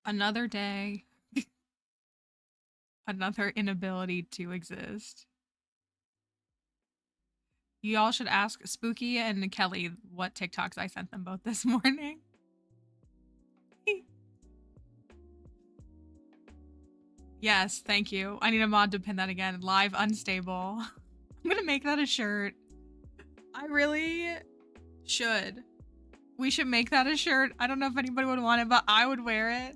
Another day. Another inability to exist. You all should ask Spooky and Kelly what TikToks I sent them both this morning. Yes, thank you. I need a mod to pin that again. Live unstable. I'm gonna make that a shirt. I really should. We should make that a shirt. I don't know if anybody would want it, but I would wear it.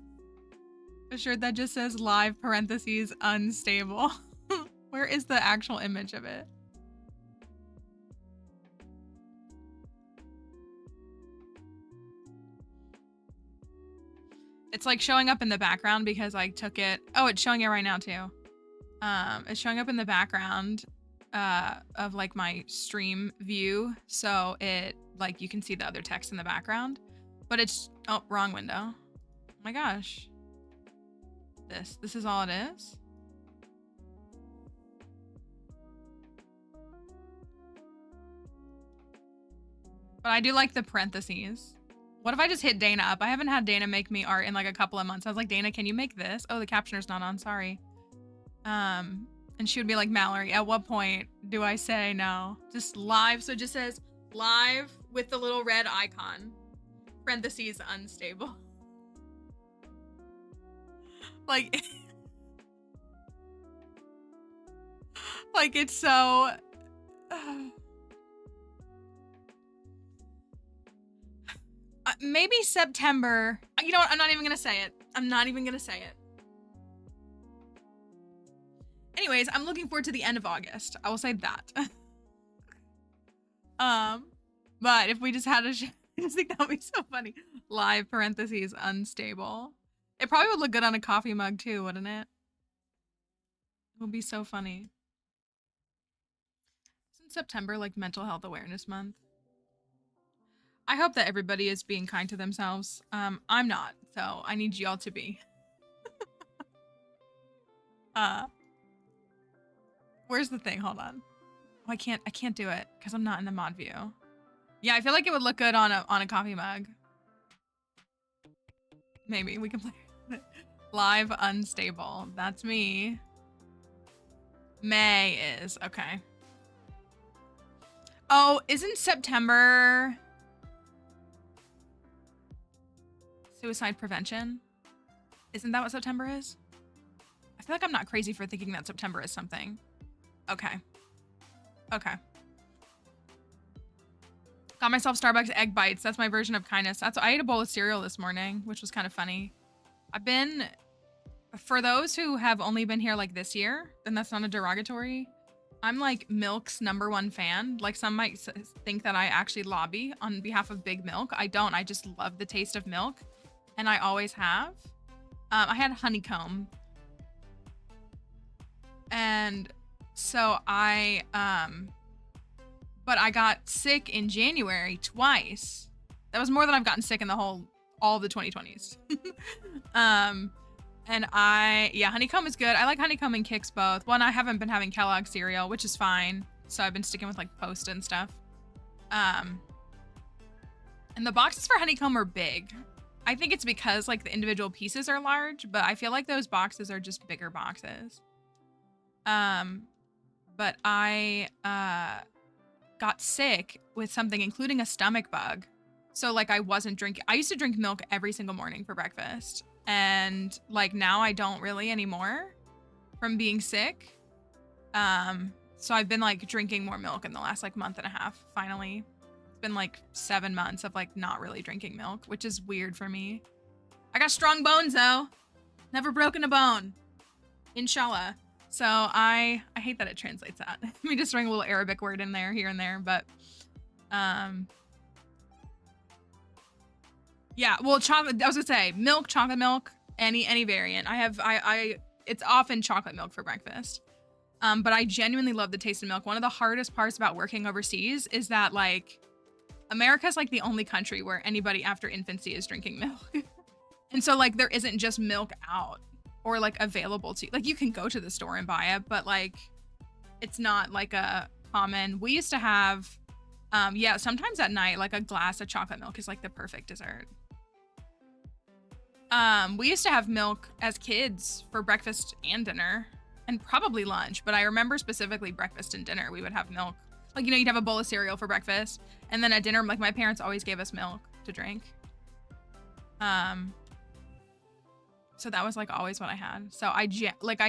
A shirt that just says live parentheses unstable. Where is the actual image of it? It's like showing up in the background because I took it. Oh, it's showing it right now too. It's showing up in the background of like my stream view. So it like you can see the other text in the background, but it's, oh, wrong window. Oh my gosh. This is all it is. But I do like the parentheses. What if I just hit Dana up? I haven't had Dana make me art in like a couple of months. I was like, Dana, can you make this? Oh, the captioner's not on, sorry. And she would be like, Mallory, at what point do I say no? Just live, so it just says live with the little red icon. Parentheses unstable. Like, like it's so... maybe September. You know what? I'm not even gonna say it. I'm not even gonna say it. Anyways, I'm looking forward to the end of August. I will say that. But if we just had a I just think that would be so funny. Live parentheses unstable. It probably would look good on a coffee mug too, wouldn't it? It would be so funny. Isn't September like Mental Health Awareness Month? I hope that everybody is being kind to themselves. I'm not, so I need y'all to be. Where's the thing? Hold on. Oh, I can't do it because I'm not in the mod view. Yeah, I feel like it would look good on a coffee mug. Maybe we can play live unstable. That's me. May is okay. Oh, isn't September suicide prevention? Isn't that what September is? I feel like I'm not crazy for thinking that September is something. Okay. Okay. Got myself Starbucks egg bites. That's my version of kindness. I ate a bowl of cereal this morning, which was kind of funny. For those who have only been here like this year, then that's not a derogatory. I'm like Milk's #1 fan. Like some might think that I actually lobby on behalf of Big Milk. I don't. I just love the taste of milk, and I always have. I had honeycomb, and so but I got sick in January twice. That was more than I've gotten sick in all of the 2020s. And yeah, honeycomb is good. I like honeycomb and Kix both. One, I haven't been having Kellogg cereal, which is fine. So I've been sticking with like Post and stuff. And the boxes for honeycomb are big. I think it's because like the individual pieces are large, but I feel like those boxes are just bigger boxes. But I got sick with something, including a stomach bug. So like I wasn't drinking. I used to drink milk every single morning for breakfast. And like now I don't really anymore from being sick. So I've been like drinking more milk in the last like month and a half, finally. It's been like 7 months of like not really drinking milk, which is weird for me. I got strong bones though. Never broken a bone. Inshallah. So I hate that it translates that. Let me just bring a little Arabic word in there, here and there, but yeah, well, chocolate, I was gonna say milk, chocolate milk, any variant. It's often chocolate milk for breakfast. But I genuinely love the taste of milk. One of the hardest parts about working overseas is that like America's like the only country where anybody after infancy is drinking milk. And so like there isn't just milk out or like available to you. Like you can go to the store and buy it, but like it's not like a common. We used to have yeah, sometimes at night like a glass of chocolate milk is like the perfect dessert. We used to have milk as kids for breakfast and dinner and probably lunch, but I remember specifically breakfast and dinner we would have milk. Like, you know, you'd have a bowl of cereal for breakfast, and then at dinner, like, my parents always gave us milk to drink. So that was like always what I had. So I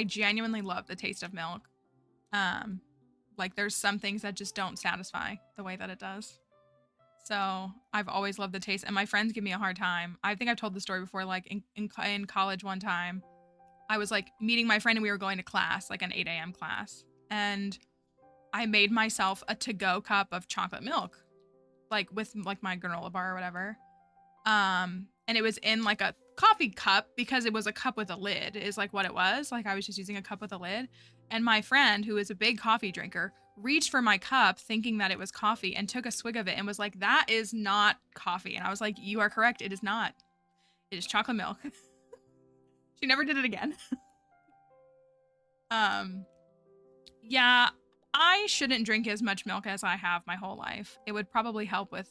genuinely love the taste of milk. Like there's some things that just don't satisfy the way that it does. So I've always loved the taste, and my friends give me a hard time. I think I've told the story before, like in college one time, I was like meeting my friend and we were going to class, like an 8 a.m. class. And I made myself a to-go cup of chocolate milk, like with like my granola bar or whatever. And it was in like a coffee cup because it was a cup with a lid is like what it was. Like I was just using a cup with a lid. And my friend, who is a big coffee drinker, reached for my cup thinking that it was coffee and took a swig of it and was like, that is not coffee. And I was like, you are correct. It is not. It is chocolate milk. She never did it again. Yeah, I shouldn't drink as much milk as I have my whole life. It would probably help with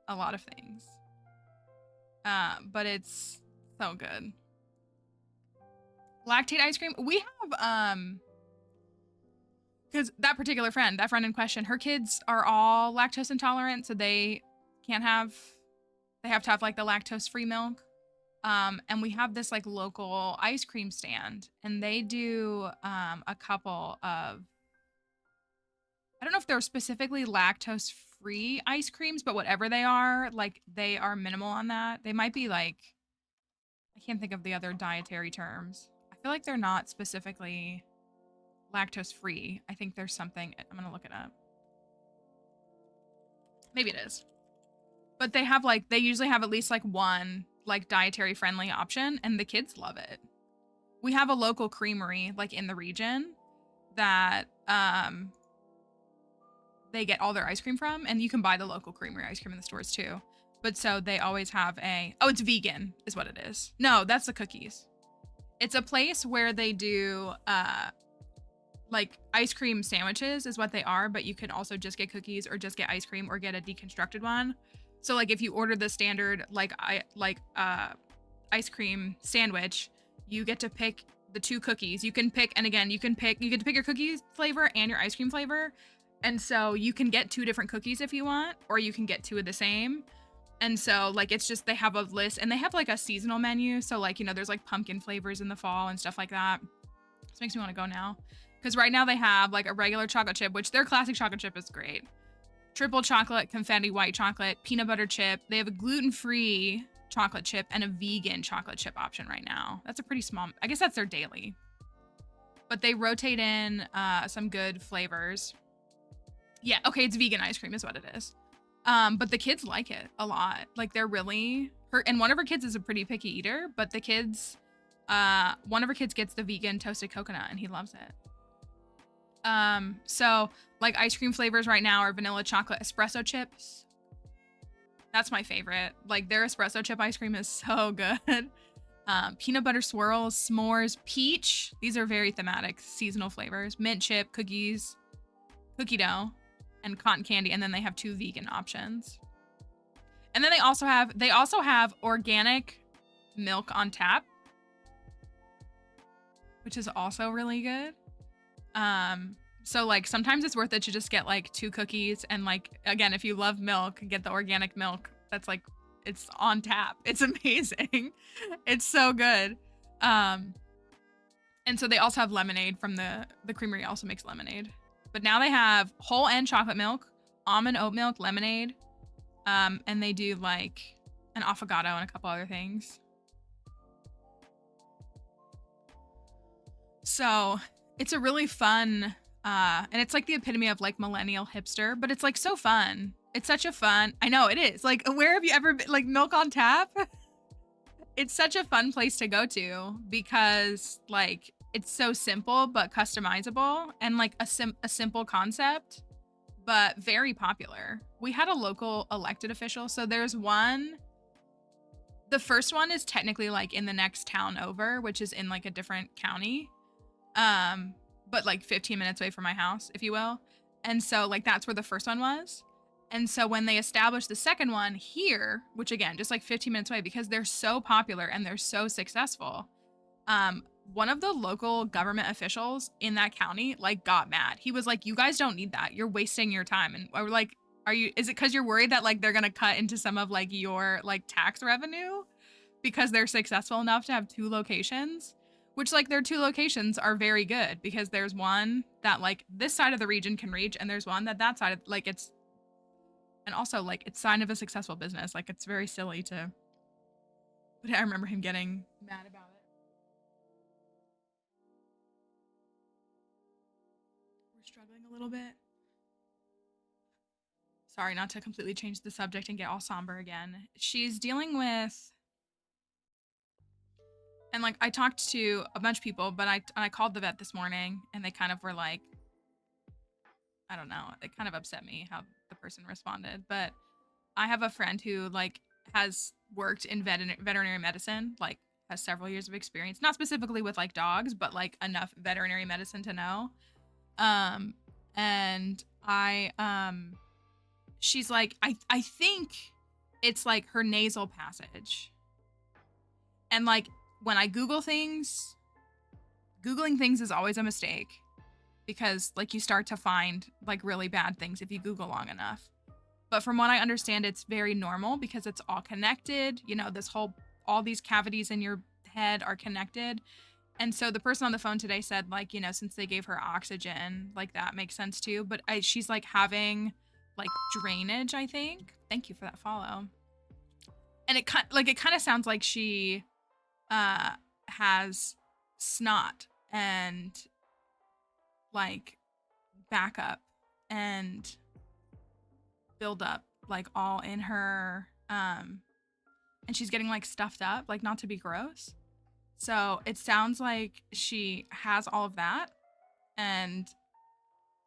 a lot of things. But it's so good. Lactate ice cream. We have, because that particular friend, that friend in question, her kids are all lactose intolerant, so they have to have like the lactose free milk. And we have this like local ice cream stand, and they do a couple of, I don't know if they're specifically lactose free ice creams, but whatever they are, like they are minimal on that. They might be like, I can't think of the other dietary terms. I feel like they're not specifically lactose free. I think there's something, I'm gonna look it up. Maybe it is. But they have like, they usually have at least like one like dietary friendly option, and the kids love it. We have a local creamery like in the region that they get all their ice cream from, and you can buy the local creamery ice cream in the stores too. But so they always have it's vegan is what it is. No, that's the cookies. It's a place where they do like ice cream sandwiches is what they are, but you can also just get cookies or just get ice cream or get a deconstructed one. So like if you order the standard ice cream sandwich, you get to pick the two cookies. You can pick, and again, you get to pick your cookies flavor and your ice cream flavor. And so you can get 2 different cookies if you want, or you can get 2 of the same. And so like, it's just, they have a list, and they have like a seasonal menu. So like, you know, there's like pumpkin flavors in the fall and stuff like that. This makes me want to go now. Because right now they have like a regular chocolate chip, which their classic chocolate chip is great. Triple chocolate, confetti white chocolate, peanut butter chip. They have a gluten-free chocolate chip and a vegan chocolate chip option right now. That's a pretty small, I guess that's their daily. But they rotate in some good flavors. Yeah, okay, it's vegan ice cream is what it is. But the kids like it a lot. Like they're really, and one of her kids is a pretty picky eater, but the kids, one of her kids gets the vegan toasted coconut and he loves it. So like ice cream flavors right now are vanilla chocolate espresso chips. That's my favorite. Like their espresso chip ice cream is so good. Peanut butter swirls, s'mores, peach. These are very thematic seasonal flavors. Mint chip, cookies, cookie dough, and cotton candy. And then they have 2 vegan options. And then they also have organic milk on tap, which is also really good. So like sometimes it's worth it to just get like 2 cookies, and like, again, if you love milk, get the organic milk. That's like, it's on tap. It's amazing. It's so good. And so they also have lemonade from the creamery also makes lemonade. But now they have whole and chocolate milk, almond oat milk, lemonade. And they do like an affogato and a couple other things. So it's a really fun, and it's like the epitome of like millennial hipster, but it's like so fun. It's such a fun, I know it is. Like, where have you ever been, like milk on tap? It's such a fun place to go to because like, it's so simple, but customizable, and like a simple concept, but very popular. We had a local elected official. So there's one, the first one is technically like in the next town over, which is in like a different county. But like 15 minutes away from my house, if you will. And so like, that's where the first one was. And so when they established the second one here, which again, just like 15 minutes away, because they're so popular and they're so successful, one of the local government officials in that county like got mad. He was like, "You guys don't need that. You're wasting your time." And we're like, is it because you're worried that like they're gonna cut into some of like your like tax revenue because they're successful enough to have 2 locations? Which like their 2 locations are very good because there's one that like this side of the region can reach, and there's one that side of like it's, and also like it's sign of a successful business. Like it's very silly to, but I remember him getting mad about it. We're struggling a little bit. Sorry, not to completely change the subject and get all somber again. She's dealing with, and like I talked to a bunch of people, but I called the vet this morning and they kind of were like, I don't know, it kind of upset me how the person responded. But I have a friend who like has worked in veterinary medicine, like has several years of experience, not specifically with like dogs, but like enough veterinary medicine to know. And she's like, I think it's like her nasal passage. And like when I Google things, Googling things is always a mistake because like you start to find like really bad things if you Google long enough. But from what I understand, it's very normal because it's all connected. You know, all these cavities in your head are connected. And so the person on the phone today said like, you know, since they gave her oxygen, like that makes sense too. But she's like having like drainage, I think. Thank you for that follow. And it kind of sounds like she has snot and like backup and build up like all in her and she's getting like stuffed up, like not to be gross. So it sounds like she has all of that, and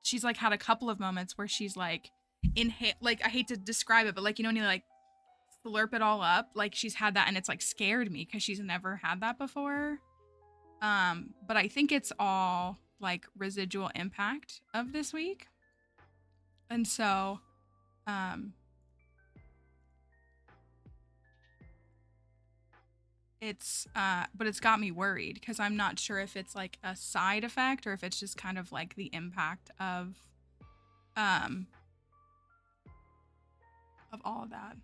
she's like had a couple of moments where she's like inhale, like I hate to describe it, but like, you know, when you like slurp it all up, like she's had that and it's like scared me because she's never had that before. But I think it's all like residual impact of this week. And so but it's got me worried because I'm not sure if it's like a side effect or if it's just kind of like the impact of all of that.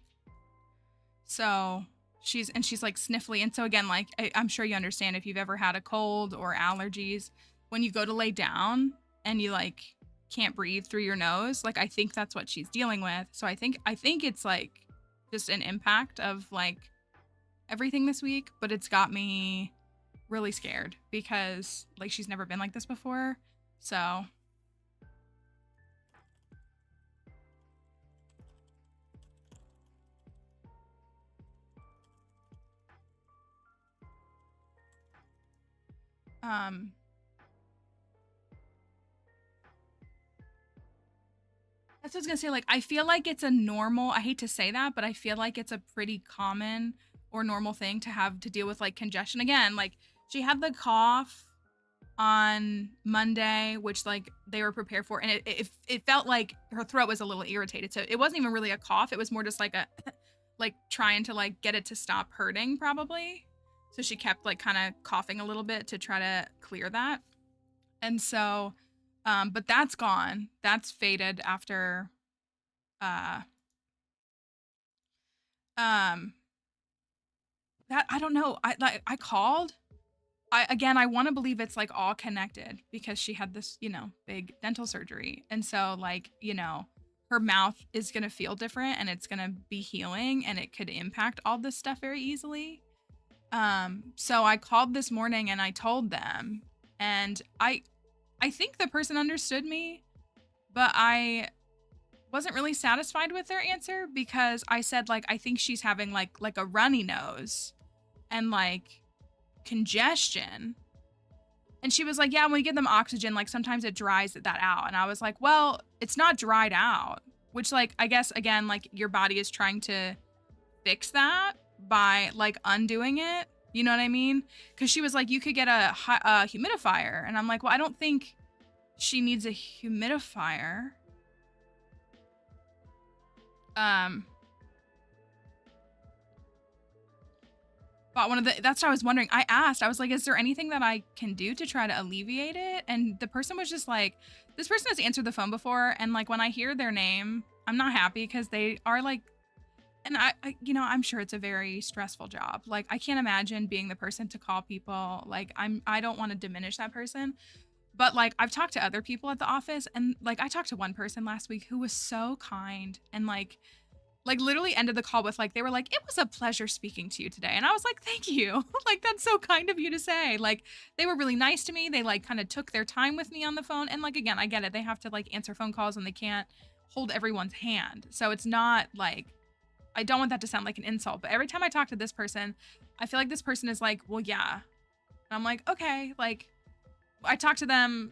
So she's like sniffly. And so again, like I'm sure you understand if you've ever had a cold or allergies, when you go to lay down and you like can't breathe through your nose, like I think that's what she's dealing with. So I think it's like just an impact of like everything this week, but it's got me really scared because like she's never been like this before. So that's what I was gonna say. Like, I feel like it's a normal, I hate to say that, but I feel like it's a pretty common or normal thing to have to deal with like congestion. Again, like she had the cough on Monday, which like they were prepared for, and it felt like her throat was a little irritated. So it wasn't even really a cough. It was more just like a like trying to like get it to stop hurting probably. So she kept like kind of coughing a little bit to try to clear that. And so but that's gone. That's faded after that I don't know. I called. I want to believe it's like all connected because she had this, you know, big dental surgery. And so like, you know, her mouth is going to feel different and it's going to be healing and it could impact all this stuff very easily. So I called this morning and I told them, and I think the person understood me, but I wasn't really satisfied with their answer because I said like I think she's having like a runny nose and like congestion. And she was like, yeah, when we give them oxygen, like sometimes it dries that out. And I was like, well, it's not dried out, which like I guess again, like your body is trying to fix that by like undoing it. You know what I mean? Because she was like, you could get a humidifier. And I'm like, well, I don't think she needs a humidifier. But that's what I was wondering. I asked, I was like, is there anything that I can do to try to alleviate it? And the person was just like, this person has answered the phone before. And like, when I hear their name, I'm not happy because they are like, and I, you know, I'm sure it's a very stressful job. Like, I can't imagine being the person to call people. Like, I don't want to diminish that person. But like, I've talked to other people at the office, and like, I talked to one person last week who was so kind and like literally ended the call with like, they were like, it was a pleasure speaking to you today. And I was like, thank you. Like, that's so kind of you to say. Like, they were really nice to me. They like kind of took their time with me on the phone. And like, again, I get it. They have to like answer phone calls and they can't hold everyone's hand. So it's not like, I don't want that to sound like an insult, but every time I talk to this person, I feel like this person is like, well, yeah. And I'm like, okay. Like, I talked to them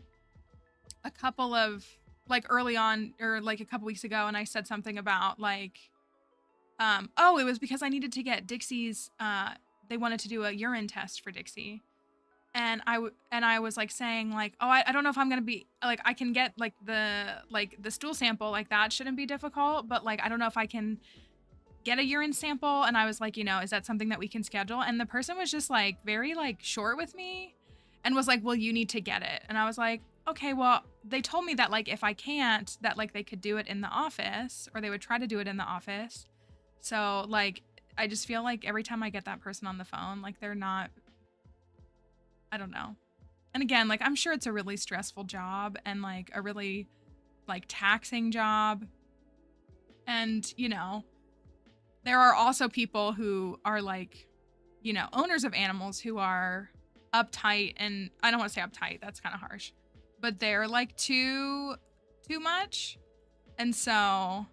a couple of like early on, or like a couple weeks ago, and I said something about like, oh, it was because I needed to get Dixie's, they wanted to do a urine test for Dixie. And I was like saying like, oh, I don't know if I'm going to be like, I can get like the stool sample, like that shouldn't be difficult, but like, I don't know if I can get a urine sample. And I was like, you know, is that something that we can schedule? And the person was just like very like short with me and was like, well, you need to get it. And I was like, okay, well, they told me that like, if I can't, that like they could do it in the office, or they would try to do it in the office. So like, I just feel like every time I get that person on the phone, like they're not, I don't know. And again, like, I'm sure it's a really stressful job and like a really like taxing job. And, you know, there are also people who are like, you know, owners of animals who are uptight, and I don't want to say uptight, that's kind of harsh, but they're like too much. And so,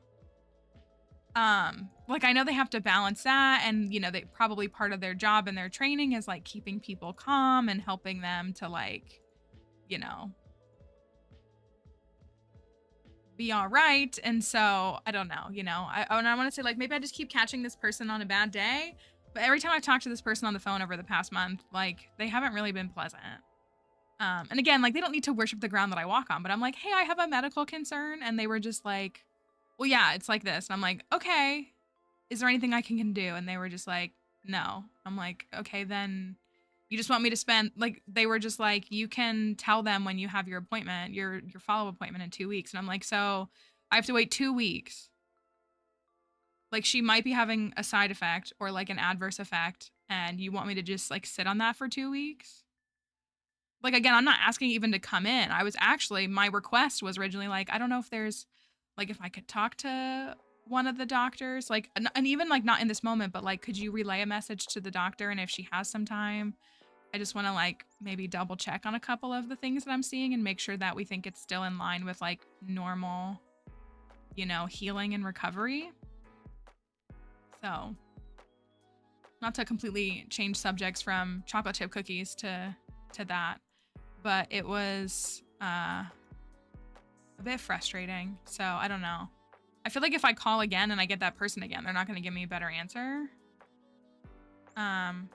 like, I know they have to balance that, and, you know, they probably part of their job and their training is like keeping people calm and helping them to like, you know, be all right. And so I don't know, you know, I want to say like, maybe I just keep catching this person on a bad day, but every time I've talked to this person on the phone over the past month, like they haven't really been pleasant. And again, like they don't need to worship the ground that I walk on, but I'm like, hey, I have a medical concern. And they were just like, well, yeah, it's like this. And I'm like, okay, is there anything I can do? And they were just like, no. I'm like, okay, then you just want me to spend, like, they were just like, you can tell them when you have your appointment, your follow-up appointment in 2 weeks. And I'm like, so I have to wait 2 weeks. Like, she might be having a side effect or like an adverse effect, and you want me to just like sit on that for 2 weeks? Like, again, I'm not asking even to come in. I was actually, my request was originally like, I don't know if there's, like, if I could talk to one of the doctors, like, and even like not in this moment, but like, could you relay a message to the doctor? And if she has some time, I just want to like maybe double check on a couple of the things that I'm seeing and make sure that we think it's still in line with like normal, you know, healing and recovery. So, not to completely change subjects from chocolate chip cookies to that, but it was a bit frustrating. So I don't know. I feel like if I call again and I get that person again, they're not going to give me a better answer. But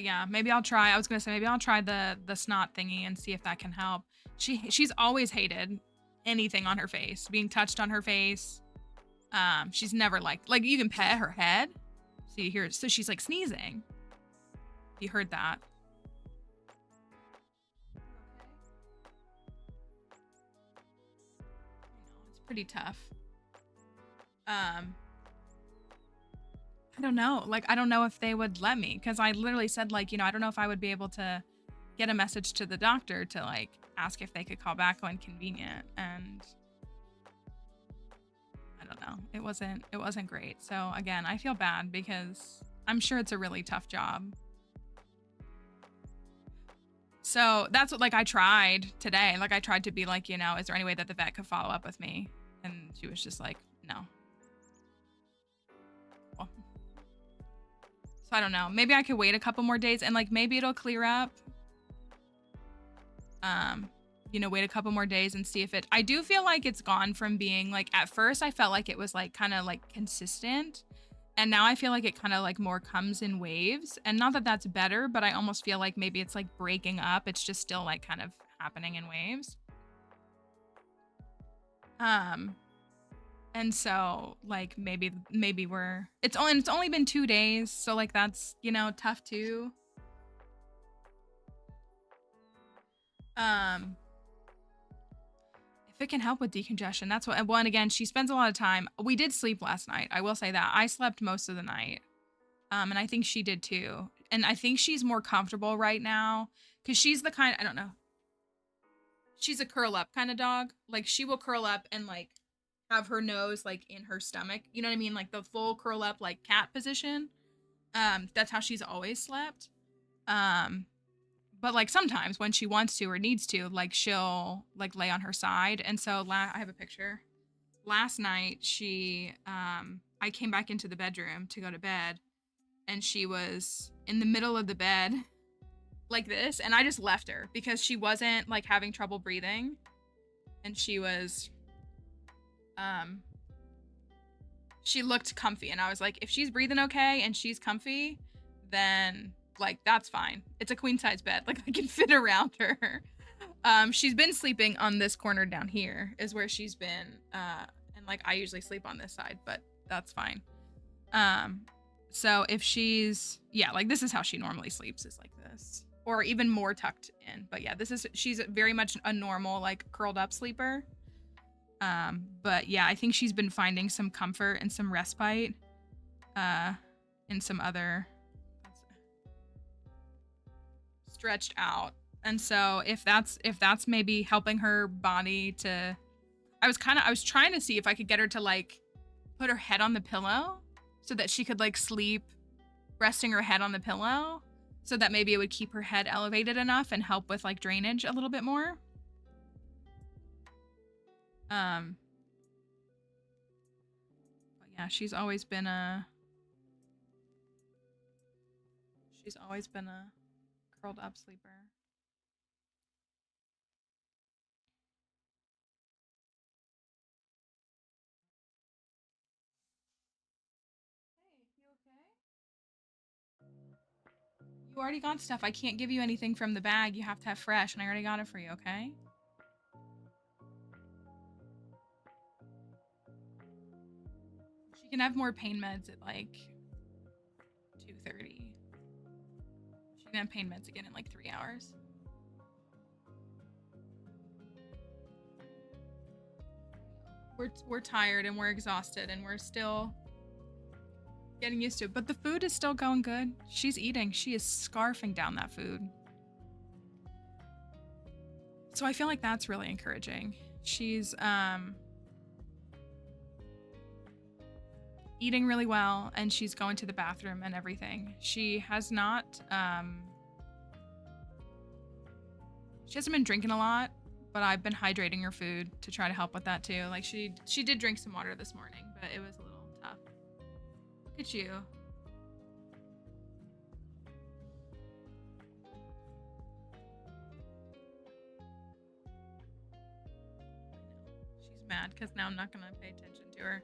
yeah, maybe I'll try. I was going to say, maybe I'll try the snot thingy and see if that can help. She's always hated anything on her face, being touched on her face. She's never liked, like, you can pet her head. So you hear, so she's like sneezing. You heard that. It's pretty tough. I don't know. Like, I don't know if they would let me, because I literally said, like, you know, I don't know if I would be able to get a message to the doctor to like ask if they could call back when convenient. And I don't know. It wasn't great. So again, I feel bad because I'm sure it's a really tough job. So that's what, like, I tried today. Like, I tried to be like, you know, is there any way that the vet could follow up with me? And she was just like, no. Well, so I don't know. Maybe I could wait a couple more days and like maybe it'll clear up. You know, wait a couple more days and see if it, I do feel like it's gone from being like, at first I felt like it was like kind of like consistent. And now I feel like it kind of like more comes in waves. And not that that's better, but I almost feel like maybe it's like breaking up. It's just still like kind of happening in waves. And so like maybe we're it's only been 2 days, so like that's, you know, tough too. If it can help with decongestion, that's what. Well, and again, she spends a lot of time. We did sleep last night. I will say that I slept most of the night. And I think she did too. And I think she's more comfortable right now because she's the kind, I don't know. She's a curl up kind of dog. Like she will curl up and like have her nose like in her stomach. You know what I mean? Like the full curl up like cat position. That's how she's always slept. But like sometimes when she wants to or needs to, like she'll like lay on her side. And so I have a picture. Last night I came back into the bedroom to go to bed and she was in the middle of the bed like this, and I just left her because she wasn't like having trouble breathing, and she was she looked comfy, and I was like, if she's breathing okay and she's comfy, then like that's fine. It's a queen size bed, like I can fit around her. She's been sleeping on this corner down here is where she's been, and like I usually sleep on this side, but that's fine. So if she's, yeah, like this is how she normally sleeps, is like this, or even more tucked in. But yeah, she's very much a normal like curled up sleeper. But yeah, I think she's been finding some comfort and some respite in some other stretched out. And so if that's maybe helping her body to, I was trying to see if I could get her to like put her head on the pillow so that she could like sleep resting her head on the pillow, so that maybe it would keep her head elevated enough and help with like drainage a little bit more. But yeah, she's always been a curled up sleeper. You already got stuff. I can't give you anything from the bag. You have to have fresh, and I already got it for you, okay? She can have more pain meds at like 2:30. She can have pain meds again in like 3 hours. We're tired and we're exhausted and we're still getting used to it, but the food is still going good. She's eating. She is scarfing down that food. So I feel like that's really encouraging. She's eating really well, and she's going to the bathroom and everything. She has not she hasn't been drinking a lot, but I've been hydrating her food to try to help with that too. Like she did drink some water this morning, but it was a little tough. Look at you. She's mad because now I'm not gonna pay attention to her.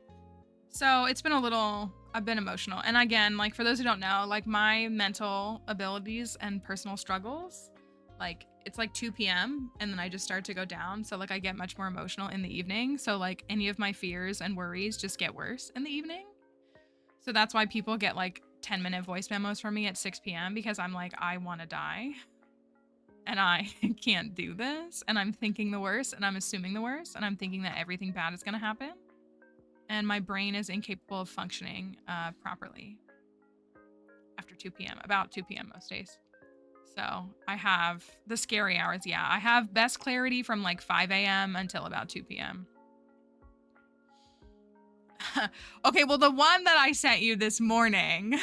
So it's been I've been emotional. And again, like for those who don't know, like my mental abilities and personal struggles, like it's like 2 p.m. and then I just start to go down. So like I get much more emotional in the evening. So like any of my fears and worries just get worse in the evening. So that's why people get like 10-minute voice memos from me at 6 p.m. because I'm like, I want to die and I can't do this. And I'm thinking the worst and I'm assuming the worst and I'm thinking that everything bad is going to happen. And my brain is incapable of functioning properly after 2 p.m., about 2 p.m. most days. So I have the scary hours. Yeah, I have best clarity from like 5 a.m. until about 2 p.m. Okay, well, the one that I sent you this morning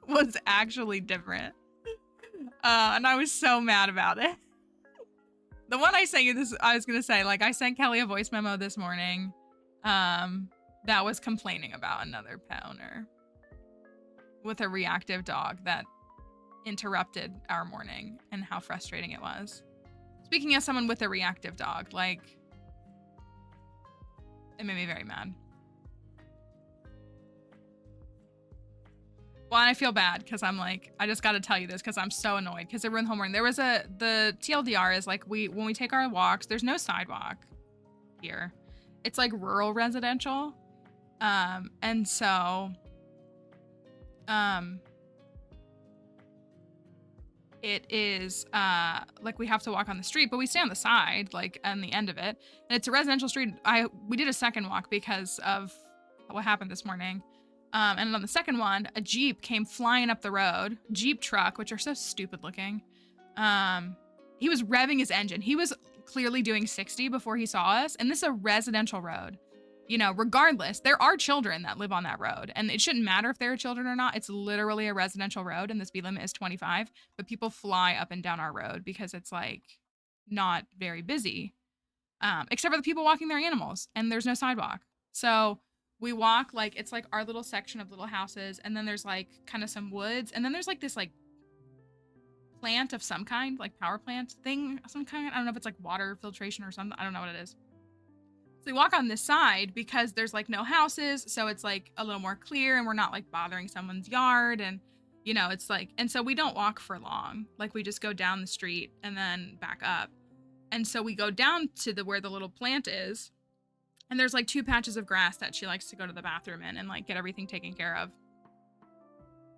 was actually different. And I was so mad about it. The one I sent you I was going to say, like, I sent Kelly a voice memo this morning that was complaining about another pet owner with a reactive dog that interrupted our morning and how frustrating it was. Speaking as someone with a reactive dog, like, it made me very mad. Well, and I feel bad because I'm like, I just got to tell you this because I'm so annoyed because it ruined homework. There was the TLDR is like when we take our walks, there's no sidewalk here. it's like rural residential. And so, it is, like we have to walk on the street, but we stay on the side, like on the end of it. And it's a residential street. We did a second walk because of what happened this morning. And on the second one, a Jeep came flying up the road, Jeep truck, which are so stupid looking. He was revving his engine. He was clearly doing 60 before he saw us. And this is a residential road. You know, regardless, there are children that live on that road, and it shouldn't matter if there are children or not. It's literally a residential road, and the speed limit is 25, but people fly up and down our road because it's like not very busy, except for the people walking their animals, and there's no sidewalk. So we walk, like, it's like our little section of little houses, and then there's like kind of some woods, and then there's like this like plant of some kind, like power plant thing, some kind. I don't know if it's like water filtration or something. I don't know what it is. So we walk on this side because there's like no houses, so it's like a little more clear and we're not like bothering someone's yard, and you know, it's like, and so we don't walk for long. Like we just go down the street and then back up. And so we go down to where the little plant is, and there's like 2 patches of grass that she likes to go to the bathroom in and like get everything taken care of.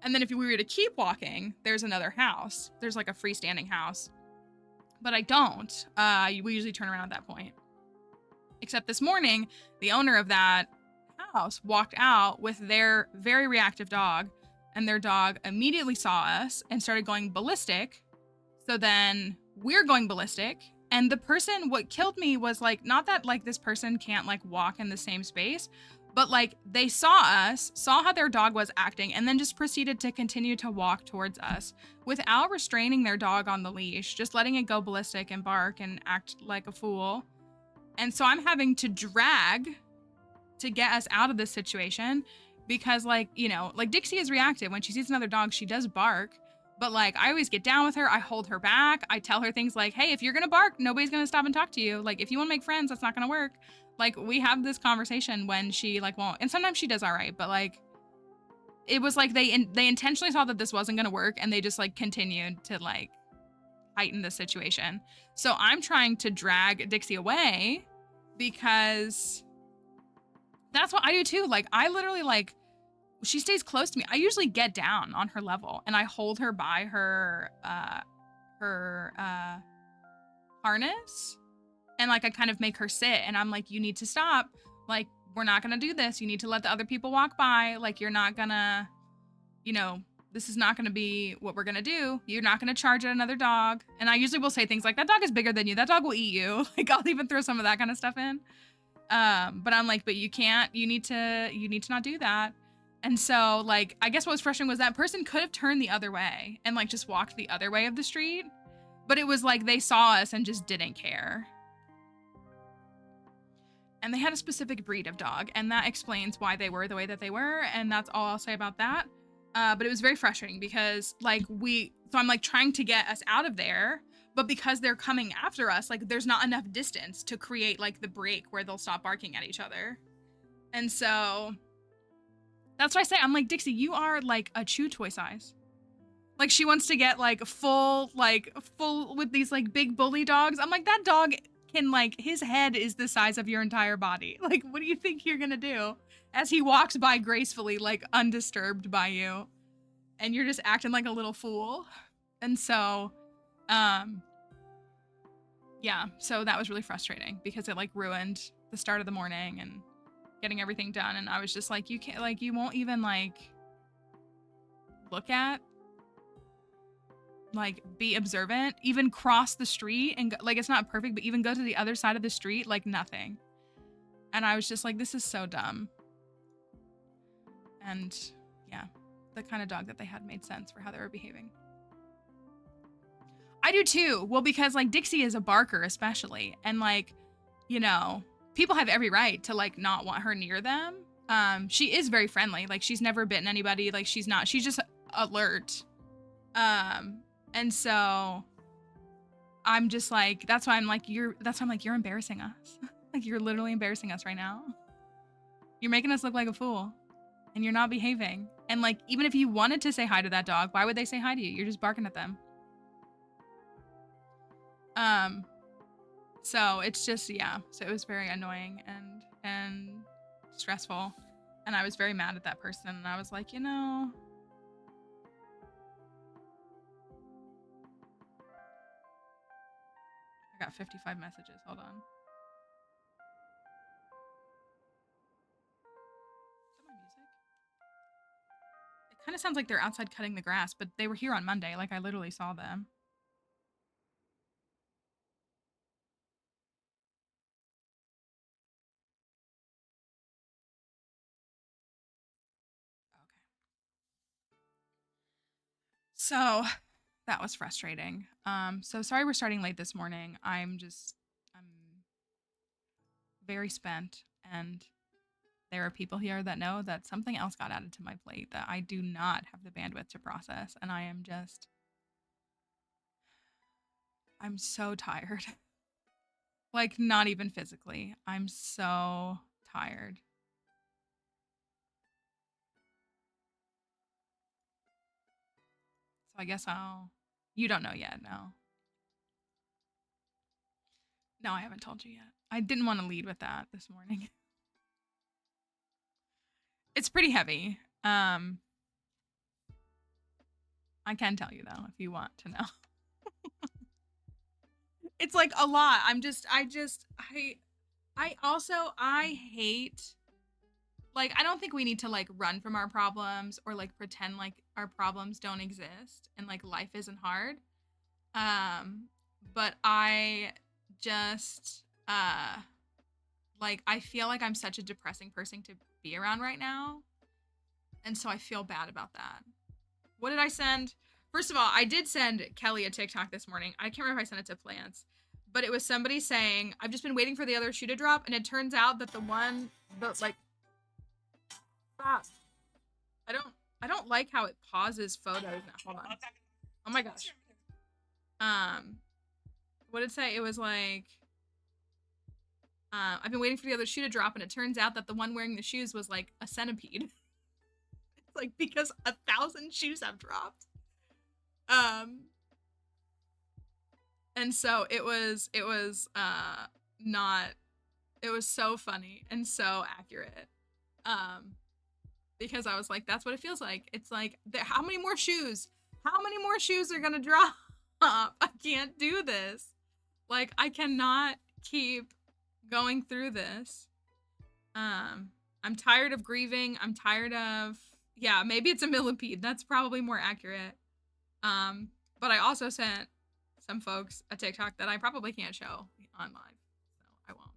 And then if we were to keep walking, there's another house. There's like a freestanding house, but I don't. We usually turn around at that point. Except this morning, the owner of that house walked out with their very reactive dog, and their dog immediately saw us and started going ballistic. So then we're going ballistic. And the person, what killed me was like, not that like this person can't like walk in the same space, but like they saw us, saw how their dog was acting, and then just proceeded to continue to walk towards us without restraining their dog on the leash, just letting it go ballistic and bark and act like a fool. And so I'm having to drag to get us out of this situation because, like, you know, like Dixie is reactive. When she sees another dog, she does bark. But like, I always get down with her. I hold her back. I tell her things like, hey, if you're going to bark, nobody's going to stop and talk to you. Like, if you want to make friends, that's not going to work. Like, we have this conversation when she like won't. And sometimes she does all right. But like, it was like they intentionally saw that this wasn't going to work. And they just like continued to like heighten the situation. So I'm trying to drag Dixie away because that's what I do too. Like I literally like, she stays close to me. I usually get down on her level and I hold her by her harness, and like I kind of make her sit, and I'm like, you need to stop. Like, we're not gonna do this. You need to let the other people walk by. Like, you're not gonna, you know, this is not going to be what we're going to do. You're not going to charge at another dog. And I usually will say things like, that dog is bigger than you. That dog will eat you. Like, I'll even throw some of that kind of stuff in. But I'm like, but you can't, you need to not do that. And so like, I guess what was frustrating was that person could have turned the other way and like just walked the other way of the street. But it was like, they saw us and just didn't care. And they had a specific breed of dog, and that explains why they were the way that they were. And that's all I'll say about that. But it was very frustrating because like so I'm like trying to get us out of there, but because they're coming after us, like there's not enough distance to create like the break where they'll stop barking at each other. And so that's why I say, I'm like, Dixie, you are like a chew toy size. Like she wants to get like full with these like big bully dogs. I'm like, that dog can like, his head is the size of your entire body. Like, what do you think you're gonna do? As he walks by gracefully, like undisturbed by you, and you're just acting like a little fool. And so, yeah, so that was really frustrating because it like ruined the start of the morning and getting everything done. And I was just like, you can't, like, you won't even like look at, like be observant, even cross the street and go, like, it's not perfect, but even go to the other side of the street, like nothing. And I was just like, this is so dumb. And yeah, the kind of dog that they had made sense for how they were behaving. I do too. Well, because like Dixie is a barker especially. And like, you know, people have every right to like not want her near them. She is very friendly. Like she's never bitten anybody. Like she's just alert. And so I'm just like, that's why I'm like, you're embarrassing us. Like you're literally embarrassing us right now. You're making us look like a fool. And you're not behaving. And like, even if you wanted to say hi to that dog, why would they say hi to you? You're just barking at them. So it's just, yeah. So it was very annoying. and stressful. And I was very mad at that person. And I was like, you know, I got 55 messages. Hold on. Is that my music? It kind of sounds like they're outside cutting the grass, but they were here on Monday. Like I literally saw them. Okay. So that was frustrating. So sorry we're starting late this morning. I'm very spent, and there are people here that know that something else got added to my plate that I do not have the bandwidth to process, and I'm so tired. Like not even physically. I'm so tired. So I guess you don't know yet, no. No, I haven't told you yet. I didn't want to lead with that this morning. It's pretty heavy. I can tell you though if you want to know. It's like a lot. I hate, like, I don't think we need to like run from our problems or like pretend like our problems don't exist and like life isn't hard. But I just like I feel like I'm such a depressing person to be around right now. And so I feel bad about that. What did I send? First of all, I did send Kelly a TikTok this morning. I can't remember if I sent it to Plants, but it was somebody saying, I've just been waiting for the other shoe to drop, and it turns out that like, stop. I don't like how it pauses photos now. Hold on. Oh my gosh. What did it say? It was like, I've been waiting for the other shoe to drop, and it turns out that the one wearing the shoes was like a centipede. It's like because 1,000 shoes have dropped. And so it was not, it was so funny and so accurate. Because I was like, that's what it feels like. It's like, how many more shoes? How many more shoes are gonna drop? I can't do this. Like, I cannot keep going through this. I'm tired of grieving. I'm tired of, yeah, maybe it's a millipede. That's probably more accurate. But I also sent some folks a TikTok that I probably can't show on live, so I won't.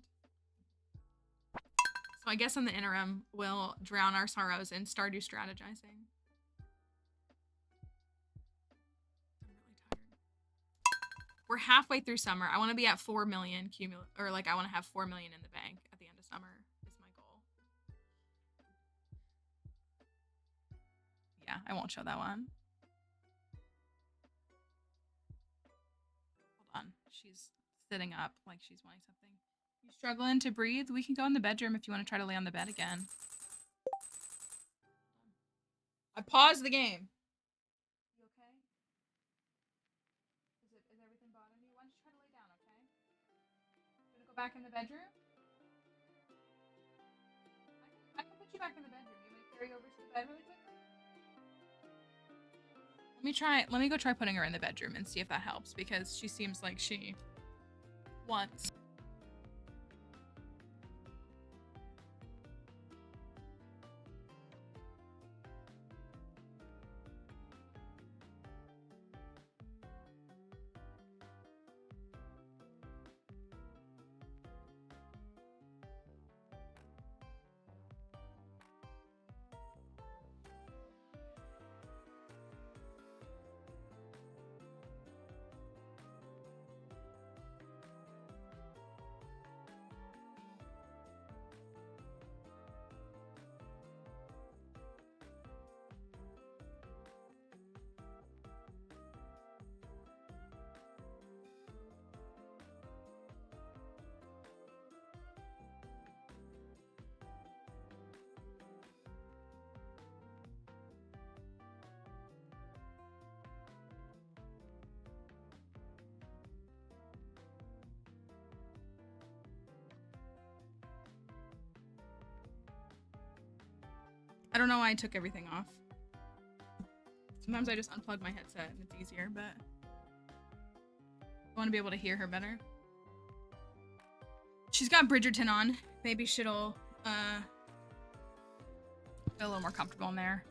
So I guess in the interim, we'll drown our sorrows in Stardew strategizing. I'm really tired. We're halfway through summer. I want to be at 4 million cumulative, or like I want to have 4 million in the bank at the end of summer is my goal. Yeah, I won't show that one. Hold on. She's sitting up like she's wanting something. You struggling to breathe? We can go in the bedroom if you want to try to lay on the bed again. I paused the game. You okay? Is everything bothering you? Why don't you try to lay down, okay? You wanna go back in the bedroom? I can put you back in the bedroom. You want me to carry you over to the bed really quick? Let me go try putting her in the bedroom and see if that helps, because she seems like she wants. I don't know why I took everything off. Sometimes I just unplug my headset and it's easier, but I want to be able to hear her better. She's got Bridgerton on. Maybe she'll feel a little more comfortable in there.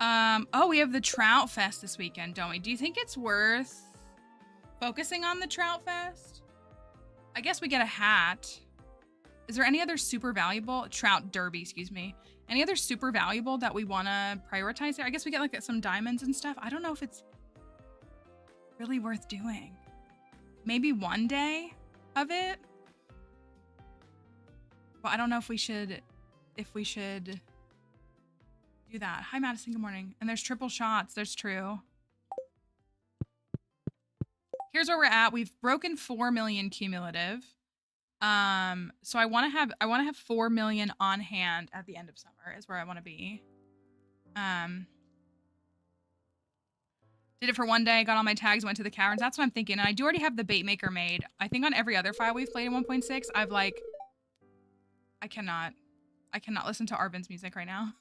Oh, we have the Trout Fest this weekend, don't we? Do you think it's worth focusing on the Trout Fest? I guess we get a hat. Is there any other super valuable Trout Derby, excuse me? Any other super valuable that we want to prioritize there? I guess we get like some diamonds and stuff. I don't know if it's really worth doing. Maybe one day of it. But I don't know if we should do that. Hi, Madison. Good morning. And there's triple shots. There's true. Here's where we're at. We've broken 4 million cumulative. So I want to have 4 million on hand at the end of summer is where I want to be. Did it for one day, got all my tags, went to the caverns. That's what I'm thinking. And I do already have the bait maker made. I think on every other file we've played in 1.6, I've like, I cannot listen to Arvin's music right now.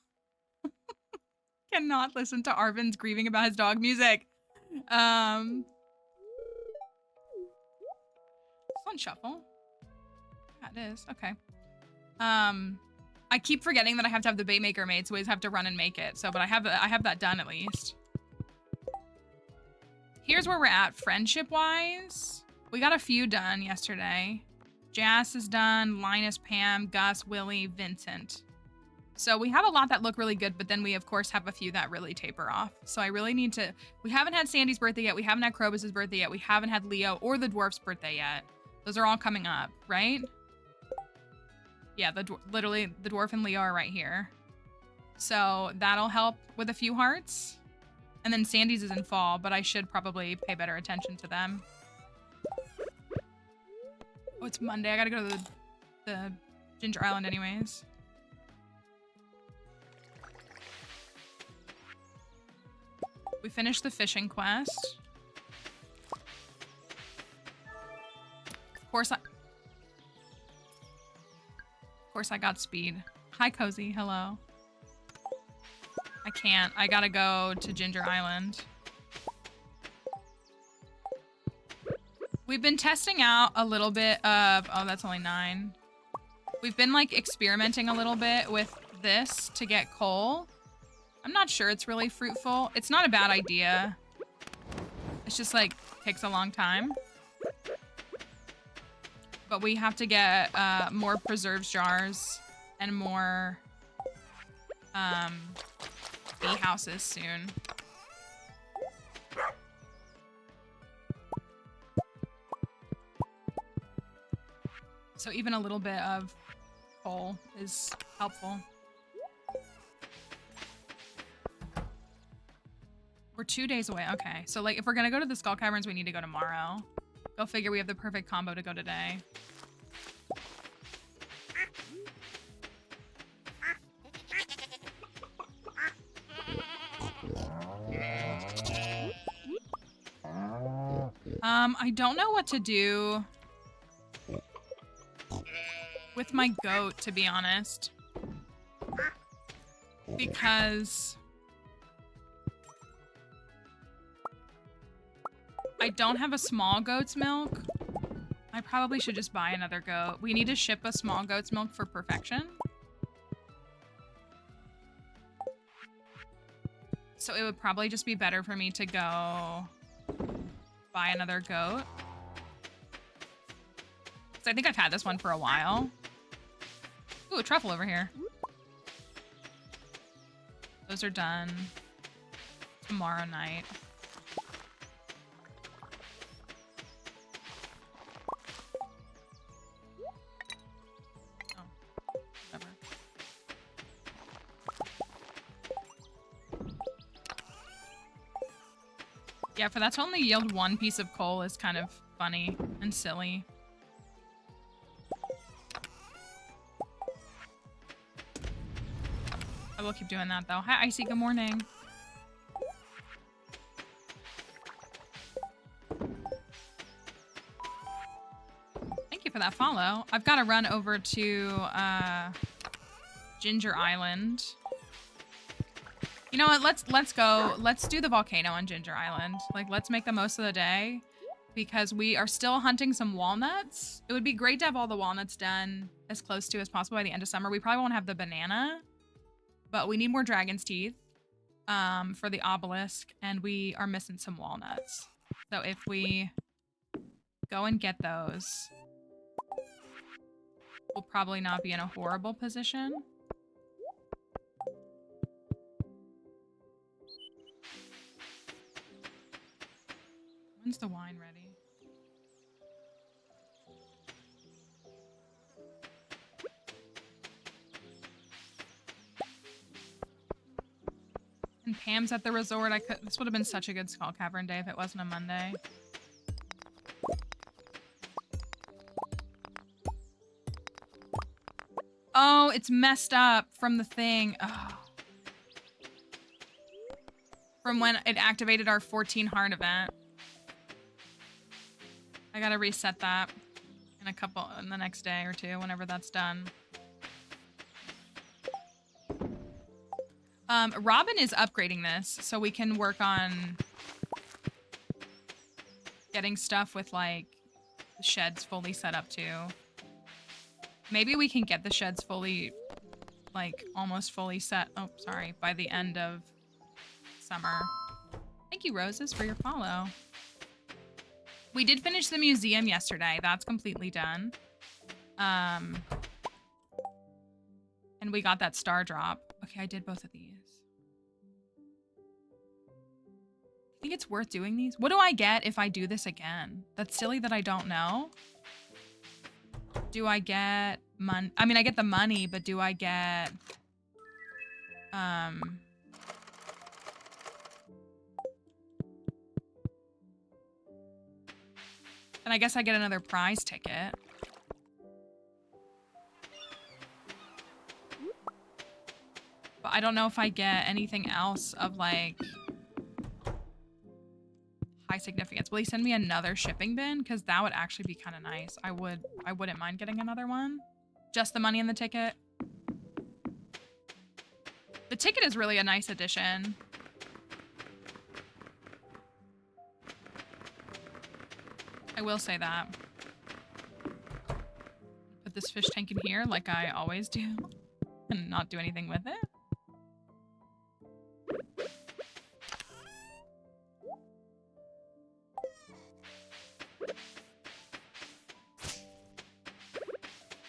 Cannot listen to Arvin's grieving about his dog music. Fun shuffle. Yeah, it is. Okay. I keep forgetting that I have to have the bait maker made, so I always have to run and make it. So, but I have that done at least. Here's where we're at friendship-wise. We got a few done yesterday. Jas is done, Linus, Pam, Gus, Willie, Vincent. So we have a lot that look really good, but then we of course have a few that really taper off. So I really need to, we haven't had Sandy's birthday yet. We haven't had Krobus's birthday yet. We haven't had Leo or the dwarf's birthday yet. Those are all coming up, right? Yeah, literally the dwarf and Leo are right here. So that'll help with a few hearts. And then Sandy's is in fall, but I should probably pay better attention to them. Oh, it's Monday. I gotta go to the Ginger Island anyways. We finished the fishing quest. Of course I got speed. Hi, Cozy. Hello. I can't. I gotta go to Ginger Island. We've been testing out a little bit of... Oh, that's only 9. We've been, like, experimenting a little bit with this to get coal. I'm not sure it's really fruitful. It's not a bad idea. It's just, like, takes a long time. But we have to get more preserves jars and more bee houses soon. So even a little bit of coal is helpful. We're 2 days away. Okay. So like if we're going to go to the Skull Caverns, we need to go tomorrow. Go figure we have the perfect combo to go today. I don't know what to do with my goat, to be honest. Because I don't have a small goat's milk. I probably should just buy another goat. We need to ship a small goat's milk for perfection. So it would probably just be better for me to go buy another goat. Because I think I've had this one for a while. Ooh, a truffle over here. Those are done tomorrow night. Oh, whatever. Yeah, for that to only yield 1 piece of coal is kind of funny and silly. I will keep doing that though. Hi, Icy, good morning. Thank you for that follow. I've got to run over to Ginger Island You know what? Let's go. Let's do the volcano on Ginger Island. Like, let's make the most of the day because we are still hunting some walnuts. It would be great to have all the walnuts done as close to as possible by the end of summer. We probably won't have the banana, but we need more dragon's teeth for the obelisk, and we are missing some walnuts. So if we go and get those, we'll probably not be in a horrible position. When's the wine ready? And Pam's at the resort. This would have been such a good Skull Cavern day if it wasn't a Monday. Oh, it's messed up from the thing. Oh. From when it activated our 14 heart event. I gotta reset that in the next day or two, whenever that's done. Robin is upgrading this so we can work on getting stuff with like the sheds fully set up too. Maybe we can get the sheds fully, like almost fully set. Oh, sorry, by the end of summer. Thank you, Roses, for your follow. We did finish the museum yesterday. That's completely done. And we got that star drop. Okay, I did both of these. I think it's worth doing these. What do I get if I do this again? That's silly that I don't know. Do I get money? I mean, I get the money, but do I get... And I guess I get another prize ticket. But I don't know if I get anything else of like high significance. Will he send me another shipping bin? Because that would actually be kind of nice. I wouldn't mind getting another one. Just the money in the ticket. The ticket is really a nice addition. I will say that. Put this fish tank in here like I always do and not do anything with it.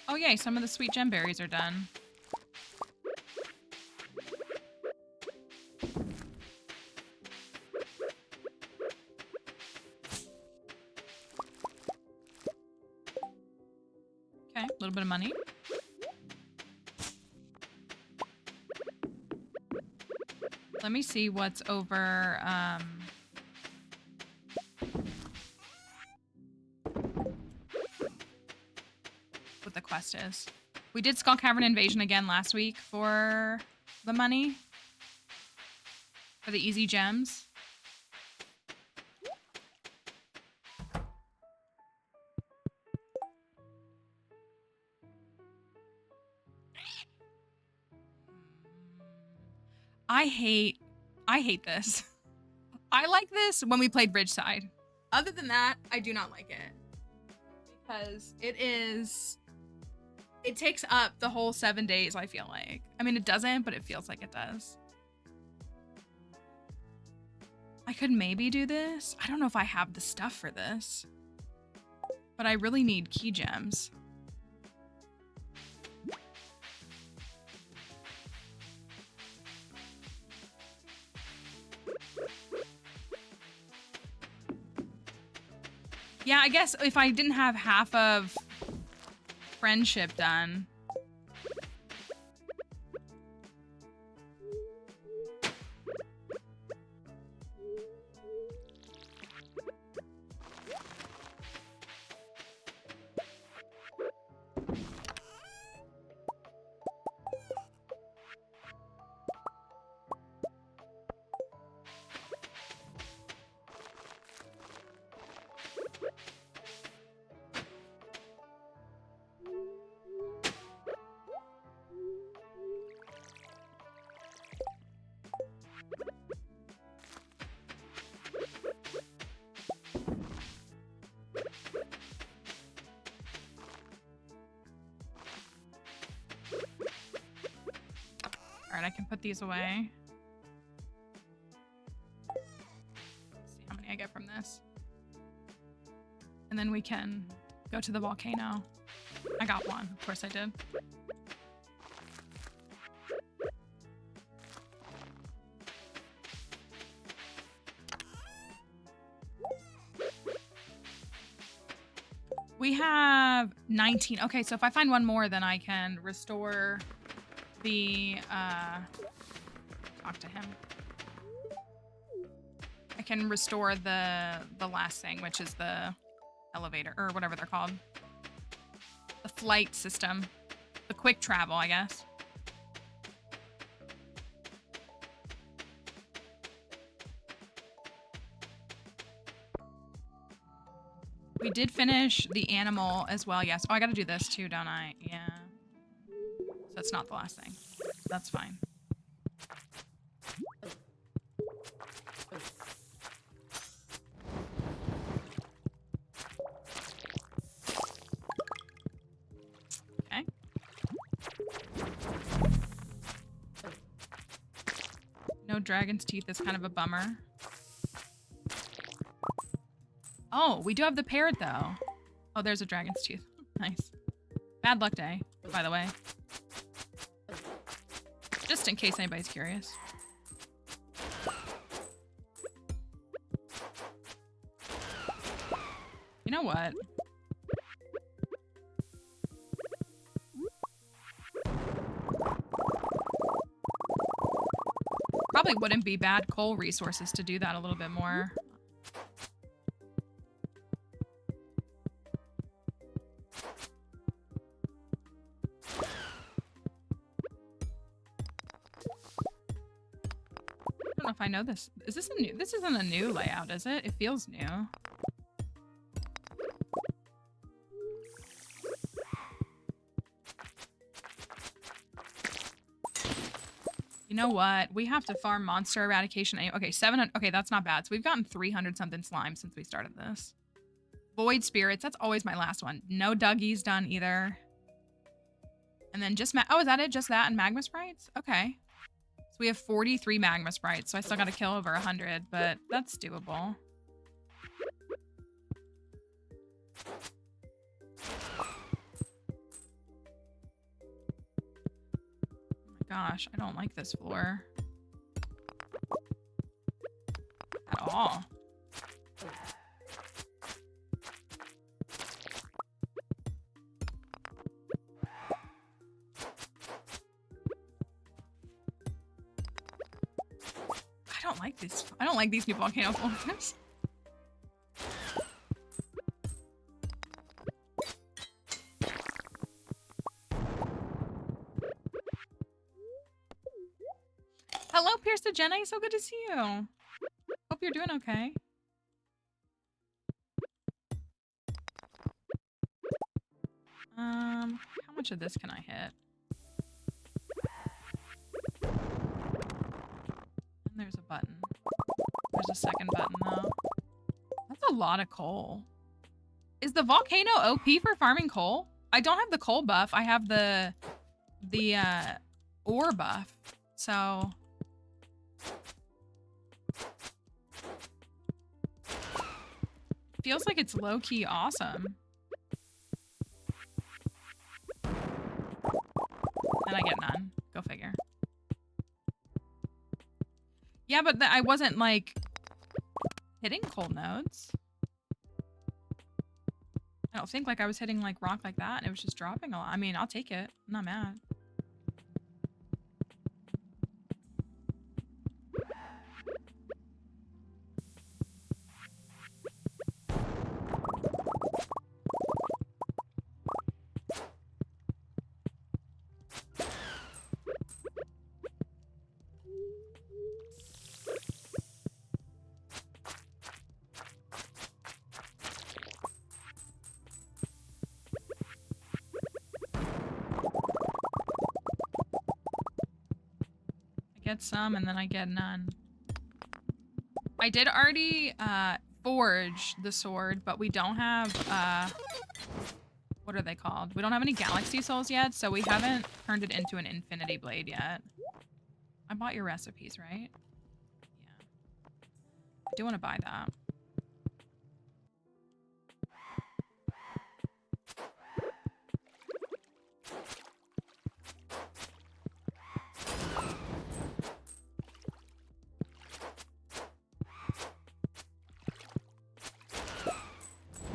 Oh yay, some of the sweet gem berries are done. Okay, a little bit of money. Let me see what's over, what the quest is. We did Skull Cavern Invasion again last week for the money. For the easy gems. I hate this. I like this when we played Ridgeside. Other than that, I do not like it. Because it takes up the whole 7 days, I feel like. I mean, it doesn't, but it feels like it does. I could maybe do this. I don't know if I have the stuff for this. But I really need key gems. Yeah, I guess if I didn't have half of friendship done. Alright, I can put these away. Let's see how many I get from this. And then we can go to the volcano. I got one. Of course I did. We have 19. Okay, so if I find one more, then I can restore the, talk to him. I can restore the last thing, which is the elevator, or whatever they're called. The flight system. The quick travel, I guess. We did finish the animal as well, yes. Oh, I gotta do this too, don't I? Yeah. So that's not the last thing. That's fine. Okay. No dragon's teeth is kind of a bummer. Oh, we do have the parrot, though. Oh, there's a dragon's tooth. Nice. Bad luck day, by the way. Just in case anybody's curious. You know what? Probably wouldn't be bad coal resources to do that a little bit more. I don't know if I know this. Is this a new? This isn't a new layout, is it? It feels new. You know what? We have to farm monster eradication. Okay, 700. Okay, that's not bad. So we've gotten 300 something slime since we started this. Void spirits. That's always my last one. No Dougie's done either. And then just oh, is that it? Just that and magma sprites? Okay. So we have 43 magma sprites, so I still got to kill over 100, but that's doable. Oh my gosh, I don't like this floor. At all. I don't like these new volcano floors. Hello, Pierce to Jenny. So good to see you. Hope you're doing okay. How much of this can I hit? And there's a button. There's a second button, though. That's a lot of coal. Is the volcano OP for farming coal? I don't have the coal buff. I have the ore buff. So... feels like it's low-key awesome. And I get none. Go figure. Yeah, but I wasn't, like, hitting coal nodes. I don't think, like, I was hitting, like, rock like that, and it was just dropping a lot. I mean, I'll take it. I'm not mad. Get some and then I get none. I did already forge the sword, but we don't have what are they called? We don't have any galaxy souls yet, so we haven't turned it into an infinity blade yet. I bought your recipes, right? Yeah. I do want to buy that.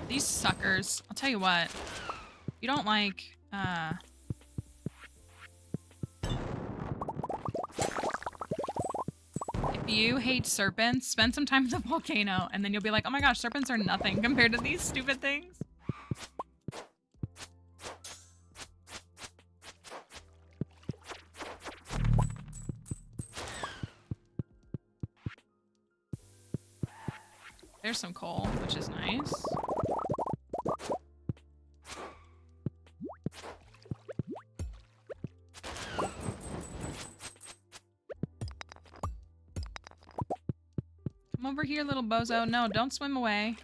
These suckers. I'll tell you what. You don't like, if you hate serpents, spend some time in the volcano, and then you'll be like, oh my gosh, serpents are nothing compared to these stupid things. There's some coal, which is nice. Come over here, little bozo. No, don't swim away.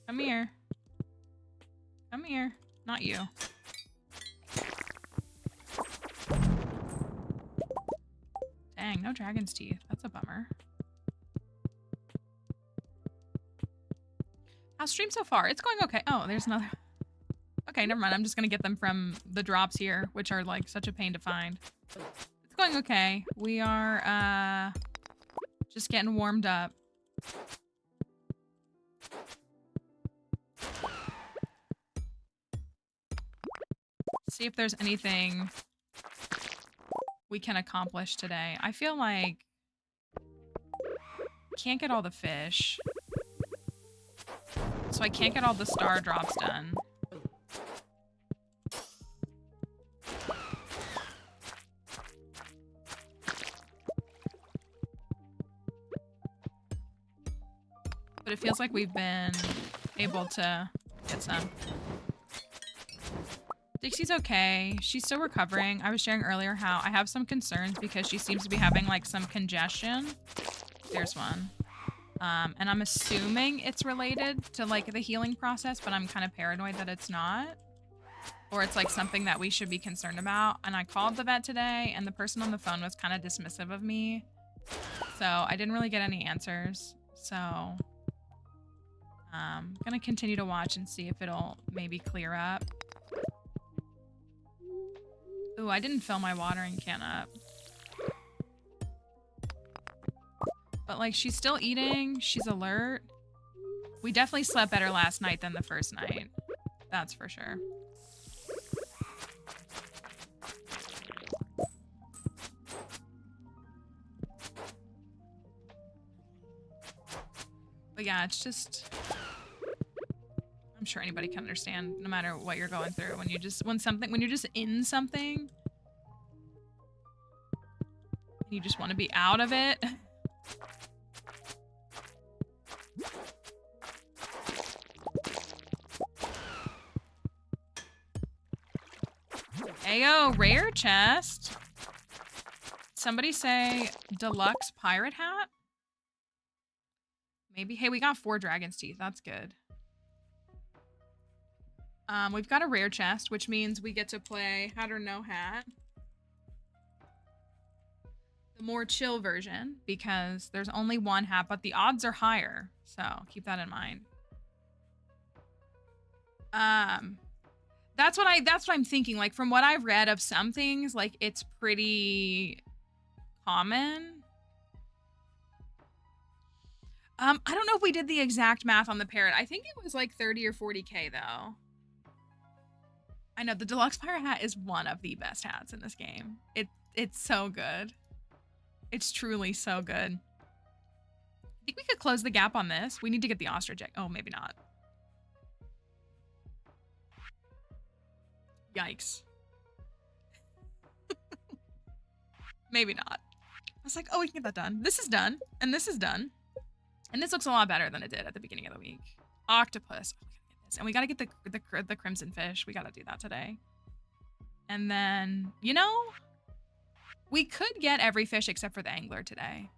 Come here. Come here. Not you. Dang, no dragon's teeth. That's a bummer. How's stream so far? It's going okay. Oh, there's another. Okay, never mind. I'm just gonna get them from the drops here, which are like such a pain to find. It's going okay. We are just getting warmed up. See if there's anything we can accomplish today. I feel like can't get all the fish. So I can't get all the star drops done. But it feels like we've been able to get some. Dixie's okay. She's still recovering. I was sharing earlier how I have some concerns because she seems to be having like some congestion. There's one. And I'm assuming it's related to like the healing process, but I'm kind of paranoid that it's not. Or it's like something that we should be concerned about. And I called the vet today and the person on the phone was kind of dismissive of me. So I didn't really get any answers. So I'm gonna continue to watch and see if it'll maybe clear up. Ooh, I didn't fill my watering can up. But, like, she's still eating. She's alert. We definitely slept better last night than the first night. That's for sure. But yeah, it's just... I'm sure anybody can understand no matter what you're going through. When you're just in something... and you just want to be out of it... Ayo, rare chest. Somebody say deluxe pirate hat? Maybe. Hey, we got 4 dragon's teeth. That's good. We've got a rare chest, which means we get to play hat or no hat. The more chill version, because there's only one hat, but the odds are higher. So keep that in mind. That's what I'm thinking. Like, from what I've read of some things, like, it's pretty common. I don't know if we did the exact math on the parrot. I think it was like 30 or 40K though. I know the deluxe pirate hat is one of the best hats in this game. It's so good. It's truly so good. I think we could close the gap on this. We need to get the ostrich egg. Oh, maybe not. Yikes. Maybe not. I was like, oh, we can get that done. This is done. And this is done. And this looks a lot better than it did at the beginning of the week. Octopus. Oh, we gotta get this. And we gotta get the crimson fish. We gotta do that today. And then, you know, we could get every fish except for the angler today.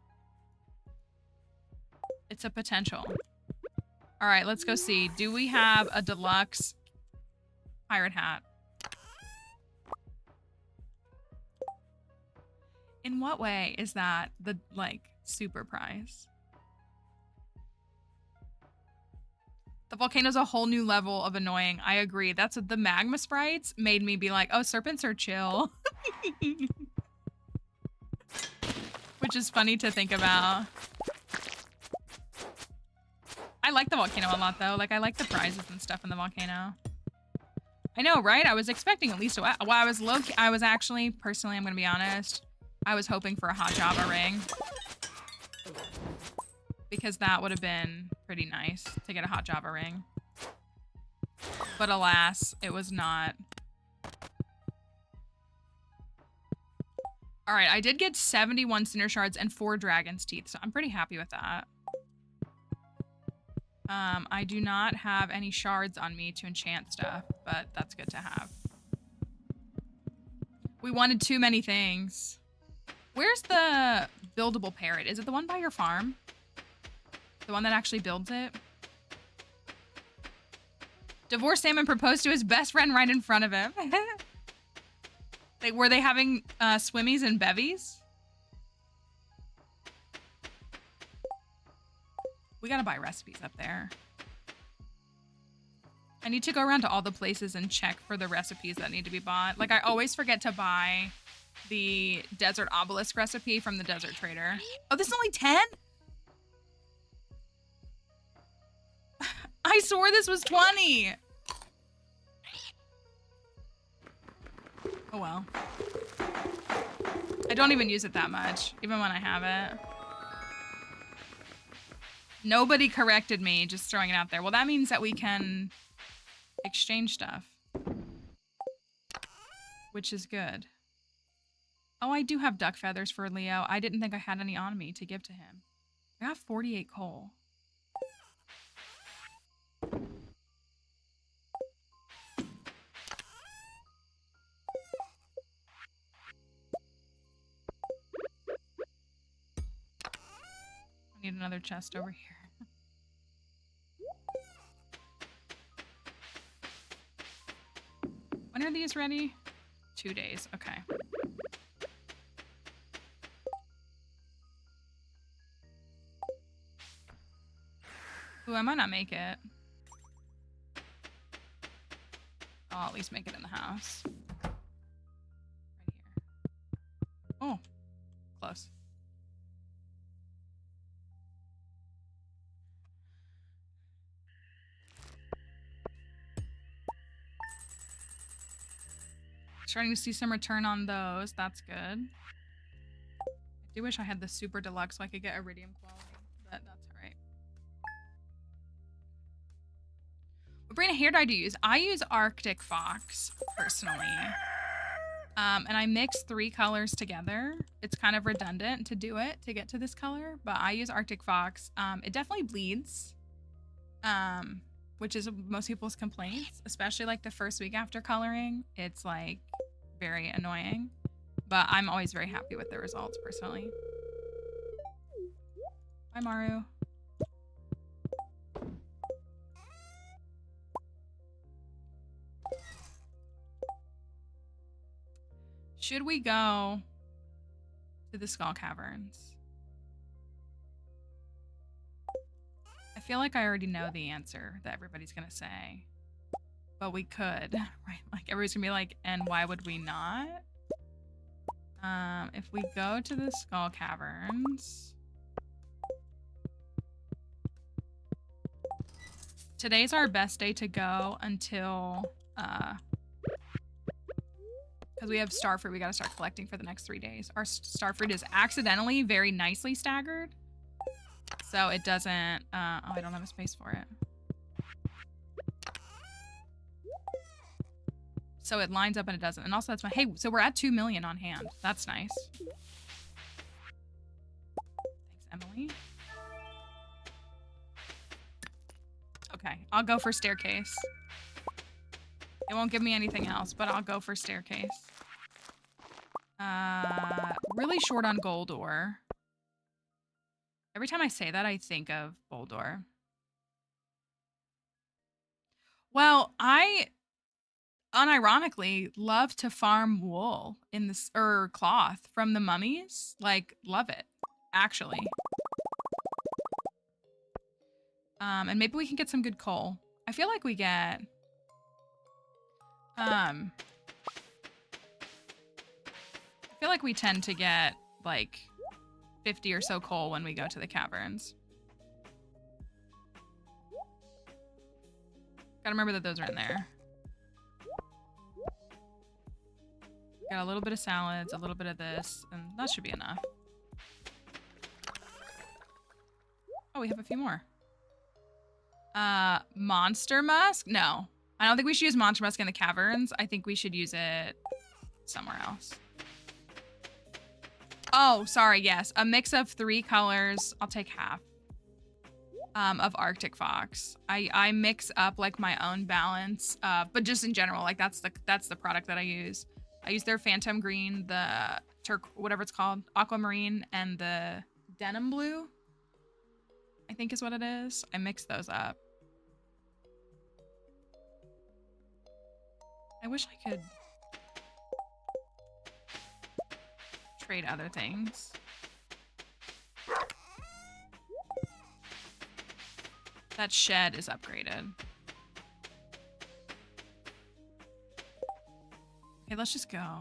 It's a potential. All right, let's go see. Do we have a deluxe pirate hat? In what way is that the, like, super prize? The volcano's a whole new level of annoying. I agree. That's what the magma sprites made me be like, oh, serpents are chill. Which is funny to think about. I like the volcano a lot, though. Like, I like the prizes and stuff in the volcano. I know, right? I was expecting at least a... Well, I was actually, personally, I'm going to be honest, I was hoping for a hot Java ring. Because that would have been pretty nice to get a hot Java ring. But alas, it was not. All right, I did get 71 Cinder Shards and 4 Dragon's Teeth, so I'm pretty happy with that. I do not have any shards on me to enchant stuff, but that's good to have. We wanted too many things. Where's the buildable parrot? Is it the one by your farm? The one that actually builds it? Divorced Salmon proposed to his best friend right in front of him. Were they having swimmies and bevies? We gotta buy recipes up there. I need to go around to all the places and check for the recipes that need to be bought. Like, I always forget to buy the Desert Obelisk recipe from the Desert Trader. Oh, this is only 10? I swore this was 20. Oh well. I don't even use it that much, even when I have it. Nobody corrected me, just throwing it out there. Well, that means that we can exchange stuff, which is good. Oh, I do have duck feathers for Leo. I didn't think I had any on me to give to him. I have 48 coal. I need another chest over here. When are these ready? 2 days. Okay. Ooh, I might not make it. I'll at least make it in the house. Right here. Oh, close. Starting to see some return on those. That's good. I do wish I had the super deluxe so I could get iridium quality, but that's all right. What brand of hair dye do you use? I use Arctic Fox personally. And I mix 3 colors together. It's kind of redundant to do it to get to this color, but I use Arctic Fox. It definitely bleeds, which is most people's complaints, especially like the first week after coloring. It's like very annoying, but I'm always very happy with the results personally. Bye, Maru. Should we go to the Skull Caverns? I feel like I already know the answer that everybody's gonna say, but we could, right? Like everybody's gonna be like, and why would we not? If we go to the Skull Caverns, today's our best day to go until, because we have starfruit, we gotta start collecting for the next 3 days. Our starfruit is accidentally very nicely staggered, so it doesn't, oh, I don't have a space for it. So it lines up and it doesn't. And also that's my, hey, so we're at 2 million on hand. That's nice. Thanks, Emily. Okay, I'll go for staircase. It won't give me anything else, but I'll go for staircase. Really short on gold ore. Every time I say that, I think of Boldor. Well, unironically love to farm wool in this or cloth from the mummies. Like, love it, actually. And maybe we can get some good coal. I feel like we get I feel like we tend to get like 50 or so coal when we go to the caverns. Gotta remember that those are in there. Got a little bit of salads, a little bit of this, and that should be enough. Oh, we have a few more. Monster musk? No. I don't think we should use monster musk in the caverns. I think we should use it somewhere else. Oh, sorry, yes. A mix of 3 colors. I'll take half. Of Arctic Fox. I mix up like my own balance, but just in general, like that's the product that I use. I use their Phantom Green, the whatever it's called, Aquamarine, and the Denim Blue, I think is what it is. I mix those up. I wish I could trade other things. That shed is upgraded. Okay, let's just go.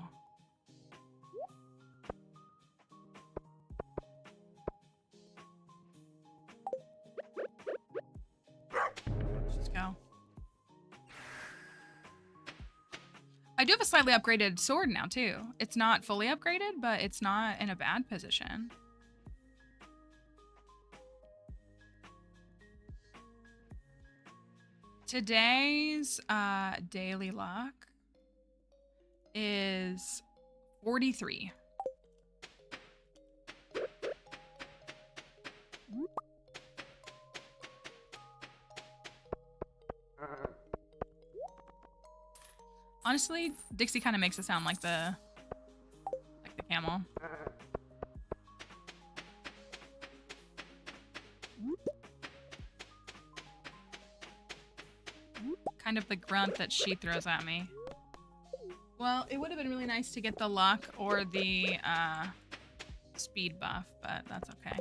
Let's just go. I do have a slightly upgraded sword now, too. It's not fully upgraded, but it's not in a bad position. Today's daily luck is 43. Honestly, Dixie kind of makes it sound like the camel. Kind of the grunt that she throws at me. Well, it would have been really nice to get the luck or the speed buff, but that's okay.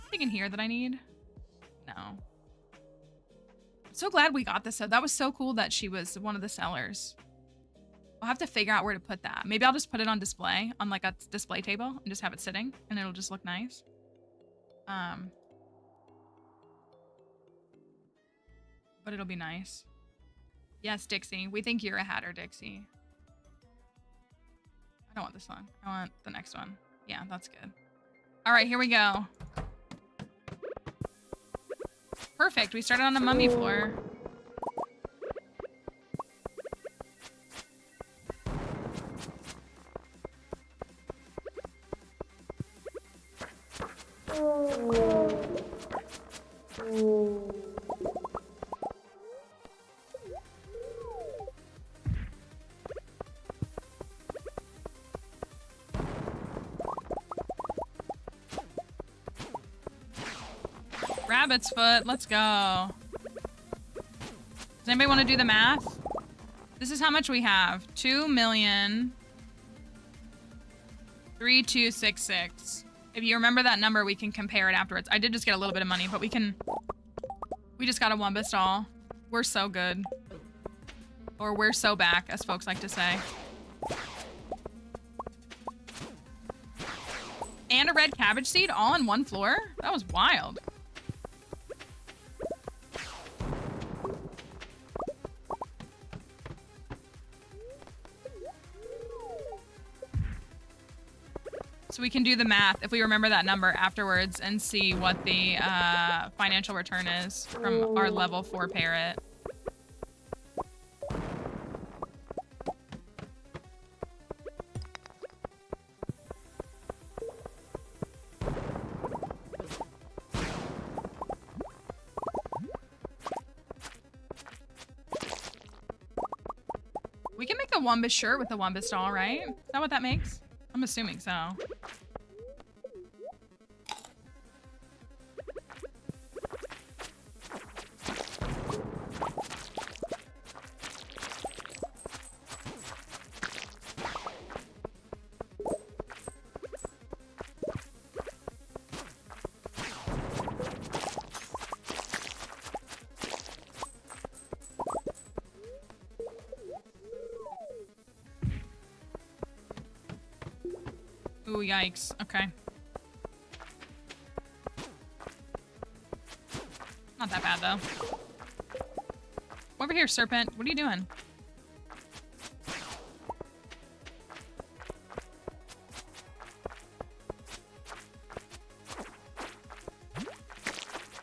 Anything in here that I need? No. I'm so glad we got this. So that was so cool that she was one of the sellers. I'll have to figure out where to put that. Maybe I'll just put it on display, on like a display table, and just have it sitting, and it'll just look nice. But it'll be nice. Yes, Dixie. We think you're a hatter, Dixie. I don't want this one. I want the next one. Yeah, that's good. All right, here we go. Perfect. We started on the mummy floor. Rabbit's foot, let's go. Does anybody want to do the math? This is how much we have. 2,000,03266. If you remember that number, we can compare it afterwards. I did just get a little bit of money, but we just got a Wumba stall. We're so good. Or we're so back, as folks like to say. And a red cabbage seed all in one floor? That was wild. So we can do the math if we remember that number afterwards and see what the financial return is from our level 4 parrot. We can make the Wumba shirt with the Wumba stall, right? Is that what that makes? I'm assuming so. Ooh, yikes. Okay. Not that bad, though. Over here, serpent. What are you doing?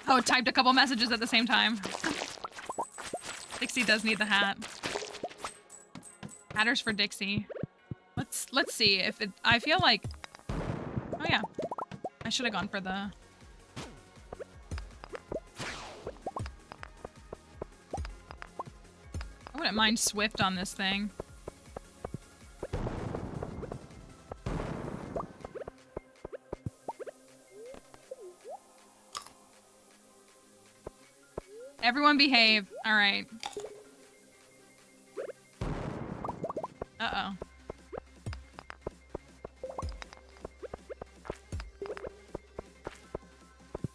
Oh, typed a couple messages at the same time. Dixie does need the hat. Hatters for Dixie. Let's see if it. I feel like. Oh yeah, I should have gone for the. I wouldn't mind Swift on this thing. Everyone behave. All right. Uh-oh.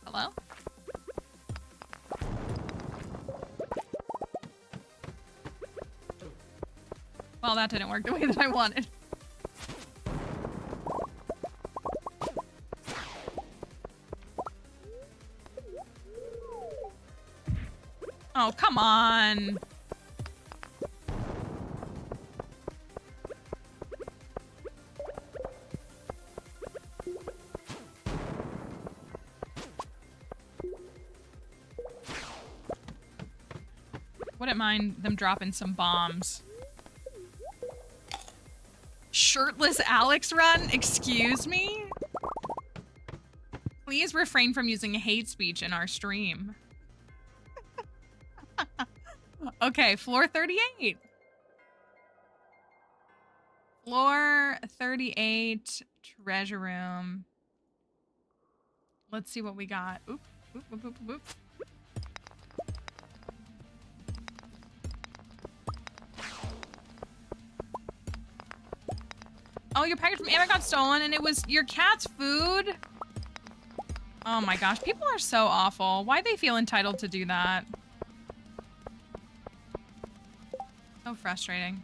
Hello? Well, that didn't work the way that I wanted. Oh, come on. Wouldn't mind them dropping some bombs. Shirtless Alex run? Excuse me? Please refrain from using hate speech in our stream. Okay, floor 38. Floor 38, treasure room. Let's see what we got. Oop, oop, oop, oop, oop. Oh, your package from Amazon got stolen and it was your cat's food? Oh my gosh, people are so awful. Why they feel entitled to do that? So frustrating.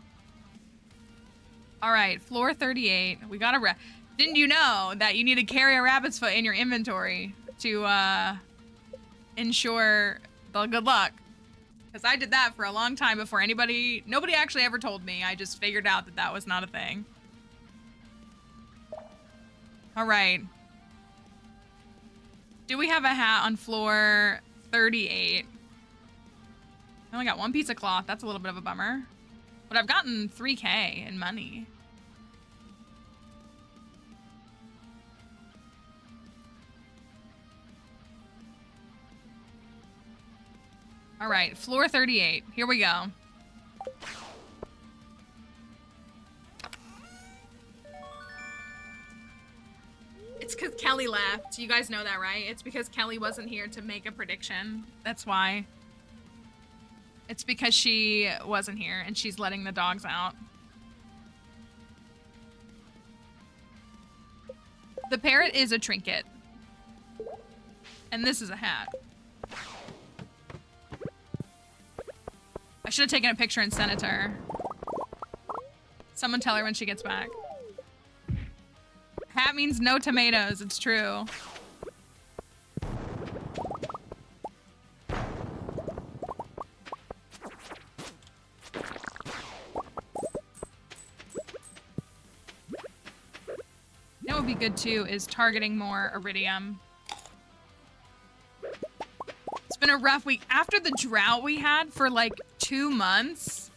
All right, floor 38. We got a Didn't you know that you need to carry a rabbit's foot in your inventory to ensure the good luck? Because I did that for a long time before nobody actually ever told me. I just figured out that that was not a thing. All right. Do we have a hat on floor 38? I only got one piece of cloth. That's a little bit of a bummer. But I've gotten 3K in money. All right, floor 38. Here we go. It's because Kelly left. You guys know that, right? It's because Kelly wasn't here to make a prediction. That's why. It's because she wasn't here and she's letting the dogs out. The parrot is a trinket. And this is a hat. I should have taken a picture and sent it to her. Someone tell her when she gets back. Hat means no tomatoes, it's true. That would be good too, is targeting more iridium. It's been a rough week. After the drought we had for like 2 months,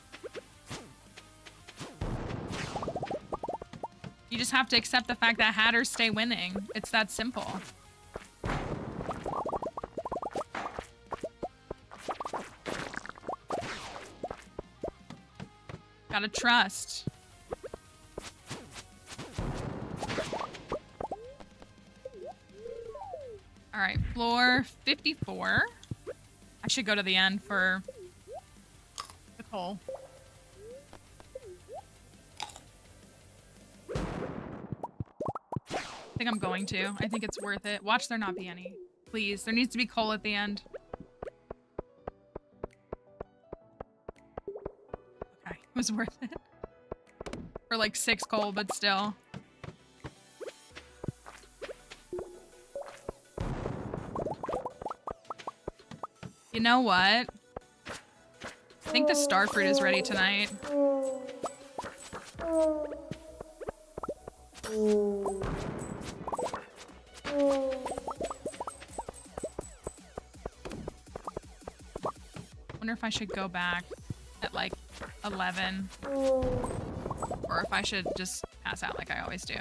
you just have to accept the fact that hatters stay winning. It's that simple. Gotta trust. All right, floor 54. I should go to the end for the coal. I think I'm going to. I think it's worth it. Watch there not be any. Please, there needs to be coal at the end. Okay, it was worth it. For like 6 coal, but still. You know what? I think the star fruit is ready tonight. Wonder if I should go back at like 11 or if I should just pass out like I always do.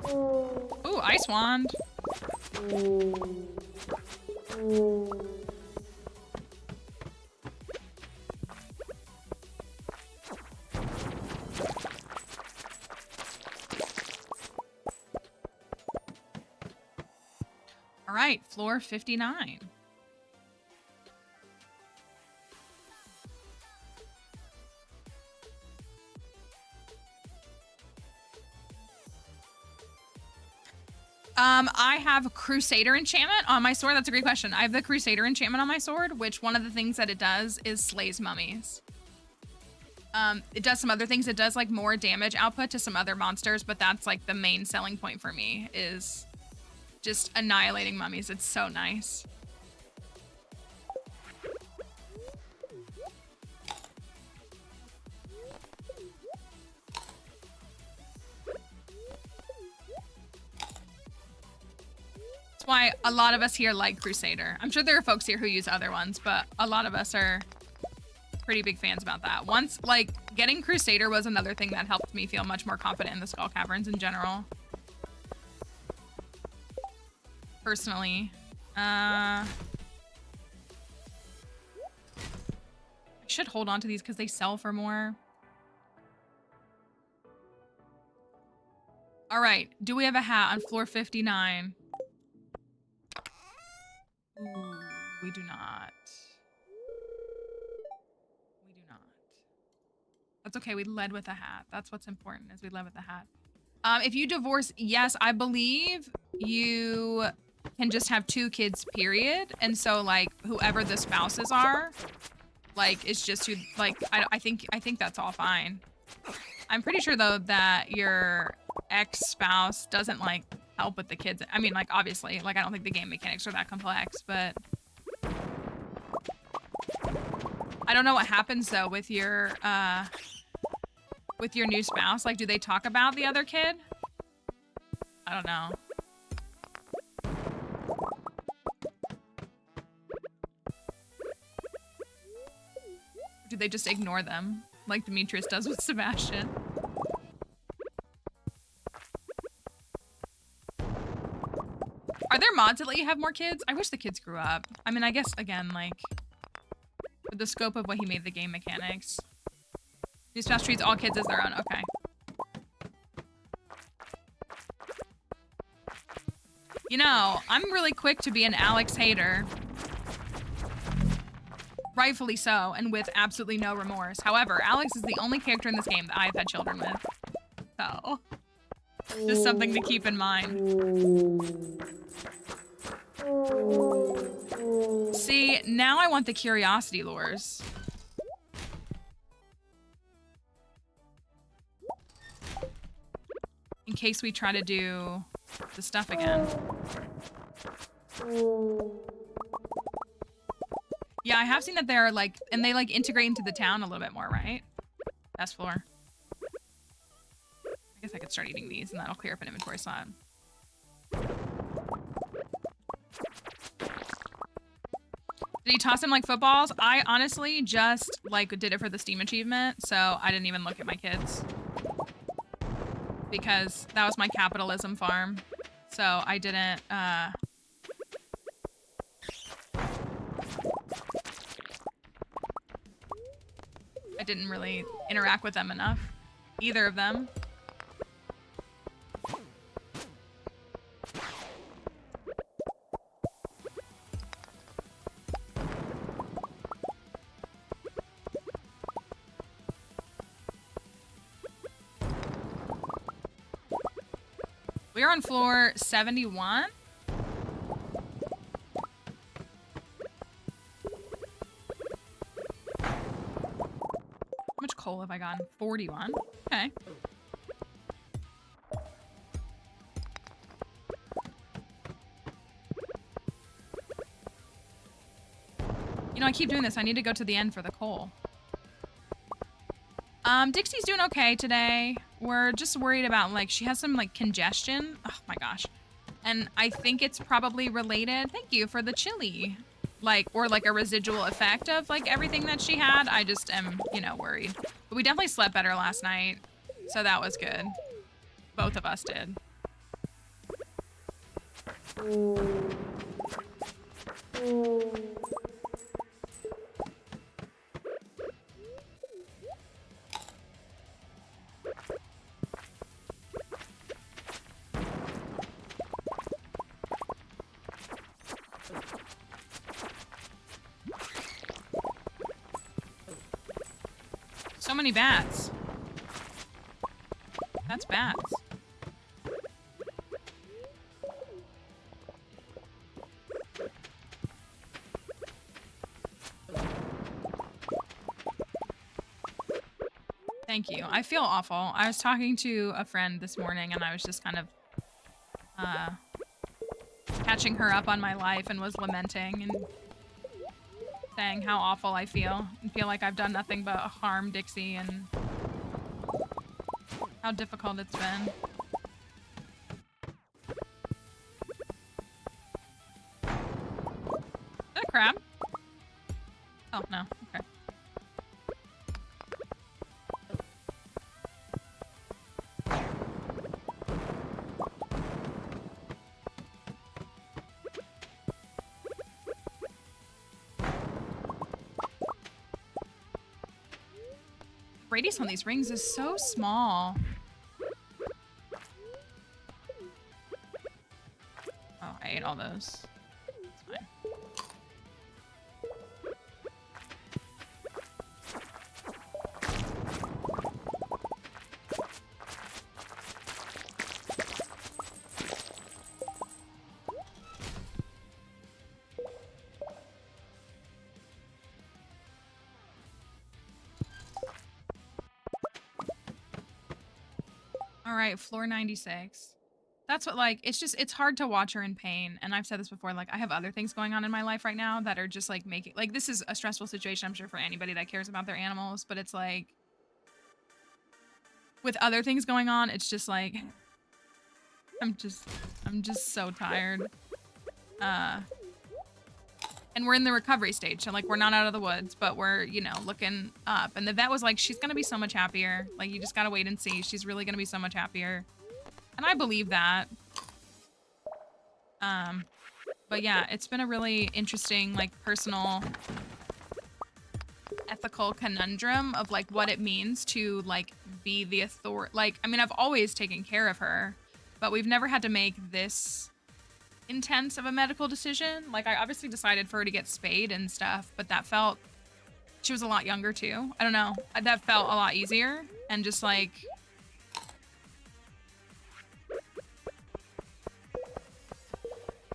Ooh, ice wand. All right, floor 59. I have Crusader enchantment on my sword. That's a great question. I have the Crusader enchantment on my sword, which one of the things that it does is slays mummies. It does some other things. It does like more damage output to some other monsters, but that's like the main selling point for me is just annihilating mummies. It's so nice. That's why a lot of us here like Crusader. I'm sure there are folks here who use other ones, but a lot of us are pretty big fans about that. Once, like, getting Crusader was another thing that helped me feel much more confident in the Skull Caverns in general. Personally. I should hold on to these because they sell for more. All right. Do we have a hat on floor 59? Ooh, we do not. We do not. That's okay. We led with a hat. That's what's important is we led with a hat. If you divorce, yes, I believe you can just have 2 kids, period. And so, like, whoever the spouses are, like, it's just who, like, I think that's all fine. I'm pretty sure, though, that your ex-spouse doesn't, like, help with the kids. I mean, like, obviously, like, I don't think the game mechanics are that complex, but I don't know what happens, though, with your new spouse. Like, do they talk about the other kid? I don't know. Do they just ignore them, like Demetrius does with Sebastian? Are there mods that let you have more kids? I wish the kids grew up. I mean, I guess, again, like, with the scope of what he made the game mechanics. New spouse treats all kids as their own. Okay. You know, I'm really quick to be an Alex hater. Rightfully so, and with absolutely no remorse. However, Alex is the only character in this game that I've had children with. So, just something to keep in mind. See, now I want the curiosity lures. In case we try to do the stuff again. Yeah, I have seen that they're like, and they like integrate into the town a little bit more, right? Best floor. I guess I could start eating these and that'll clear up an inventory slot. Did he toss him like footballs? I honestly just like did it for the Steam achievement, so I didn't even look at my kids. Because that was my capitalism farm. So I didn't, I didn't really interact with them enough. Either of them. We're on floor 71. How much coal have I gotten? 41. Okay. No, I keep doing this. I need to go to the end for the coal. Dixie's doing okay today. We're just worried about, like, she has some, like, congestion. Oh, my gosh. And I think it's probably related. Thank you for the chili. Like, or, like, a residual effect of, like, everything that she had. I just am, you know, worried. But we definitely slept better last night. So that was good. Both of us did. So many bats. That's bats. Thank you. I feel awful. I was talking to a friend this morning and I was just kind of catching her up on my life and was lamenting and saying how awful I feel and feel like I've done nothing but harm Dixie and how difficult it's been. Is that a crab? Oh, no. Okay. Radius on these rings is so small. Oh, I ate all those. It's fine. All right, floor 96. That's what, like, it's hard to watch her in pain. And I've said this before, like, I have other things going on in my life right now that are just, like, making, like, this is a stressful situation, I'm sure, for anybody that cares about their animals. But it's, like, with other things going on, it's just, like, I'm just so tired. And we're in the recovery stage, so, like, we're not out of the woods, but we're, you know, looking up. And the vet was like, she's gonna be so much happier. Like, you just gotta wait and see. She's really gonna be so much happier. And I believe that. But yeah, it's been a really interesting, like, personal, ethical conundrum of, like, what it means to, like, be the authority. Like, I mean, I've always taken care of her, but we've never had to make this intense of a medical decision. Like, I obviously decided for her to get spayed and stuff, but that felt, she was a lot younger too. I don't know. That felt a lot easier. And just, like,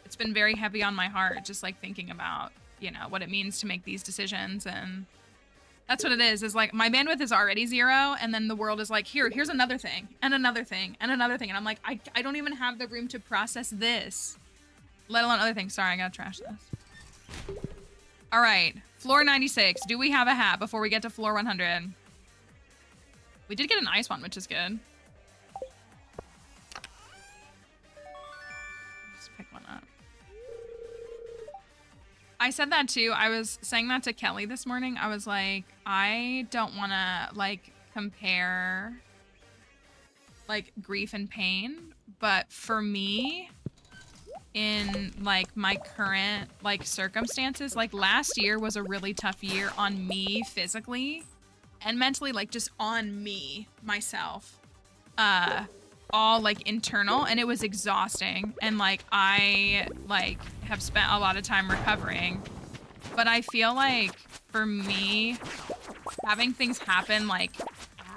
it's been very heavy on my heart, just, like, thinking about, you know, what it means to make these decisions. And that's what it is like, my bandwidth is already 0, and then the world is like, here's another thing, and another thing, and another thing. And I'm like, I don't even have the room to process this, let alone other things. Sorry, I gotta trash this. All right, floor 96. Do we have a hat before we get to floor 100? We did get an ice one, which is good. Just pick one up. I said that too. I was saying that to Kelly this morning. I was like, I don't want to, like, compare, like, grief and pain, but for me, in, like, my current, like, circumstances, like, last year was a really tough year on me physically and mentally, like, just on me, myself, all, like, internal, and it was exhausting. And, like, I, like, have spent a lot of time recovering, but I feel like for me, having things happen, like,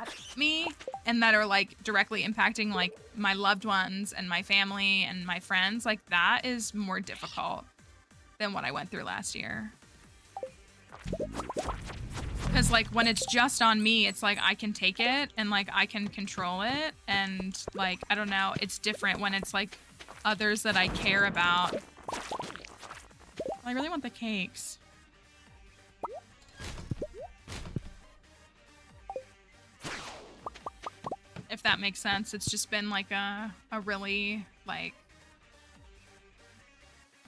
at me and that are, like, directly impacting, like, my loved ones and my family and my friends, like, that is more difficult than what I went through last year. Because, like, when it's just on me, it's like I can take it and, like, I can control it. And, like, I don't know, it's different when it's, like, others that I care about. I really want the cakes. that makes sense. It's just been like a really like,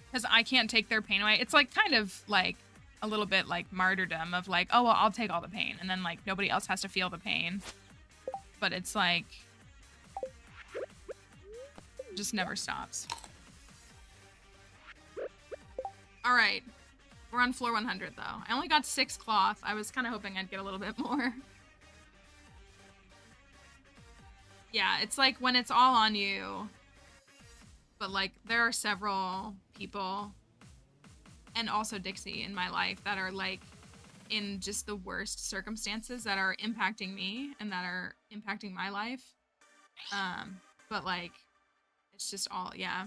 because I can't take their pain away. It's like kind of like a little bit like martyrdom of like, oh, well, I'll take all the pain. And then like nobody else has to feel the pain. But it's like, just never stops. All right. We're on floor 100 though. I only got 6 cloth. I was kind of hoping I'd get a little bit more. Yeah, it's like when it's all on you. But like there are several people and also Dixie in my life that are like in just the worst circumstances that are impacting me and that are impacting my life. But like it's just all, yeah.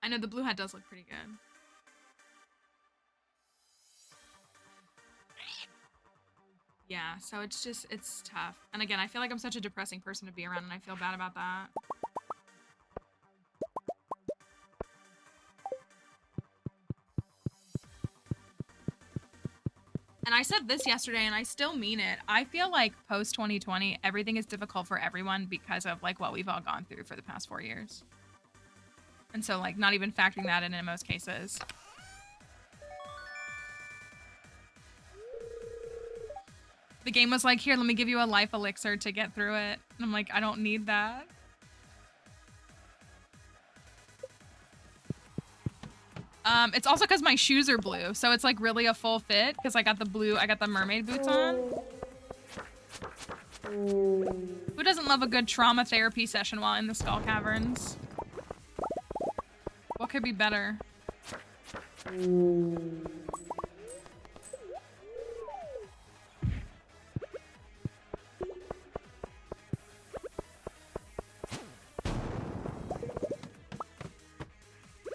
I know the blue hat does look pretty good. Yeah, so it's just, it's tough. And again, I feel like I'm such a depressing person to be around and I feel bad about that. And I said this yesterday and I still mean it. I feel like post 2020, everything is difficult for everyone because of like what we've all gone through for the past 4 years. And so like not even factoring that in most cases. The game was like, here, let me give you a life elixir to get through it. And I'm like, I don't need that. It's also because my shoes are blue. So it's like really a full fit because I got the blue, I got the mermaid boots on. Who doesn't love a good trauma therapy session while in the Skull Caverns? What could be better?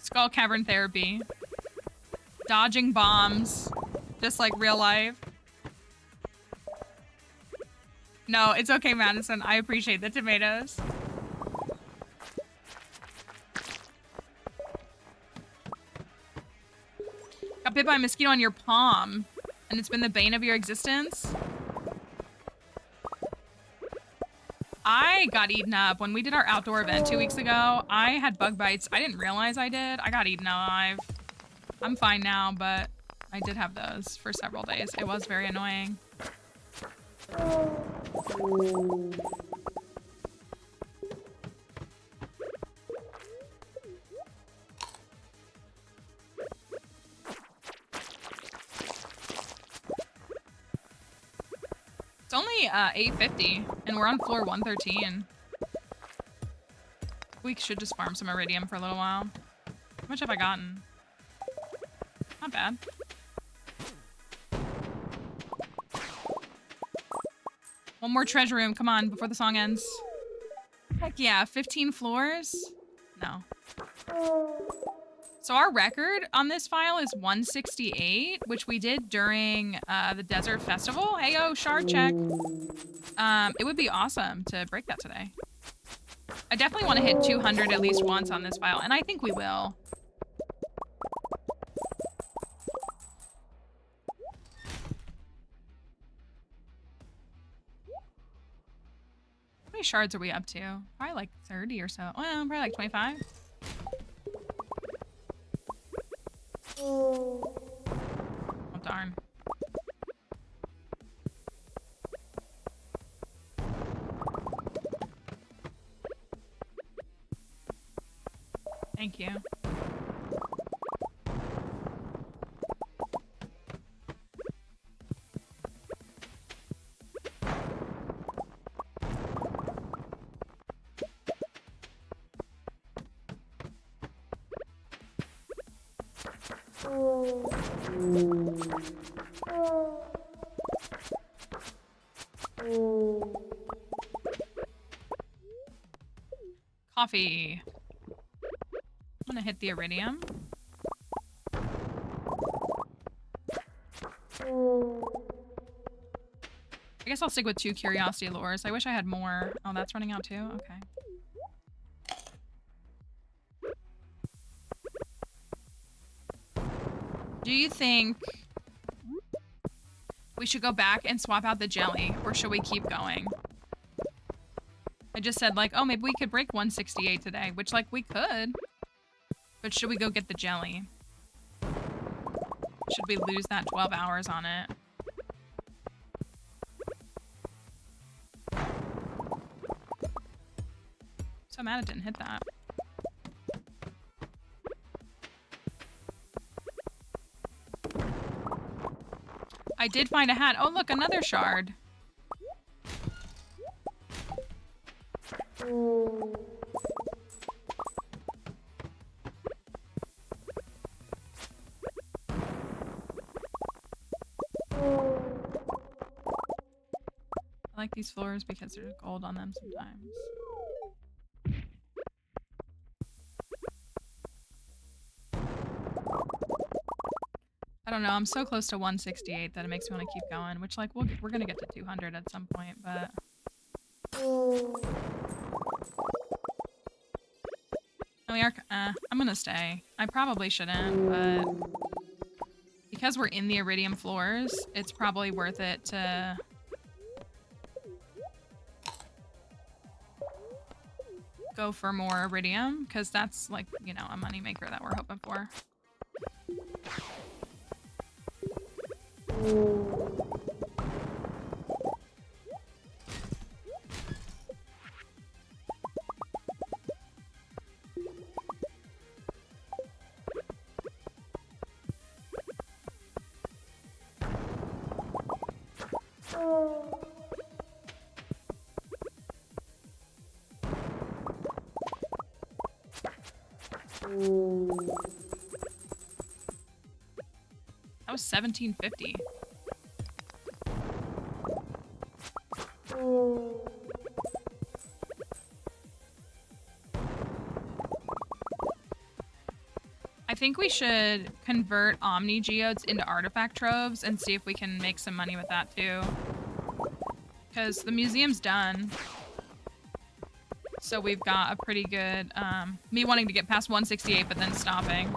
Skull Cavern therapy. Dodging bombs. Just like real life. No, it's okay, Madison. I appreciate the tomatoes. Got bit by a mosquito on your palm, and it's been the bane of your existence? I got eaten up when we did our outdoor event 2 weeks ago. I had bug bites. I didn't realize I did. I got eaten alive. I'm fine now, but I did have those for several days. It was very annoying. It's only 8:50, and we're on floor 113. We should just farm some iridium for a little while. How much have I gotten? Not bad. One more treasure room, come on, before the song ends. Heck yeah, 15 floors? No. So our record on this file is 168, which we did during the Desert Festival. Hey, yo, shard check. It would be awesome to break that today. I definitely want to hit 200 at least once on this file, and I think we will. How many shards are we up to? Probably like 30 or so. Well, probably like 25. Oh, darn. Thank you. Coffee. I'm gonna hit the iridium. I guess I'll stick with 2 curiosity lures. I wish I had more. Oh, that's running out too? Okay. Do you think we should go back and swap out the jelly, or should we keep going? I just said like, oh, maybe we could break 168 today, which like we could. But should we go get the jelly? Should we lose that 12 hours on it? So mad it didn't hit that. I did find a hat. Oh, look, another shard. I like these floors because there's gold on them sometimes. I don't know. I'm so close to 168 that it makes me want to keep going, which like we're gonna get to 200 at some point, but we are. I'm gonna stay. I probably shouldn't, but because we're in the iridium floors, it's probably worth it to go for more iridium, because that's like, you know, a moneymaker that we're hoping for. That was 1750. I think we should convert Omni Geodes into artifact troves and see if we can make some money with that too. Because the museum's done. So we've got a pretty good, me wanting to get past 168 but then stopping.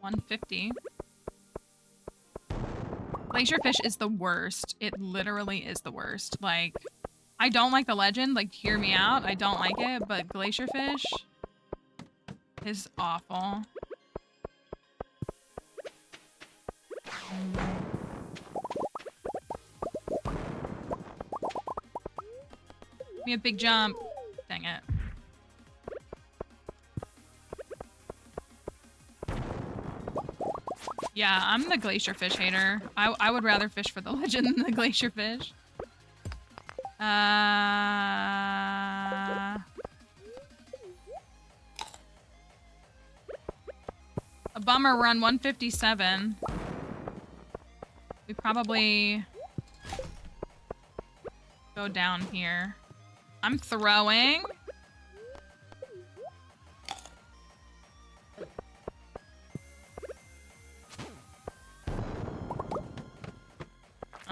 $150. Glacierfish is the worst. It literally is the worst. Like, I don't like the legend. Like, hear me out. I don't like it, but Glacierfish is awful. Give me a big jump. Dang it. Yeah, I'm the glacierfish hater. I would rather fish for the legend than the glacierfish. A bummer, we're on 157. We probably go down here. I'm throwing.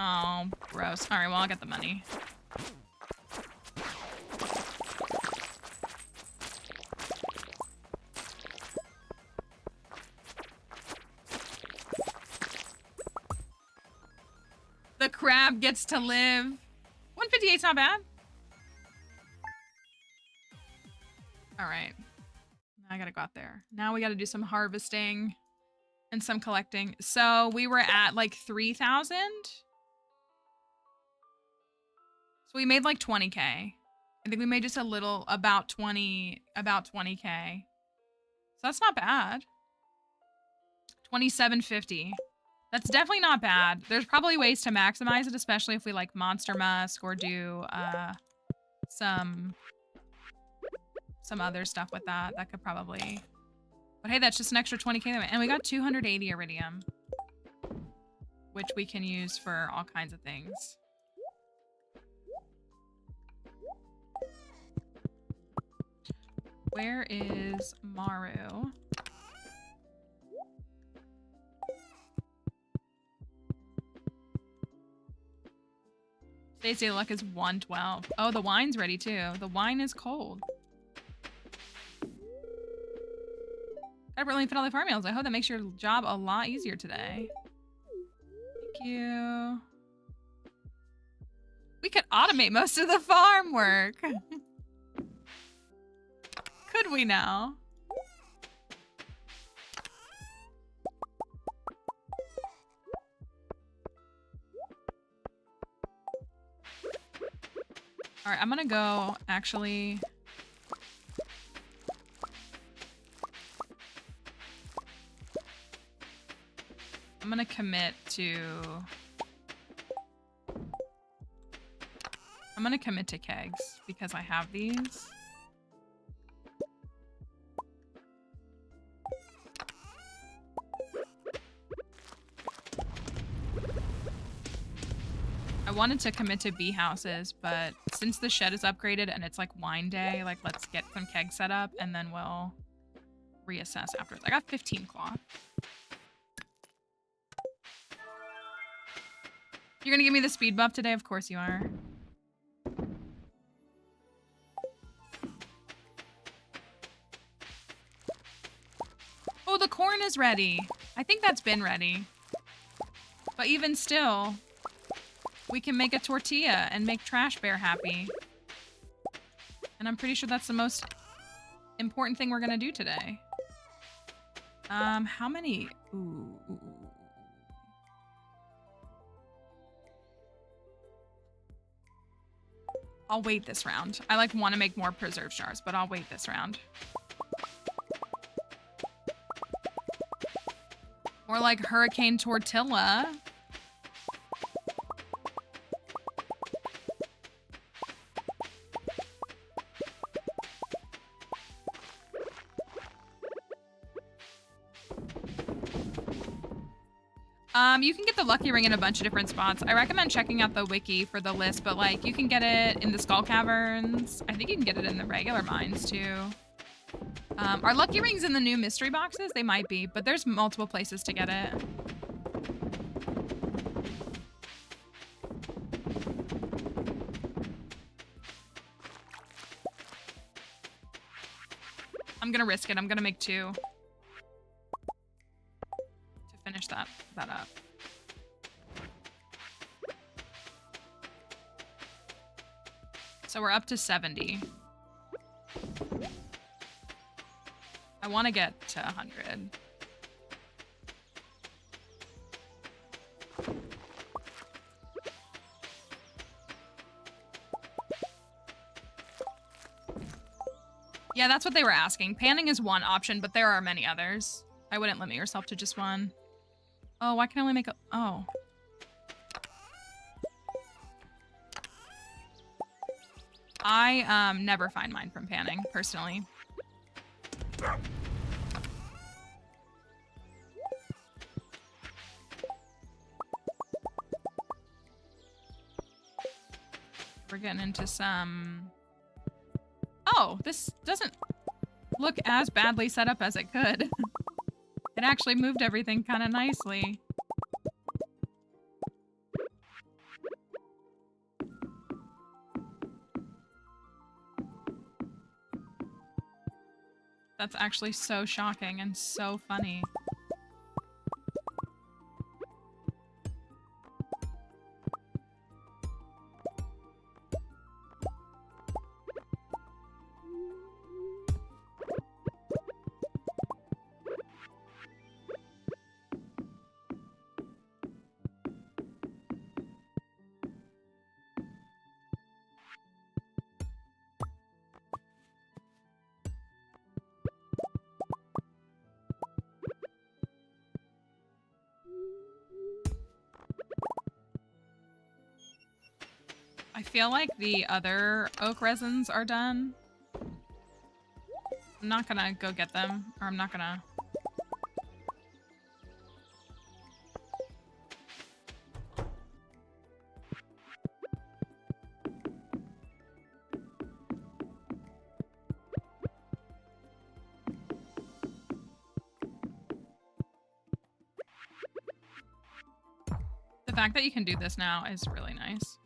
Oh, gross. Alright, well, I'll get the money. The crab gets to live. 158's not bad. Alright. Now I gotta go out there. Now we gotta do some harvesting and some collecting. So we were at like 3,000. So we made like 20K. I think we made just a little, about 20K. So that's not bad. 2750. That's definitely not bad. There's probably ways to maximize it, especially if we like Monster Musk or do some other stuff with that. That could probably... But hey, that's just an extra 20K. And we got 280 iridium, which we can use for all kinds of things. Where is Maru? Today's day luck is 112. Oh, the wine's ready too. The wine is cold. Got a brilliant finale farm meals. I hope that makes your job a lot easier today. Thank you. We could automate most of the farm work. Could we now? All right, I'm gonna go actually. I'm gonna commit to. I'm gonna commit to kegs because I have these. I wanted to commit to bee houses, but since the shed is upgraded and it's like wine day, like let's get some kegs set up and then we'll reassess afterwards. I got 15 cloth. You're gonna give me the speed buff today? Of course you are. Oh, the corn is ready. I think that's been ready. But even still, we can make a tortilla and make Trash Bear happy. And I'm pretty sure that's the most important thing we're gonna do today. How many? Ooh. I'll wait this round. I like want to make more preserve jars, but I'll wait this round. More like Hurricane Tortilla. You can get the lucky ring in a bunch of different spots. I recommend checking out the wiki for the list, but like you can get it in the skull caverns. I think you can get it in the regular mines too. Are lucky rings in the new mystery boxes? They might be, but there's multiple places to get it. I'm gonna risk it. I'm gonna make 2 to finish that up. So we're up to 70. I want to get to 100. Yeah, that's what they were asking. Panning is one option, but there are many others. I wouldn't limit yourself to just one. Oh, why can I only make a... Oh. I never find mine from panning, personally. We're getting into some... Oh, this doesn't look as badly set up as it could. It actually moved everything kind of nicely. That's actually so shocking and so funny. I feel like the other oak resins are done. I'm not gonna go get them, or I'm not gonna... The fact that you can do this now is really nice.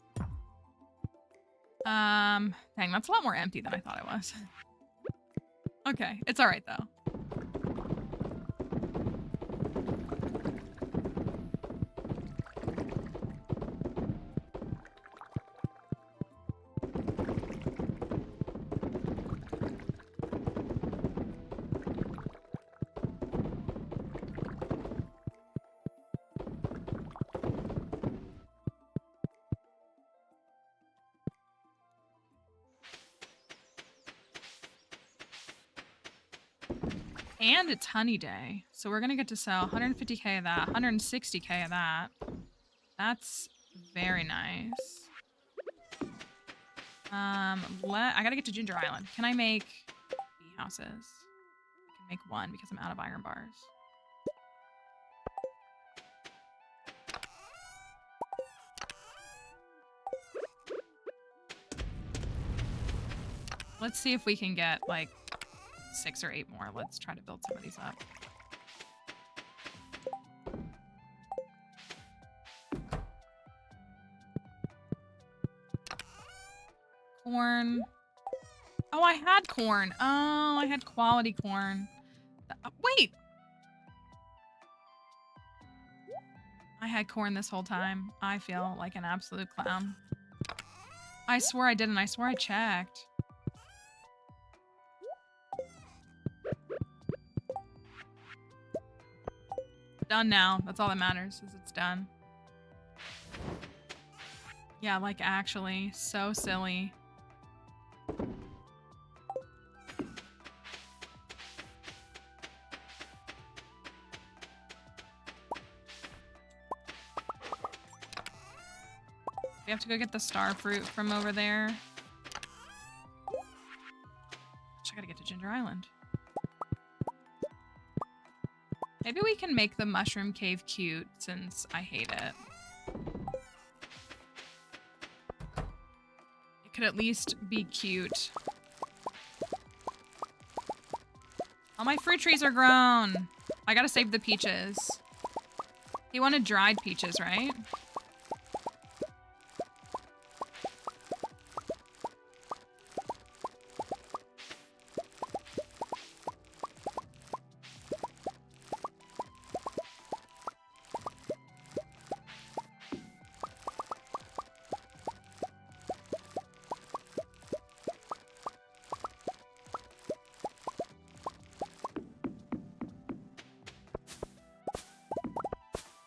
Dang, that's a lot more empty than I thought it was. Okay, it's all right though. And it's honey day. So we're going to get to sell 150k of that, 160k of that. That's very nice. I got to get to Ginger Island. Can I make bee houses? I can make one because I'm out of iron bars. Let's see if we can get like 6 or 8 more. Let's try to build some of these up. Corn. Oh, I had corn. Oh, I had quality corn. Wait. I had corn this whole time. I feel like an absolute clown. I swore I didn't. I swore I checked. Done now. That's all that matters, is it's done. Yeah, like actually. So silly. We have to go get the star fruit from over there. I gotta get to Ginger Island. Maybe we can make the mushroom cave cute since I hate it. It could at least be cute. All my fruit trees are grown. I gotta save the peaches. He wanted dried peaches, right?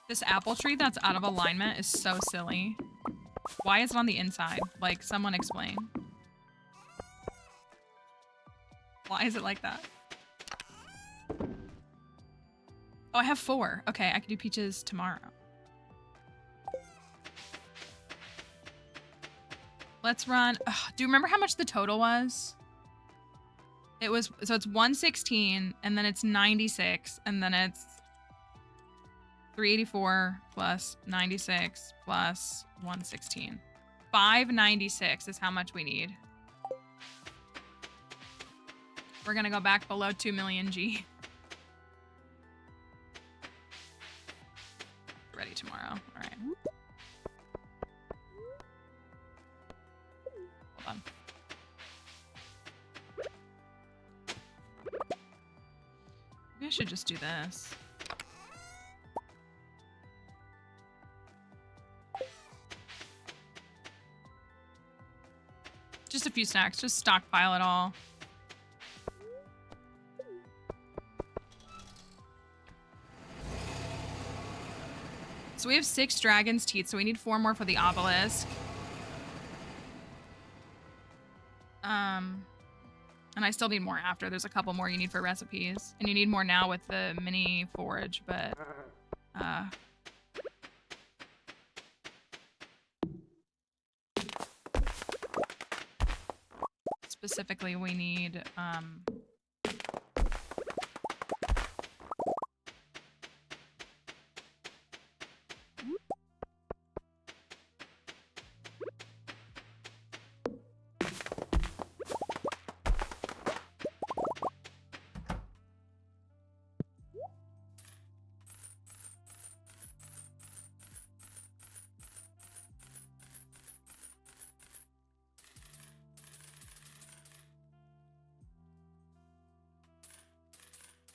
This apple tree that's out of alignment is so silly. Why is it on the inside? Like, someone explain. Why is it like that? Oh, I have 4. Okay, I can do peaches tomorrow. Let's run. Ugh, do you remember how much the total was? It was, so it's 116, and then it's 96, and then it's 384 plus 96 plus 116. 596 is how much we need. We're gonna go back below 2 million G. Ready tomorrow. All right. Hold on. Maybe I should just do this. Just a few snacks. Just stockpile it all. So we have 6 dragon's teeth, so we need 4 more for the obelisk. And I still need more after. There's a couple more you need for recipes. And you need more now with the mini forage, but... Specifically, we need,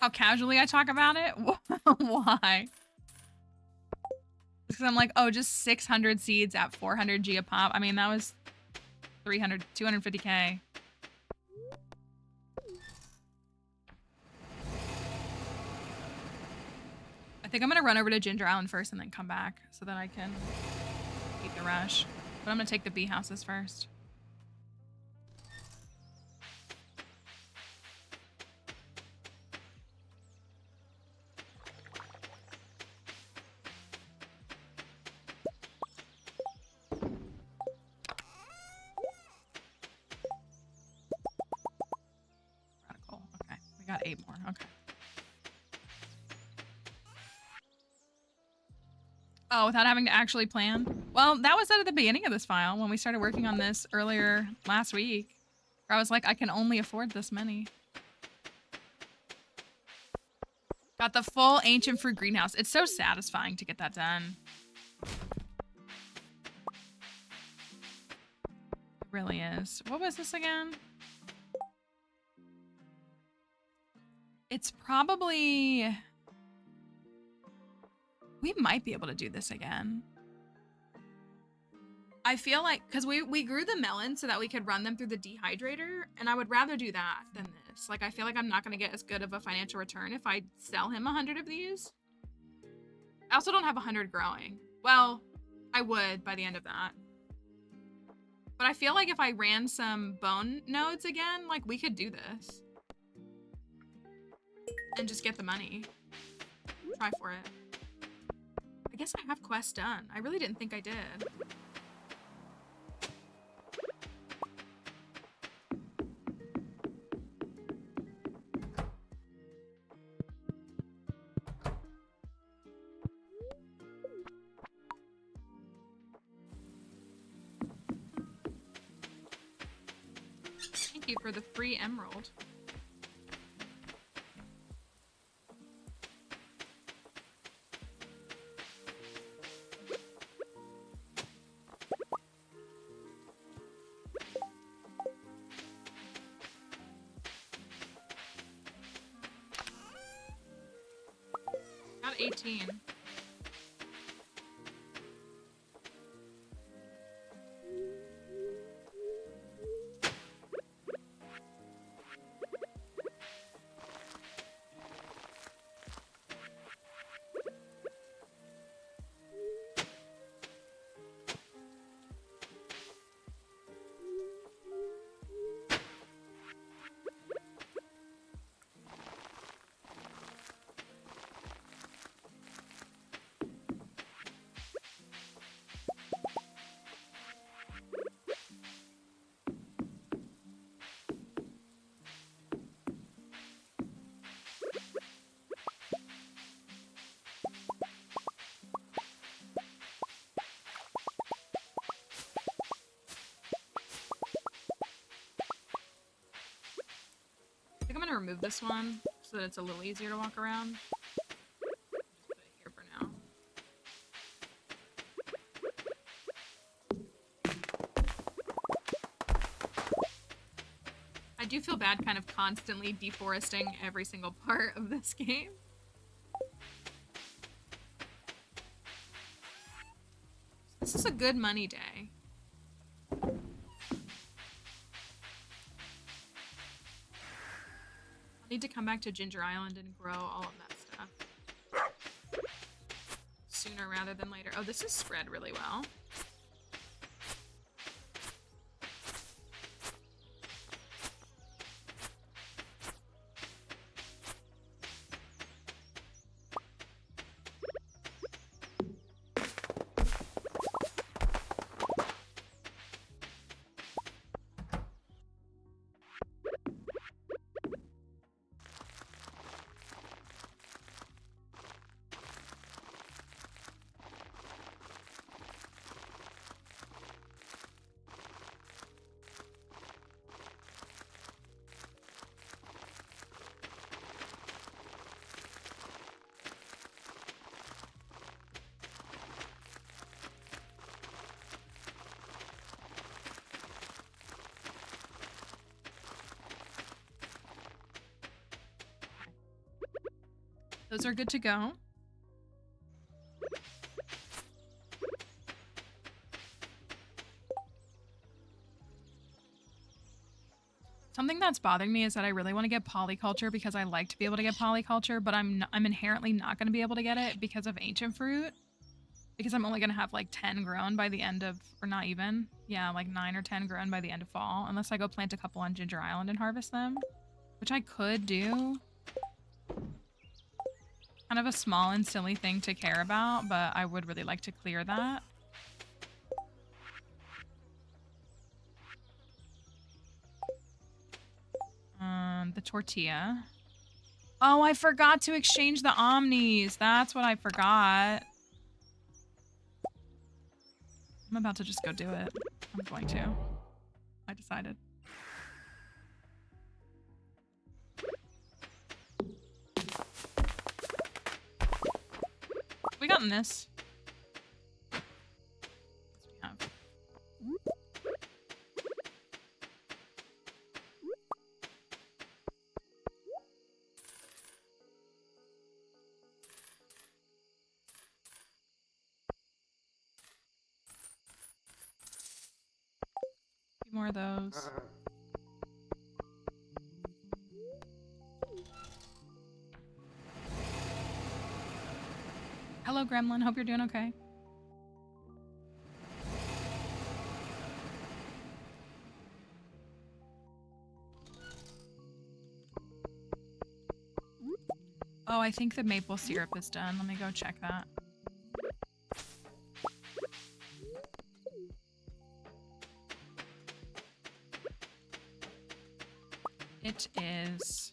How casually I talk about it? Why? Because I'm like, oh, just 600 seeds at 400 G a pop. I mean, that was 250K. I think I'm gonna run over to Ginger Island first and then come back so that I can beat the rush. But I'm gonna take the bee houses first. Radical. Okay, we got 8 more. Okay. Oh, without having to actually plan? Well, that was at the beginning of this file when we started working on this earlier last week. Where I was like, I can only afford this many. Got the full ancient fruit greenhouse. It's so satisfying to get that done. It really is. What was this again? It's probably... We might be able to do this again. I feel like, because we grew the melons so that we could run them through the dehydrator, and I would rather do that than this. Like, I feel like I'm not going to get as good of a financial return if I sell him 100 of these. I also don't have 100 growing. Well, I would by the end of that. But I feel like if I ran some bone nodes again, like, we could do this. And just get the money. Try for it. I guess I have quests done. I really didn't think I did. Thank you for the free emerald. Got 18. I think I'm gonna remove this one so that it's a little easier to walk around. Just put it here for now. I do feel bad kind of constantly deforesting every single part of this game. This is a good money day. Need to come back to Ginger Island and grow all of that stuff sooner rather than later. Oh, this is spread really well. Those are good to go. Something that's bothering me is that I really want to get polyculture because I like to be able to get polyculture, but I'm inherently not going to be able to get it because of ancient fruit. Because I'm only going to have like 10 grown by the end of, or not even. Yeah, like 9 or 10 grown by the end of fall. Unless I go plant a couple on Ginger Island and harvest them. Which I could do. Kind of a small and silly thing to care about, but I would really like to clear that. The tortilla. Oh, I forgot to exchange the omnis. That's what I forgot. I'm about to just go do it. I'm going to. I decided. We got in this. Yes, we have. A few more of those. Hello, Gremlin. Hope you're doing okay. Oh, I think the maple syrup is done. Let me go check that. It is.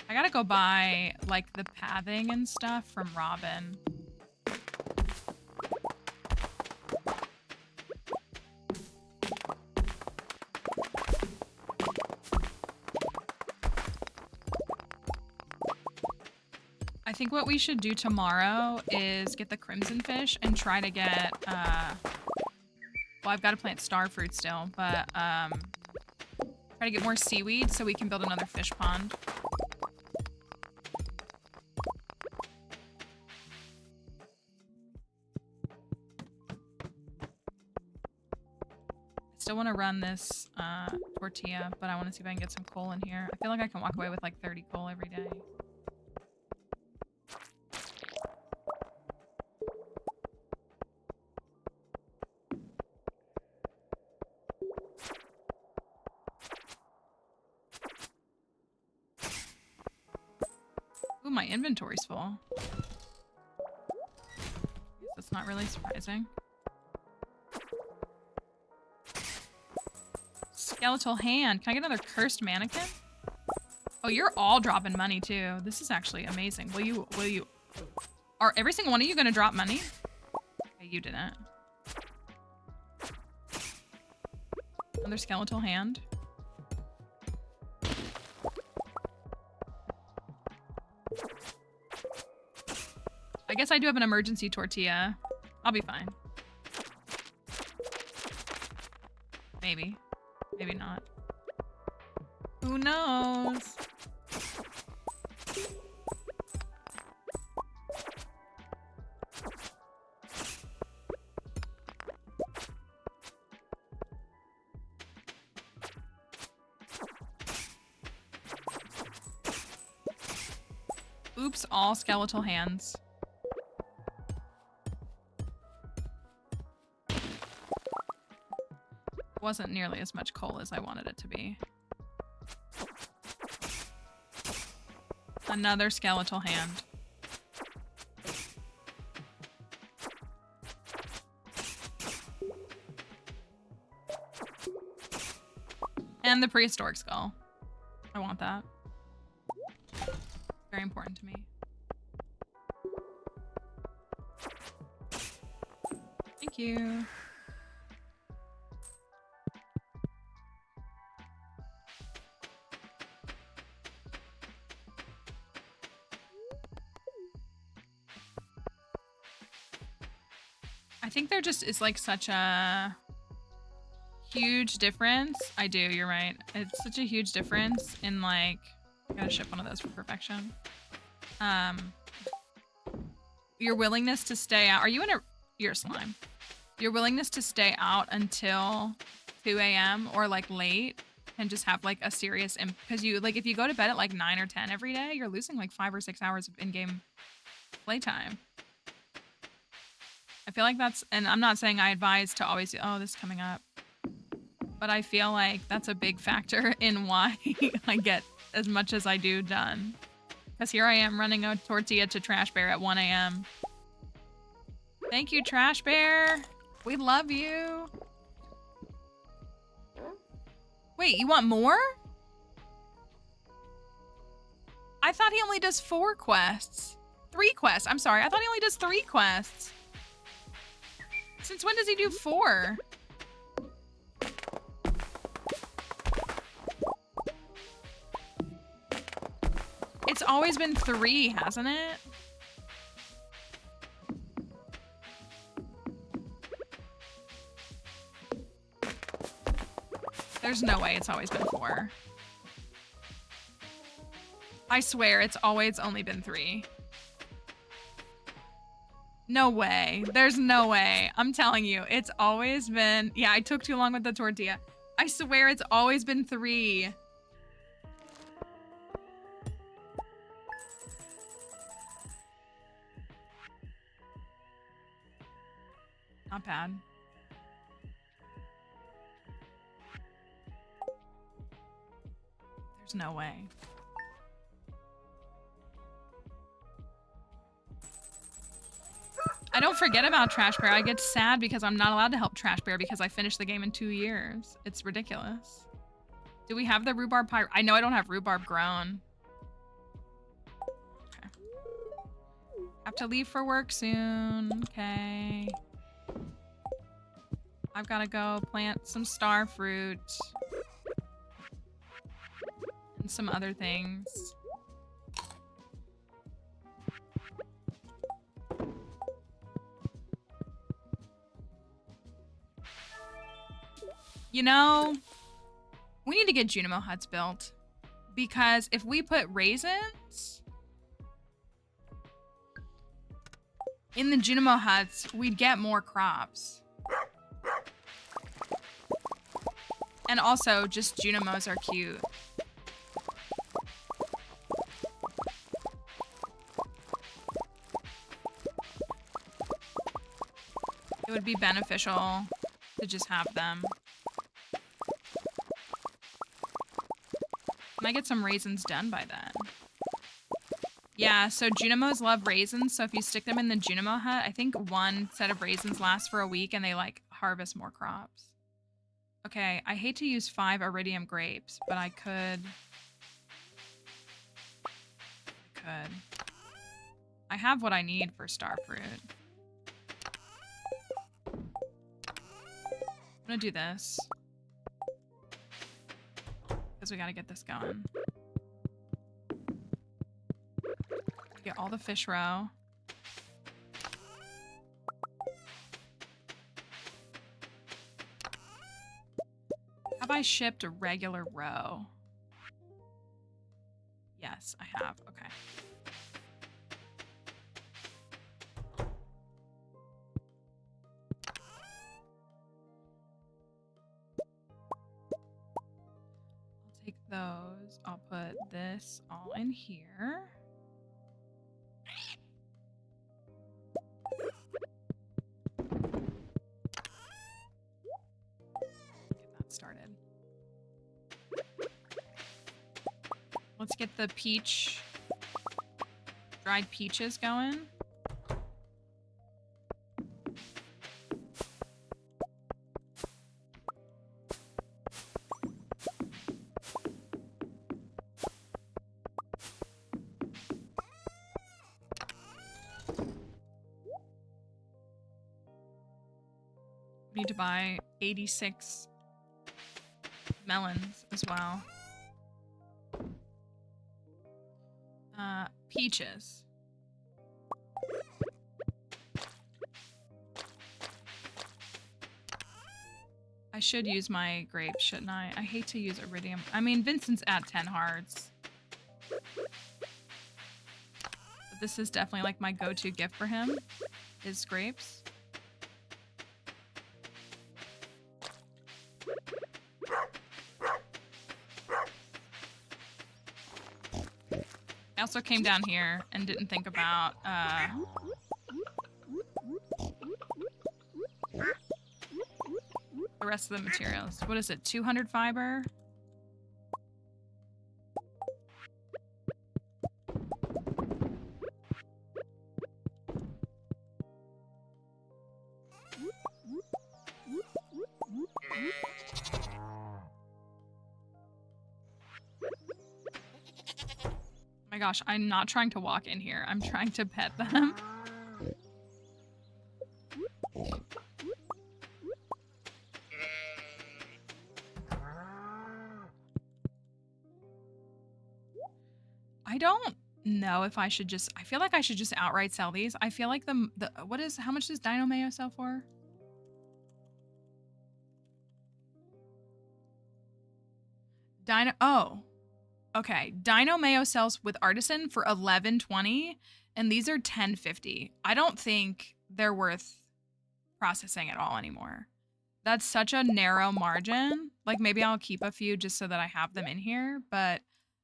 I gotta go buy, like, the pathing and stuff from Robin. I think what we should do tomorrow is get the crimson fish and try to get, well, I've got to plant star fruit still, but, try to get more seaweed so we can build another fish pond. Still want to run this tortilla, but I want to see if I can get some coal in here. I feel like I can walk away with like 30 coal every day. Ooh, my inventory's full. That's not really surprising. Skeletal hand. Can I get another cursed mannequin? Oh, you're all dropping money too. This is actually amazing. Will you, are every single one of you gonna drop money? Okay, you didn't. Another skeletal hand. I guess I do have an emergency tortilla. I'll be fine. Maybe. Maybe not. Who knows? Oops, all skeletal hands. Wasn't nearly as much coal as I wanted it to be. Another skeletal hand. And the prehistoric skull. I want that. Very important to me. Thank you. I think there just is like such a huge difference. I do, you're right. It's such a huge difference in like Gotta ship one of those for perfection. Your willingness to stay out. Are you in a... You're a slime. Your willingness to stay out until 2 a.m. or like late and just have like a serious... Because you like if you go to bed at like 9 or 10 every day, you're losing like 5 or 6 hours of in-game playtime. I feel like that's... And I'm not saying I advise to always... Oh, this is coming up. But I feel like that's a big factor in why I get as much as I do done. Because here I am running a tortilla to Trash Bear at 1 a.m. Thank you, Trash Bear. We love you. Wait, you want more? I thought he only does 4 quests. 3 quests. I'm sorry. I thought he only does 3 quests. Since when does he do 4? It's always been 3, hasn't it? There's no way it's always been 4. I swear it's always only been 3. No way. There's no way. I'm telling you, it's always been... Yeah, I took too long with the tortilla. I swear it's always been 3. Not bad. There's no way. I don't forget about Trash Bear. I get sad because I'm not allowed to help Trash Bear because I finished the game in 2 years. It's ridiculous. Do we have the rhubarb pie? I know I don't have rhubarb grown. Okay. Have to leave for work soon. Okay. I've got to go plant some star fruit. And some other things. You know, we need to get Junimo huts built. Because if we put raisins in the Junimo huts, we'd get more crops. And also, just Junimos are cute. It would be beneficial to just have them. Can I get some raisins done by then? Yeah, so Junimos love raisins, so if you stick them in the Junimo hut, I think 1 set of raisins lasts for a week and they like harvest more crops. Okay, I hate to use 5 iridium grapes, but I could. I have what I need for star fruit. I'm gonna do this. Because we gotta get this going. Get all the fish roe. Have I shipped a regular roe? Yes, I have. Okay. I'll take those. I'll put this all in here. Started. Let's get the peach, dried peaches going. We need to buy 86 melons as well. Peaches. I should use my grapes, shouldn't I? I hate to use iridium. I mean, Vincent's at 10 hearts. But this is definitely like my go-to gift for him, is grapes. I also came down here and didn't think about the rest of the materials. What is it? 200 fiber? Oh my gosh, I'm not trying to walk in here. I'm trying to pet them. I don't know if I should just, I feel like I should just outright sell these. I feel like how much does Dino Mayo sell for? Oh, okay. Dino Mayo sells with Artisan for $11.20, and these are $10.50. I don't think they're worth processing at all anymore. That's such a narrow margin. Like, maybe I'll keep a few just so that I have them in here, but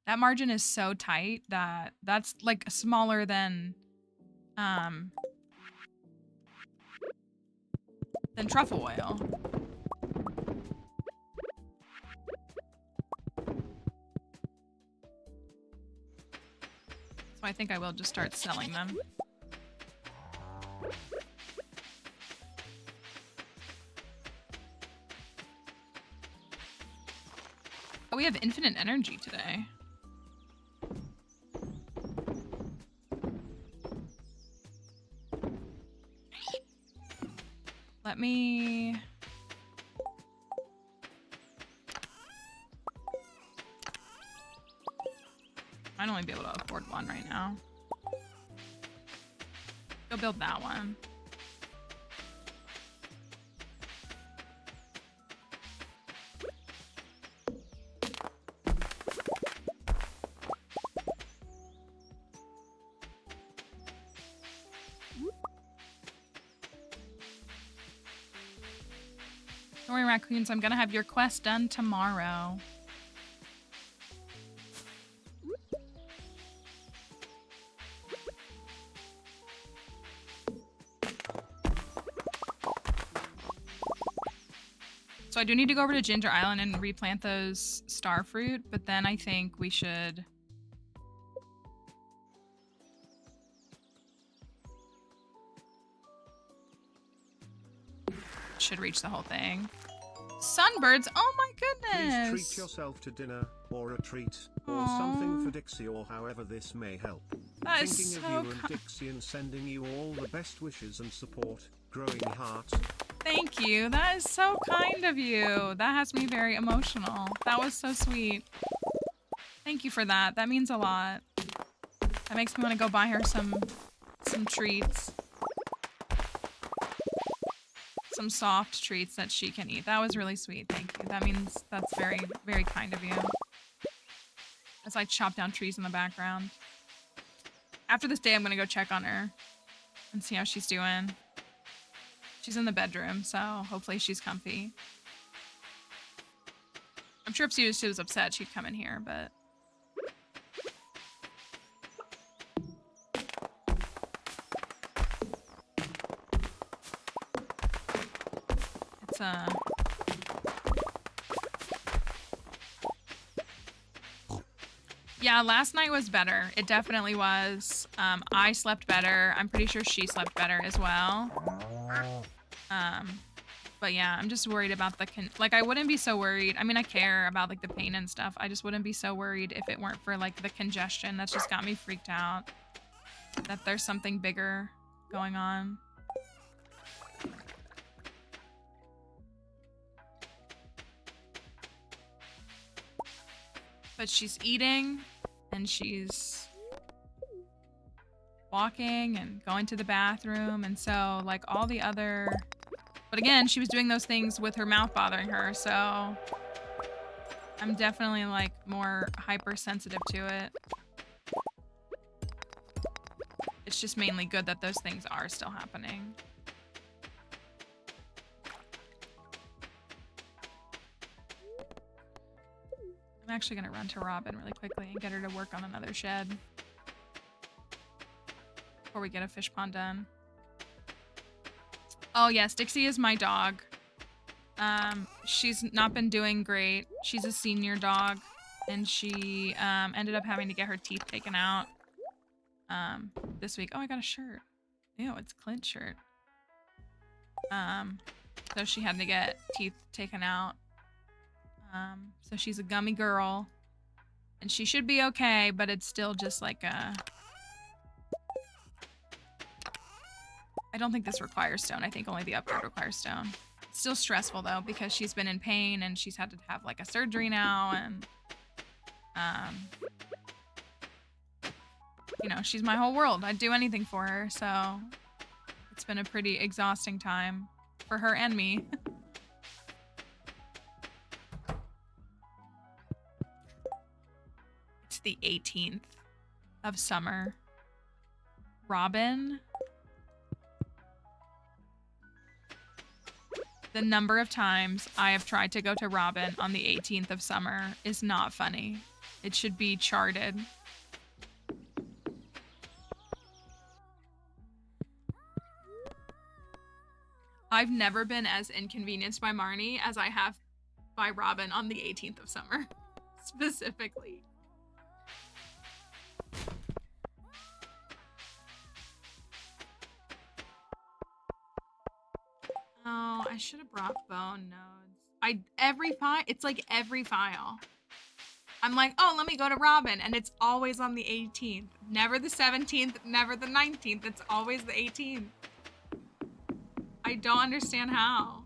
that margin is so tight that that's like smaller than truffle oil. So I think I will just start selling them. Oh, we have infinite energy today. Let me... I'd only be able to afford one right now. Go build that one. Don't worry, raccoons, I'm gonna have your quest done tomorrow. So I do need to go over to Ginger Island and replant those star fruit, but then I think we should... reach the whole thing. Sunbirds, oh my goodness! Please treat yourself to dinner, or a treat, or something for Dixie, or however this may help. That Thinking is of so you and Dixie and sending you all the best wishes and support. Growing hearts. Thank you. That is so kind of you. That has me very emotional. That was so sweet. Thank you for that. That means a lot. That makes me want to go buy her some treats. Some soft treats that she can eat. That was really sweet. Thank you. That means that's very, very kind of you. As I chop down trees in the background. After this day, I'm going to go check on her and see how she's doing. She's in the bedroom, so hopefully she's comfy. I'm sure if she was upset, she'd come in here, but... It's, Yeah, last night was better. It definitely was. I slept better. I'm pretty sure she slept better as well. But yeah, I'm just worried about the like, I wouldn't be so worried. I mean, I care about like the pain and stuff. I just wouldn't be so worried if it weren't for like the congestion. That's just got me freaked out. That there's something bigger going on. But she's eating and she's walking and going to the bathroom, and so like all the other, but again, she was doing those things with her mouth bothering her, so I'm definitely like more hypersensitive to it. It's just mainly good that those things are still happening. I'm actually gonna run to Robin really quickly and get her to work on another shed before we get a fish pond done. Oh yes, Dixie is my dog. She's not been doing great. She's a senior dog, and she ended up having to get her teeth taken out this week. Oh, I got a shirt. Ew, it's Clint's shirt. So she had to get teeth taken out. So she's a gummy girl, and she should be okay, but it's still just like a... I don't think this requires stone. I think only the upgrade requires stone. It's still stressful though, because she's been in pain and she's had to have like a surgery now, and you know, she's my whole world. I'd do anything for her, so it's been a pretty exhausting time for her and me. It's the 18th of summer. Robin? The number of times I have tried to go to Robin on the 18th of summer is not funny. It should be charted. I've never been as inconvenienced by Marnie as I have by Robin on the 18th of summer, specifically. Oh, I should have brought bone nodes. It's like every file. I'm like, oh, let me go to Robin, and it's always on the 18th. Never the 17th, never the 19th. It's always the 18th. I don't understand how.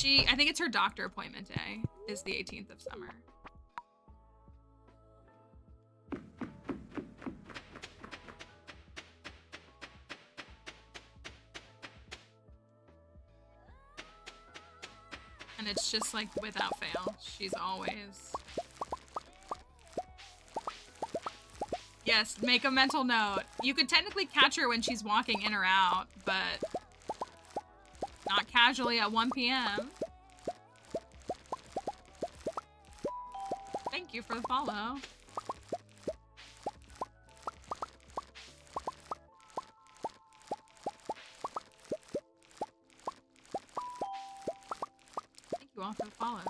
I think it's her doctor appointment day is the 18th of summer. And it's just like without fail, she's always... Yes, make a mental note. You could technically catch her when she's walking in or out, but not casually at 1 p.m. Thank you for the follow. Thank you all for the follows.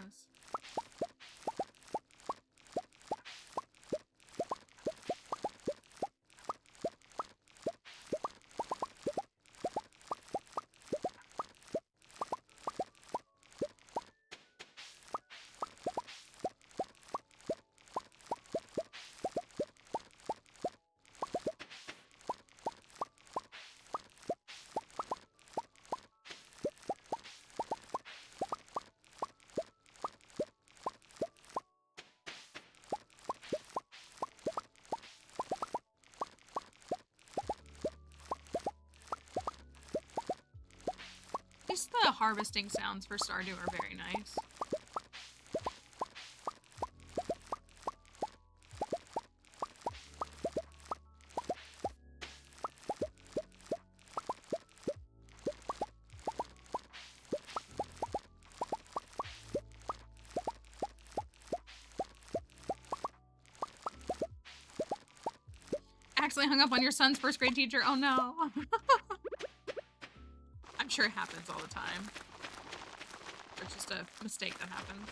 At least the harvesting sounds for Stardew are very nice. Accidentally hung up on your son's first grade teacher. Oh no. I'm sure it happens all the time. It's just a mistake that happens.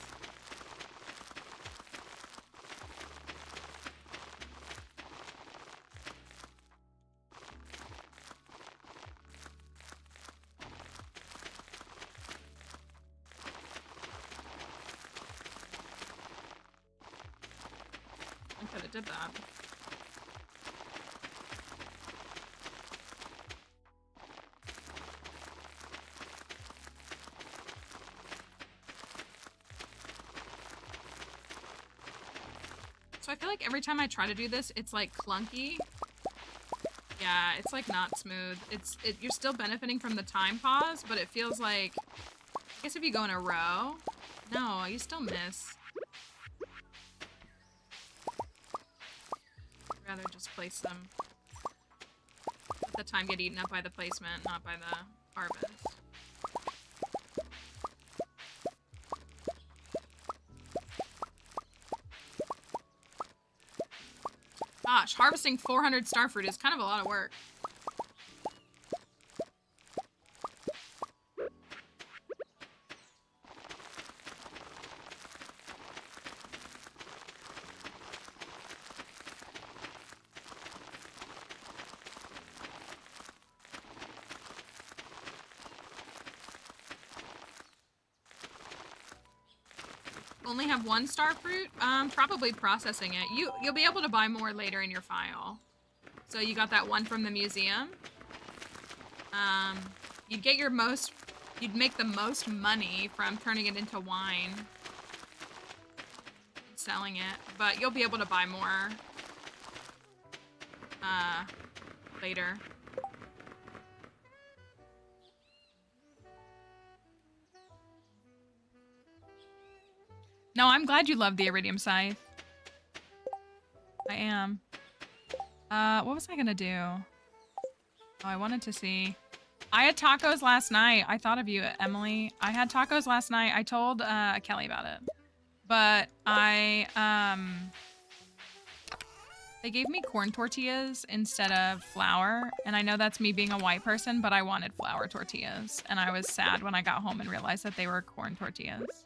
I could have did that. So I feel like every time I try to do this, it's like clunky. Yeah, it's like not smooth. You're still benefiting from the time pause, but it feels like, I guess if you go in a row, no, you still miss. rather just place them. Let the time get eaten up by the placement, not by the harvest. Gosh, harvesting 400 starfruit is kind of a lot of work. Only have one starfruit? Probably processing it. You'll be able to buy more later in your file. So you got that one from the museum. You'd get your most, you'd make the most money from turning it into wine. And selling it. But you'll be able to buy more later. No, I'm glad you love the iridium scythe. I am. What was I gonna do? Oh, I wanted to see. I had tacos last night. I thought of you, Emily. I had tacos last night. I told Kelly about it. But they gave me corn tortillas instead of flour. And I know that's me being a white person, but I wanted flour tortillas. And I was sad when I got home and realized that they were corn tortillas.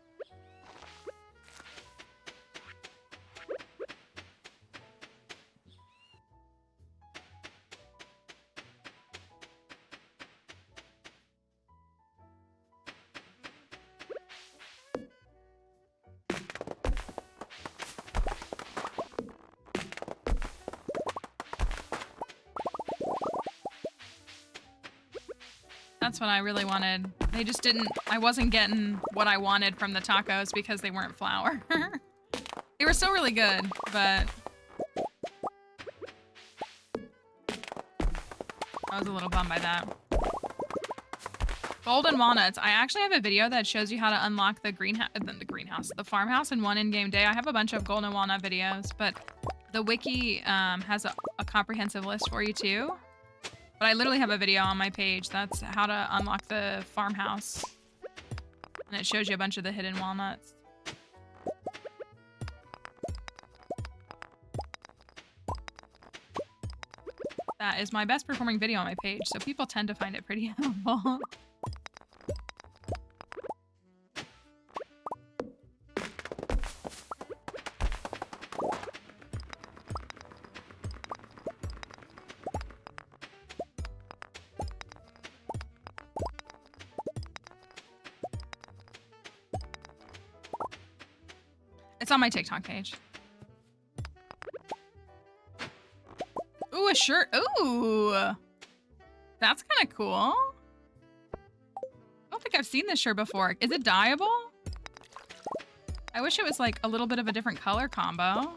That's what I really wanted. They just didn't, I wasn't getting what I wanted from the tacos because they weren't flour. They were still really good, but I was a little bummed by that. Golden walnuts. I actually have a video that shows you how to unlock the the farmhouse in one in-game day. I have a bunch of golden walnut videos, but the wiki has a comprehensive list for you too. But I literally have a video on my page. That's how to unlock the farmhouse. And it shows you a bunch of the hidden walnuts. That is my best performing video on my page, so people tend to find it pretty helpful. It's on my TikTok page. Ooh, a shirt. Ooh. That's kind of cool. I don't think I've seen this shirt before. Is it dyeable? I wish it was like a little bit of a different color combo.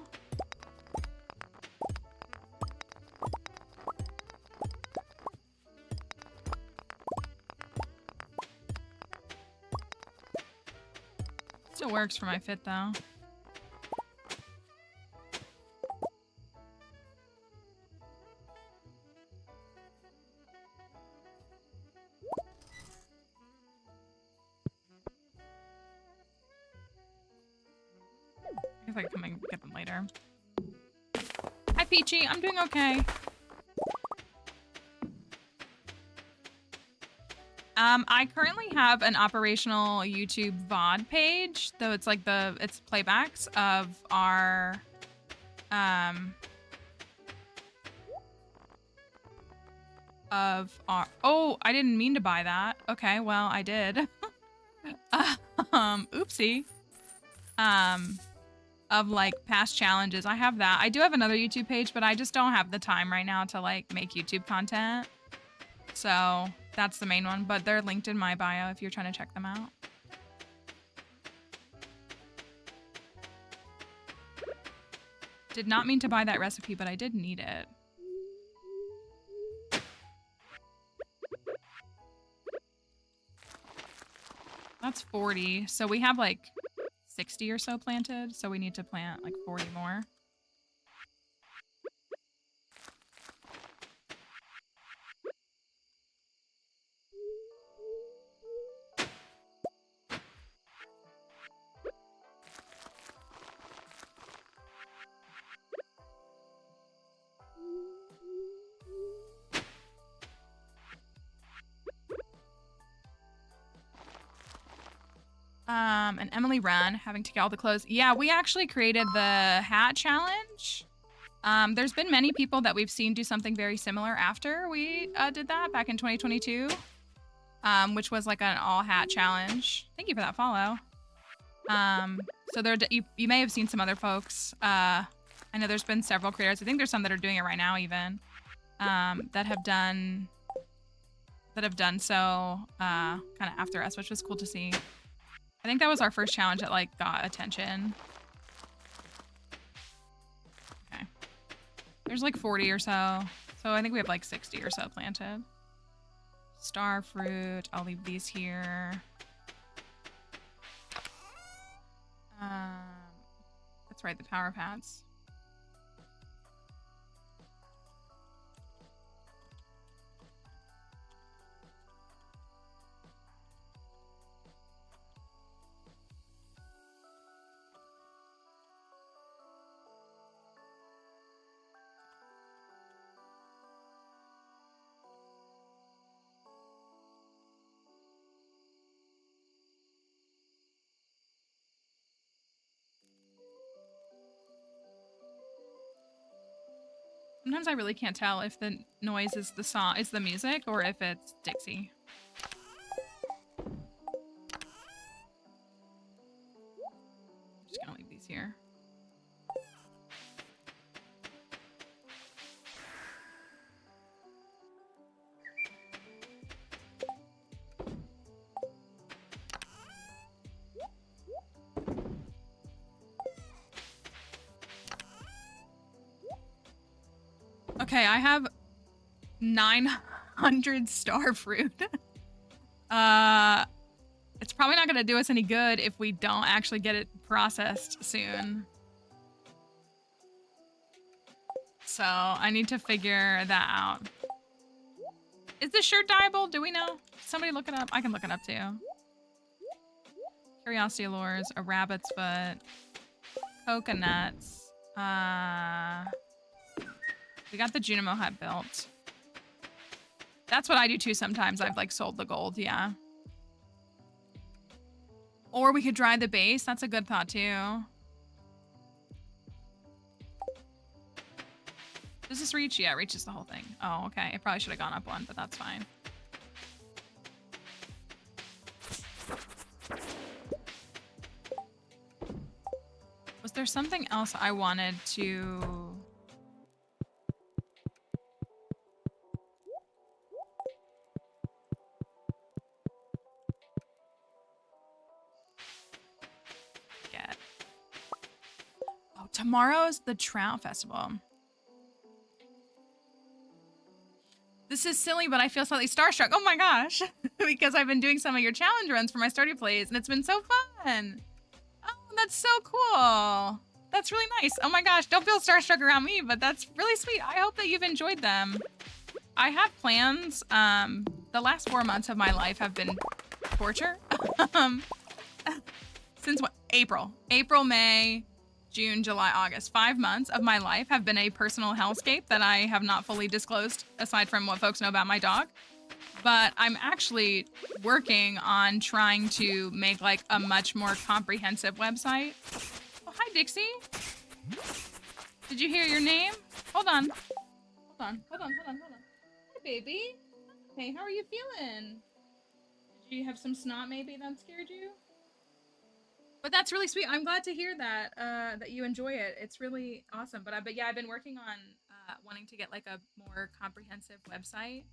Still works for my fit though. I guess I can come and get them later. Hi, Peachy. I'm doing okay. I currently have an operational YouTube VOD page, though it's like it's playbacks of our, oh, I didn't mean to buy that. Okay, well, I did. Oopsie. Of like past challenges. I have that. I do have another YouTube page, but I just don't have the time right now to like make YouTube content. So that's the main one, but they're linked in my bio if you're trying to check them out. Did not mean to buy that recipe, but I did need it. That's 40. So we have like 60 or so planted, so we need to plant like 40 more. And Emily Run having to get all the clothes. Yeah, we actually created the hat challenge. There's been many people that we've seen do something very similar after we did that back in 2022, which was like an all hat challenge. Thank you for that follow. So there, you may have seen some other folks. I know there's been several creators. I think there's some that are doing it right now even, that have done so kind of after us, which was cool to see. I think that was our first challenge that like got attention. Okay. There's like 40 or so. So I think we have like 60 or so planted. Star fruit. I'll leave these here. That's right, the power pads. Sometimes I really can't tell if the noise is the song, is the music, or if it's Dixie. I'm just gonna leave these here. Okay, I have 900 star fruit. It's probably not gonna do us any good if we don't actually get it processed soon. So I need to figure that out. Is this shirt dyeable? Do we know? Somebody look it up. I can look it up too. Curiosity allures, a rabbit's foot, coconuts. We got the Junimo hut built. That's what I do too sometimes. I've like sold the gold, yeah. Or we could dry the base. That's a good thought too. Does this reach? Yeah, it reaches the whole thing. Oh, okay. It probably should have gone up one, but that's fine. Was there something else I wanted to... get? Oh, tomorrow's the Trout Festival. This is silly, but I feel slightly starstruck. Oh my gosh. Because I've been doing some of your challenge runs for my Stardew plays, and it's been so fun. Oh, that's so cool. That's really nice. Oh my gosh, don't feel starstruck around me, but that's really sweet. I hope that you've enjoyed them. I have plans. The last 4 months of my life have been torture. Since what? April, May, June, July, August. 5 months of my life have been a personal hellscape that I have not fully disclosed, aside from what folks know about my dog. But I'm actually working on trying to make like a much more comprehensive website. Oh, hi, Dixie. Did you hear your name? Hold on. Hold on. Hi, baby. Hey, how are you feeling? Did you have some snot maybe that scared you? But that's really sweet. I'm glad to hear that that you enjoy it. It's really awesome. But yeah, I've been working on wanting to get like a more comprehensive website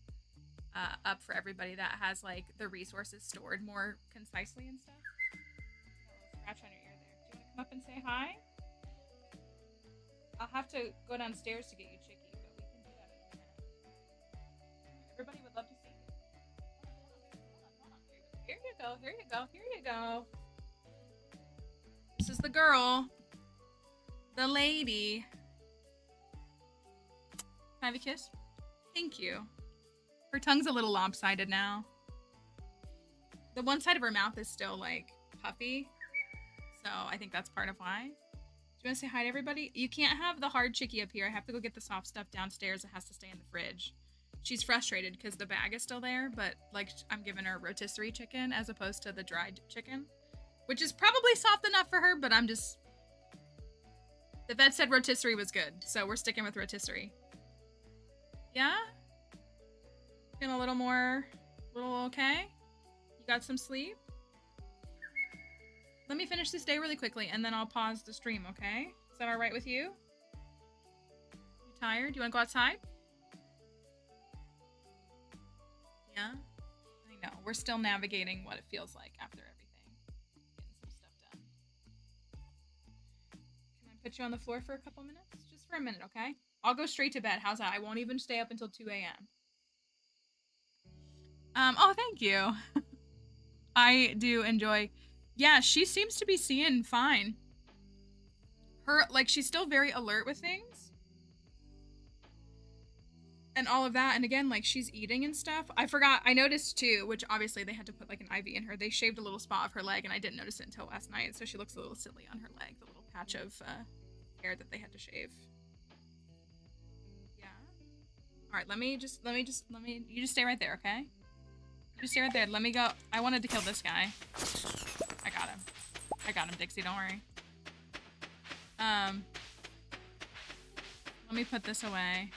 up for everybody that has like the resources stored more concisely and stuff. Got a little scratch on your ear there. Do you want to come up and say hi? I'll have to go downstairs to get you Chicky, but we can do that in a minute. Everybody would love to see you. Hold on. Here you go. This is the girl. The lady. Can I have a kiss? Thank you. Her tongue's a little lopsided now. The one side of her mouth is still like puffy. So I think that's part of why. Do you want to say hi to everybody? You can't have the hard Chicky up here. I have to go get the soft stuff downstairs. It has to stay in the fridge. She's frustrated because the bag is still there, but like I'm giving her rotisserie chicken as opposed to the dried chicken. which is probably soft enough for her, but I'm just... The vet said rotisserie was good, so we're sticking with rotisserie. Yeah? Feeling a little okay? You got some sleep? Let me finish this day really quickly, and then I'll pause the stream, okay? Is that alright with you? You tired? You wanna go outside? Yeah? I know, we're still navigating what it feels like after everything. Getting some stuff done. Can I put you on the floor for a couple minutes? Just for a minute, okay? I'll go straight to bed. How's that? I won't even stay up until 2 a.m. Oh, thank you. I do enjoy... Yeah, she seems to be seeing fine. Her, like, she's still very alert with things. And all of that, and again, like, she's eating and stuff. I noticed too, which obviously they had to put like an IV in her. They shaved a little spot of her leg, and I didn't notice it until last night, so she looks a little silly on her leg, the little patch of hair that they had to shave. Yeah. All right, you just stay right there, okay? You just stay right there. Let me go. I wanted to kill this guy. I got him, Dixie, don't worry. Let me put this away.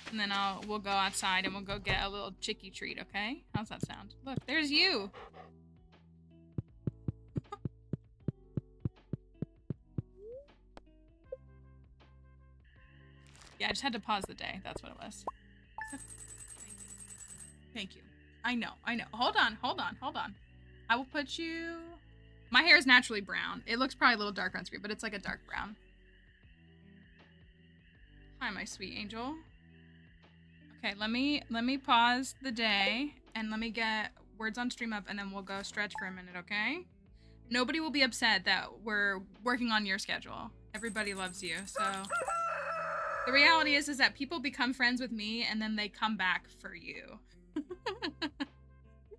And then we'll go outside and we'll go get a little chicky treat, okay? How's that sound? Look, there's you! Yeah, I just had to pause the day. That's what it was. Thank you. I know. Hold on. I will put you... My hair is naturally brown. It looks probably a little darker on screen, but it's like a dark brown. Hi, my sweet angel. Okay, let me pause the day and let me get words on stream up and then we'll go stretch for a minute, okay? Nobody will be upset that we're working on your schedule. Everybody loves you, so... The reality is that people become friends with me and then they come back for you.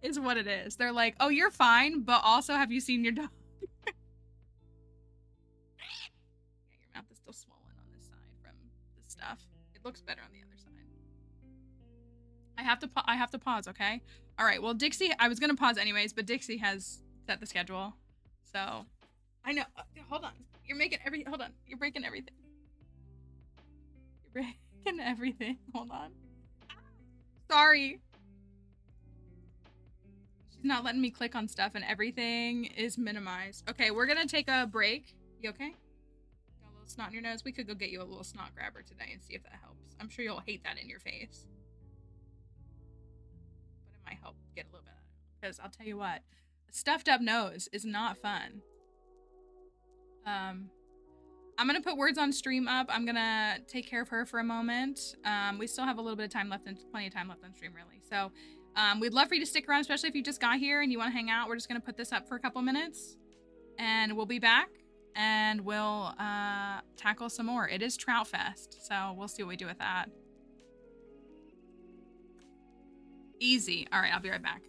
Is what it is. They're like, oh, you're fine, but also have you seen your dog? Yeah, your mouth is still swollen on this side from the stuff. It looks better on the other side. I have to pause, okay? All right, well, Dixie, I was gonna pause anyways, but Dixie has set the schedule. So, I know, hold on. You're breaking everything. You're breaking everything, hold on. Sorry. She's not letting me click on stuff and everything is minimized. Okay, we're gonna take a break. You okay? Got a little snot in your nose? We could go get you a little snot grabber today and see if that helps. I'm sure you'll hate that in your face. But it might help get a little bit out of it. Because I'll tell you what, a stuffed up nose is not fun. I'm gonna put words on stream up. I'm gonna take care of her for a moment. We still have a little bit of time left and plenty of time left on stream, really. So we'd love for you to stick around, especially if you just got here and you want to hang out. We're just gonna put this up for a couple minutes and we'll be back and we'll tackle some more. It is Trout Fest, so we'll see what we do with that. Easy. All right, I'll be right back.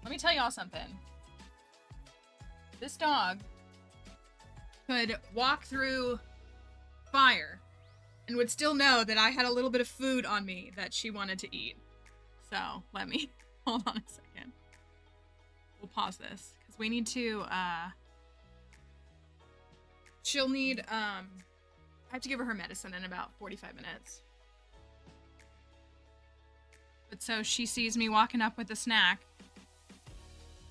Let me tell y'all something. This dog could walk through fire and would still know that I had a little bit of food on me that she wanted to eat. So let me hold on a second. We'll pause this because we need to she'll need I have to give her medicine in about 45 minutes. But so she sees me walking up with a snack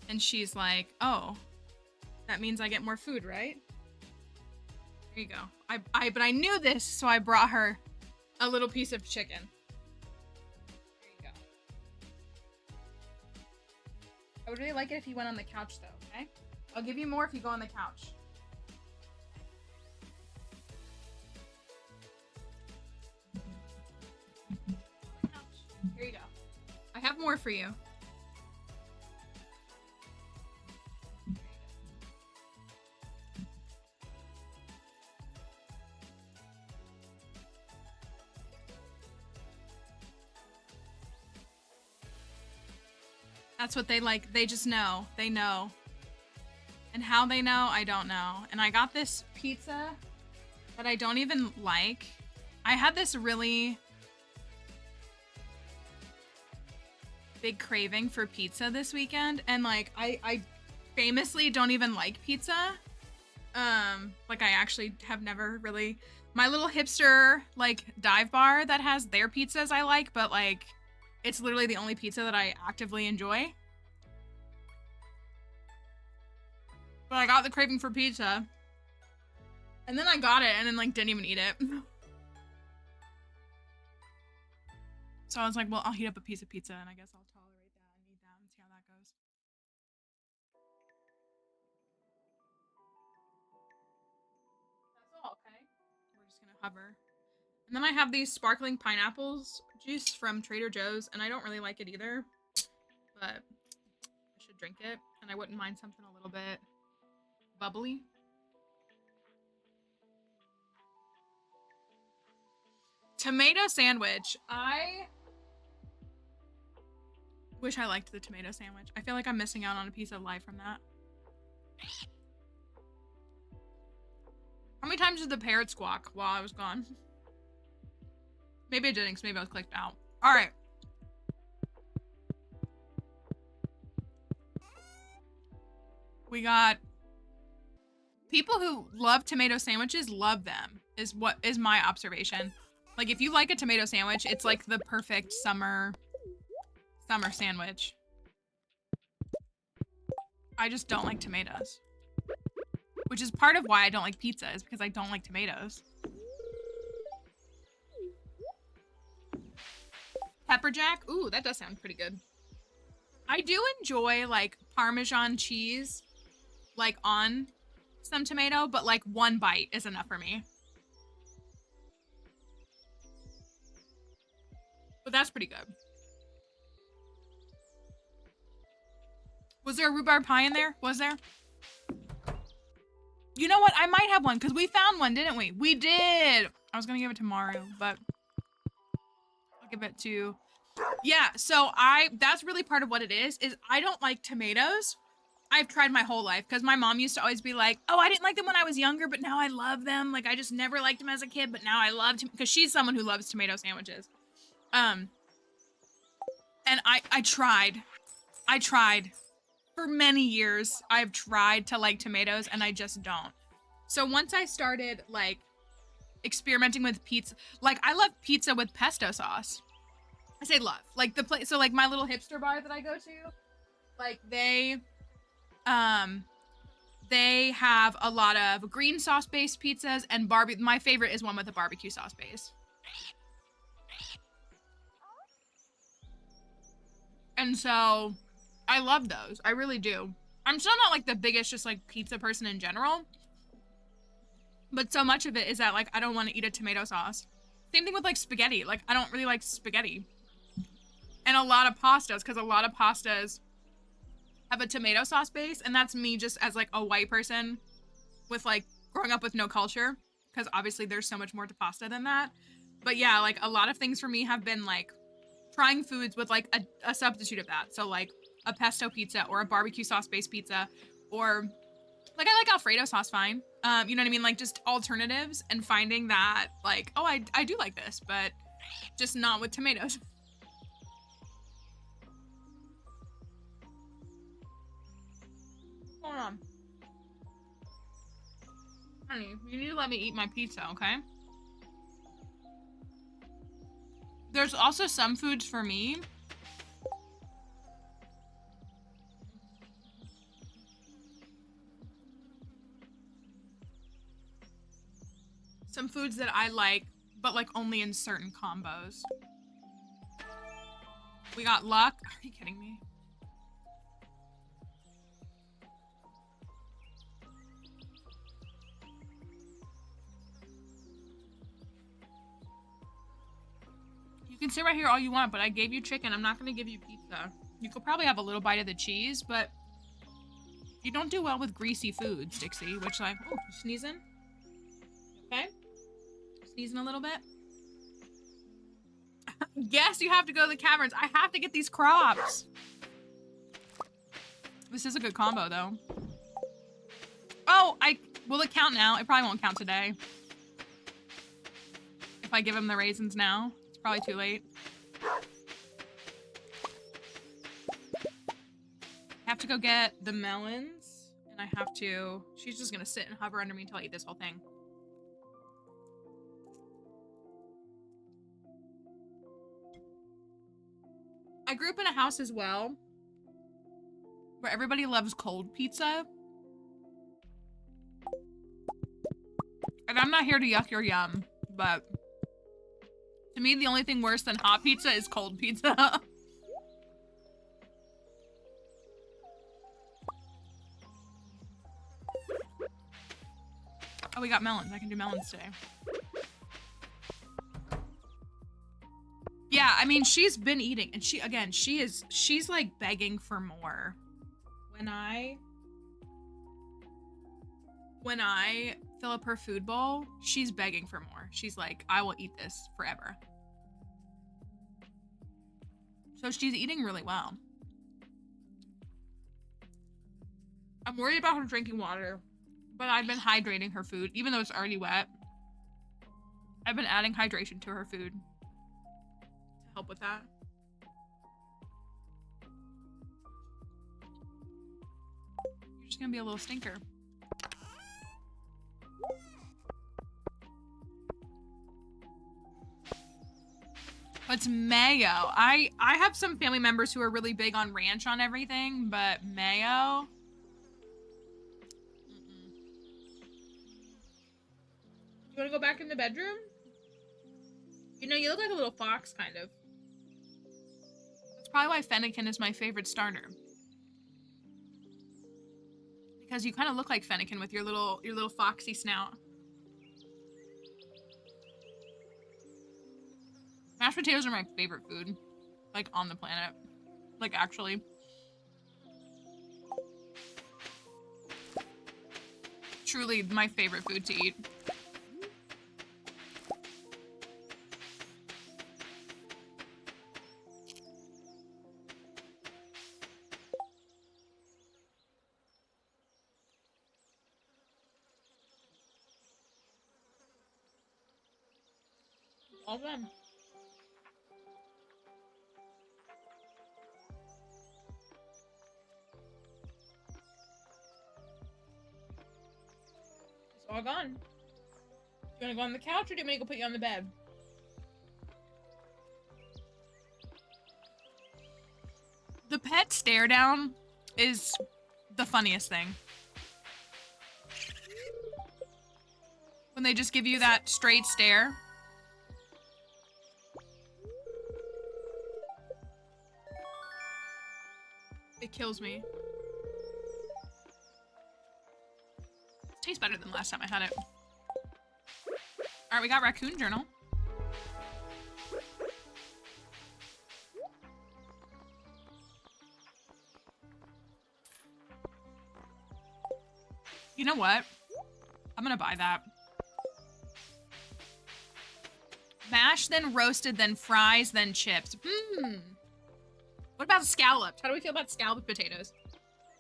and she's like, "Oh, that means I get more food, right?" There you go. But I knew this, so I brought her a little piece of chicken. There you go. I would really like it if you went on the couch though, okay? I'll give you more if you go on the couch. Here you go. I have more for you. That's what they like. They just know. They know. And how they know, I don't know. And I got this pizza that I don't even like. I had this really big craving for pizza this weekend. And like, I famously don't even like pizza. Like I actually have never really, my little hipster like dive bar that has their pizzas I like, but like, it's literally the only pizza that I actively enjoy. But I got the craving for pizza. And then I got it and then like didn't even eat it. So I was like, well, I'll heat up a piece of pizza and I guess I'll tolerate that and eat that and see how that goes. That's all, okay? We're just gonna hover. And then I have these sparkling pineapples juice from Trader Joe's, and I don't really like it either, but I should drink it, and I wouldn't mind something a little bit bubbly. Tomato sandwich. I wish I liked the tomato sandwich. I feel like I'm missing out on a piece of life from that. How many times did the parrot squawk while I was gone? Maybe I didn't, because maybe I was clicked out. All right. We got people who love tomato sandwiches love them, is what is my observation. Like if you like a tomato sandwich, it's like the perfect summer sandwich. I just don't like tomatoes. Which is part of why I don't like pizza, is because I don't like tomatoes. Pepper jack? Ooh, that does sound pretty good. I do enjoy like Parmesan cheese like on some tomato, but like one bite is enough for me. But that's pretty good. Was there a rhubarb pie in there? Was there? You know what? I might have one because we found one, didn't we? We did. I was gonna give it to Maru, but I'll give it to, yeah. So that's really part of what it is I don't like tomatoes. I've tried my whole life because my mom used to always be like, oh, I didn't like them when I was younger, but now I love them. Like I just never liked them as a kid, but now I love them because she's someone who loves tomato sandwiches. And I tried for many years. I've tried to like tomatoes and I just don't. So once I started like experimenting with pizza, like I love pizza with pesto sauce. I say love, like the place. So like my little hipster bar that I go to, like they have a lot of green sauce based pizzas and my favorite is one with a barbecue sauce base. And so I love those. I really do. I'm still not like the biggest just like pizza person in general, but so much of it is that like I don't want to eat a tomato sauce. Same thing with like spaghetti. Like I don't really like spaghetti. And a lot of pastas, because a lot of pastas have a tomato sauce base, and that's me just as like a white person with like growing up with no culture, because obviously there's so much more to pasta than that. But yeah, like a lot of things for me have been like trying foods with like a substitute of that. So like a pesto pizza or a barbecue sauce based pizza, or like I like Alfredo sauce fine. You know what I mean? Like just alternatives and finding that like, oh, I do like this, but just not with tomatoes. Hold on. Honey, you need to let me eat my pizza, okay? There's also some foods for me. Some foods that I like, but like only in certain combos. We got luck. Are you kidding me? You can sit right here all you want, but I gave you chicken. I'm not going to give you pizza. You could probably have a little bite of the cheese, but you don't do well with greasy foods, Dixie, which like, oh, you sneezing? Okay. Sneezing a little bit. Yes, you have to go to the caverns. I have to get these crops. This is a good combo, though. Oh, will it count now? It probably won't count today. If I give him the raisins now, it's probably too late. I have to go get the melons, and I have to... She's just gonna sit and hover under me until I eat this whole thing. I grew up in a house as well where everybody loves cold pizza. And I'm not here to yuck your yum, but to me, the only thing worse than hot pizza is cold pizza. Oh, we got melons. I can do melons today. Yeah, I mean, she's been eating, and she's like begging for more. When I fill up her food bowl, she's begging for more. She's like, I will eat this forever. So she's eating really well. I'm worried about her drinking water, but I've been hydrating her food, even though it's already wet. I've been adding hydration to her food. Help with that. You're just gonna be a little stinker. It's mayo. I have some family members who are really big on ranch on everything, but mayo. You wanna go back in the bedroom? You know, you look like a little fox, kind of. That's probably why Fennekin is my favorite starter. Because you kind of look like Fennekin with your little foxy snout. Mashed potatoes are my favorite food. Like, on the planet. Like, actually. Truly my favorite food to eat. All done. It's all gone. You wanna go on the couch, or do you want me to go put you on the bed? The pet stare down is the funniest thing. When they just give you that straight stare. It kills me. It tastes better than last time I had it. Alright, we got Raccoon Journal. You know what? I'm gonna buy that. Mashed, then roasted, then fries, then chips. Mmm. What about scallops? How do we feel about scalloped potatoes?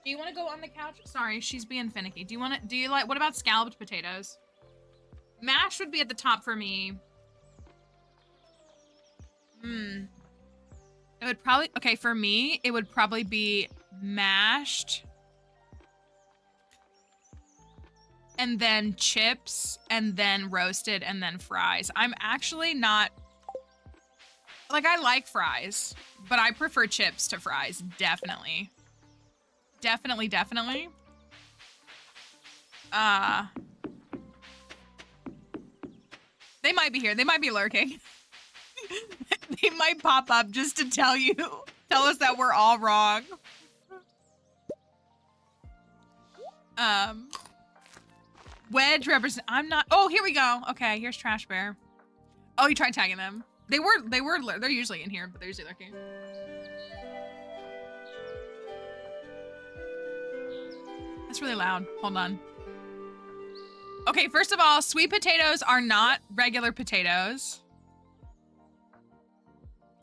Do you want to go on the couch? Sorry, she's being finicky. Do you like, what about scalloped potatoes? Mashed would be at the top for me. It would probably, okay, for me, it would probably be mashed. And then chips, and then roasted, and then fries. I'm actually not, like, I like fries, but I prefer chips to fries, definitely. Definitely. They might be here. They might be lurking. They might pop up just to tell us that we're all wrong. Wedge represent. I'm not. Oh, here we go. Okay, here's Trash Bear. Oh, you tried tagging them. They're usually in here, but they're usually lurking. That's really loud. Hold on. Okay, first of all, sweet potatoes are not regular potatoes.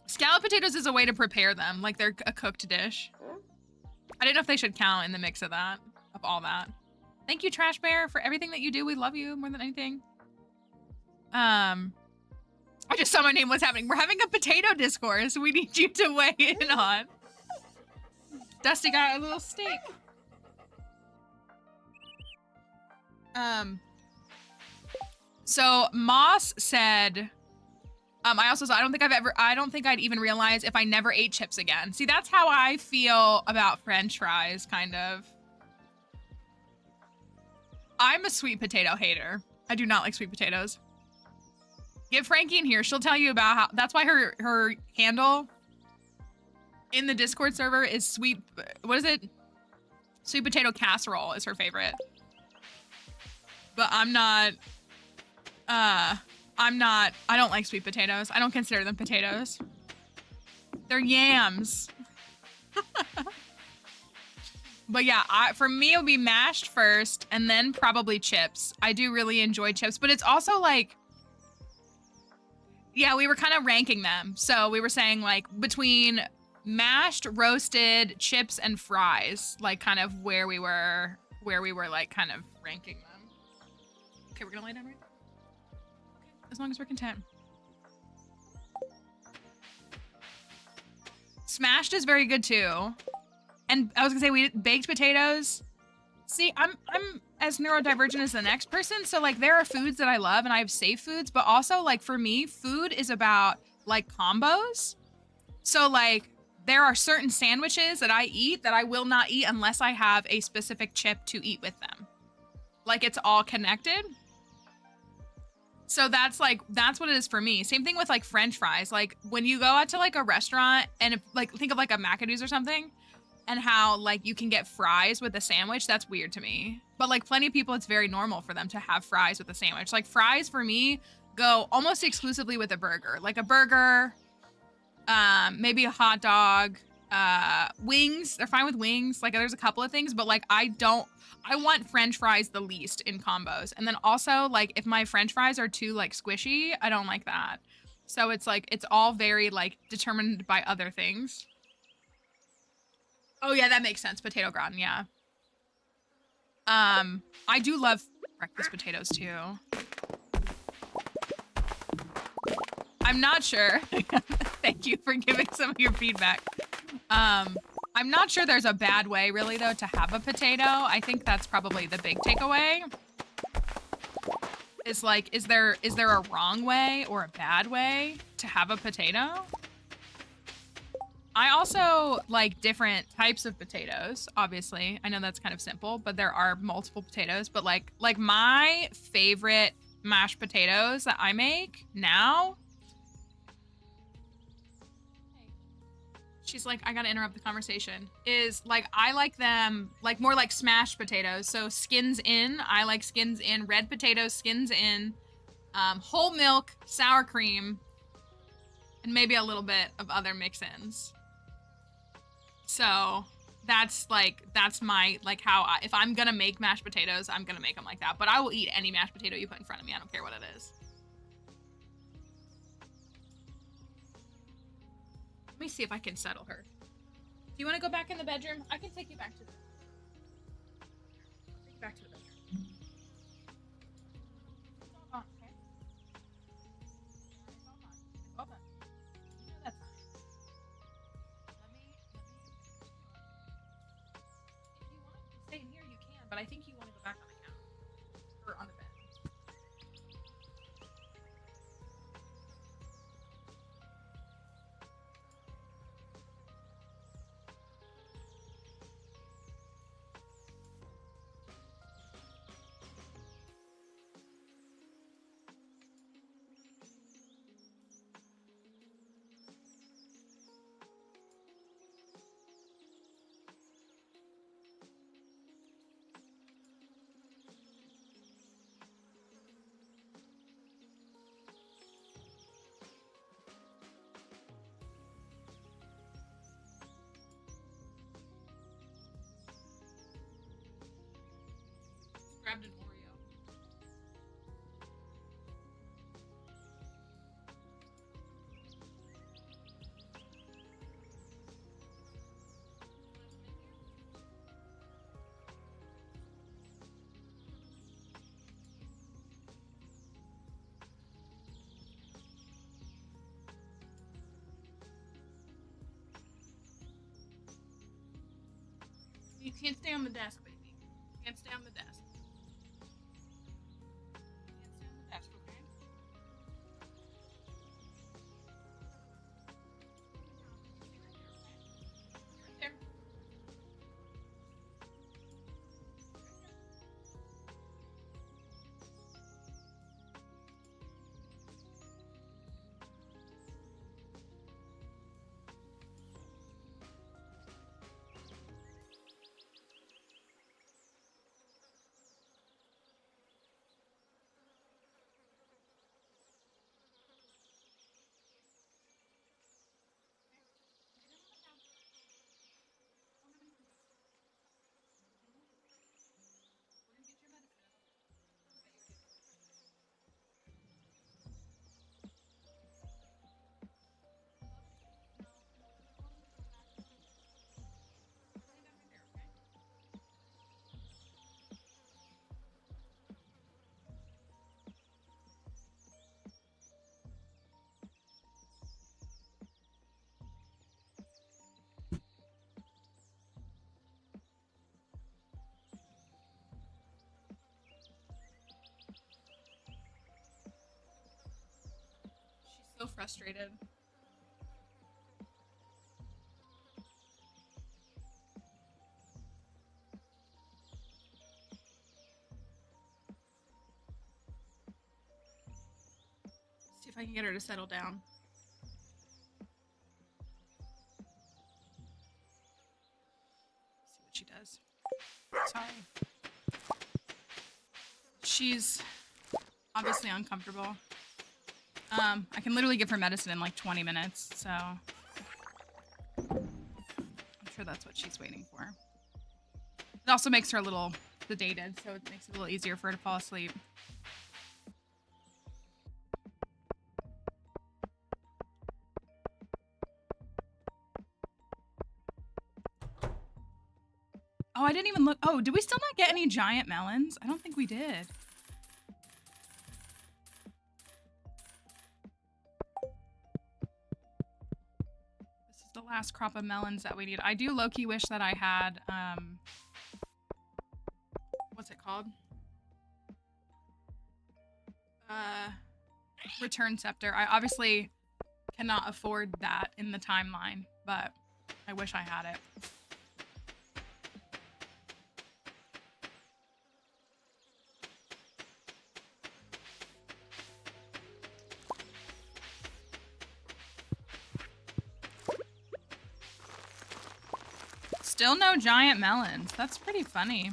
Scalloped potatoes is a way to prepare them, like they're a cooked dish. I didn't know if they should count in the mix of that, of all that. Thank you, Trash Bear, for everything that you do. We love you more than anything. I just saw my name. What's happening? We're having a potato discourse. We need you to weigh in on. Dusty got a little steak. So Moss said, I also saw, I don't think I'd even realize if I never ate chips again. See, that's how I feel about French fries, kind of. I'm a sweet potato hater. I do not like sweet potatoes. Get Frankie in here. She'll tell you about how, that's why her handle in the Discord server is sweet, what is it? Sweet potato casserole is her favorite. But I don't like sweet potatoes. I don't consider them potatoes. They're yams. But yeah, for me, it would be mashed first and then probably chips. I do really enjoy chips, but it's also like, yeah, we were kind of ranking them. So we were saying like between mashed, roasted, chips, and fries, like kind of where we were like kind of ranking them. Okay, we're gonna lay down right now. Okay, as long as we're content. Smashed is very good too. And I was gonna say baked potatoes. See, I'm as neurodivergent as the next person. So like there are foods that I love and I have safe foods, but also like for me, food is about like combos. So like there are certain sandwiches that I eat that I will not eat unless I have a specific chip to eat with them. Like it's all connected. So that's what it is for me. Same thing with like French fries. Like when you go out to like a restaurant and think of like a McAdoo's or something and how like you can get fries with a sandwich, that's weird to me. But like plenty of people, it's very normal for them to have fries with a sandwich. Like fries for me go almost exclusively with a burger. Like a burger, maybe a hot dog, wings. They're fine with wings. Like there's a couple of things, but like I want French fries the least in combos. And then also like if my French fries are too like squishy, I don't like that. So it's like, it's all very like determined by other things. Oh yeah, that makes sense. Potato gratin, yeah. I do love breakfast potatoes too. I'm not sure. Thank you for giving some of your feedback. I'm not sure there's a bad way really though to have a potato. I think that's probably the big takeaway. Is like, is there a wrong way or a bad way to have a potato? I also like different types of potatoes, obviously. I know that's kind of simple, but there are multiple potatoes. But like my favorite mashed potatoes that I make now. She's like, I gotta interrupt the conversation. Is like, I like them like more like smashed potatoes. So skins in, I like skins in, red potatoes, skins in, whole milk, sour cream, and maybe a little bit of other mix-ins. So that's my, like how if I'm gonna make mashed potatoes, I'm gonna make them like that. But I will eat any mashed potato you put in front of me. I don't care what it is. Let me see if I can settle her. Do you want to go back in the bedroom? I can take you back to the bedroom. It's all gone, okay? It's all gone. It's all done. You know that's fine. Let me if you want to stay in here, you can, but I think you want to go back on the couch. Or on the bed. Grabbed an Oreo. You can't stay on the desk, baby. You can't stay on the desk. So frustrated. See if I can get her to settle down. See what she does. Sorry. She's obviously uncomfortable. I can literally give her medicine in like 20 minutes, so I'm sure that's what she's waiting for. It also makes her a little sedated, so it makes it a little easier for her to fall asleep. Oh, I didn't even look. Oh, did we still not get any giant melons? I don't think we did. The last crop of melons that we need. I do low-key wish that I had, what's it called? Return scepter. I obviously cannot afford that in the timeline, but I wish I had it. Still no giant melons. That's pretty funny.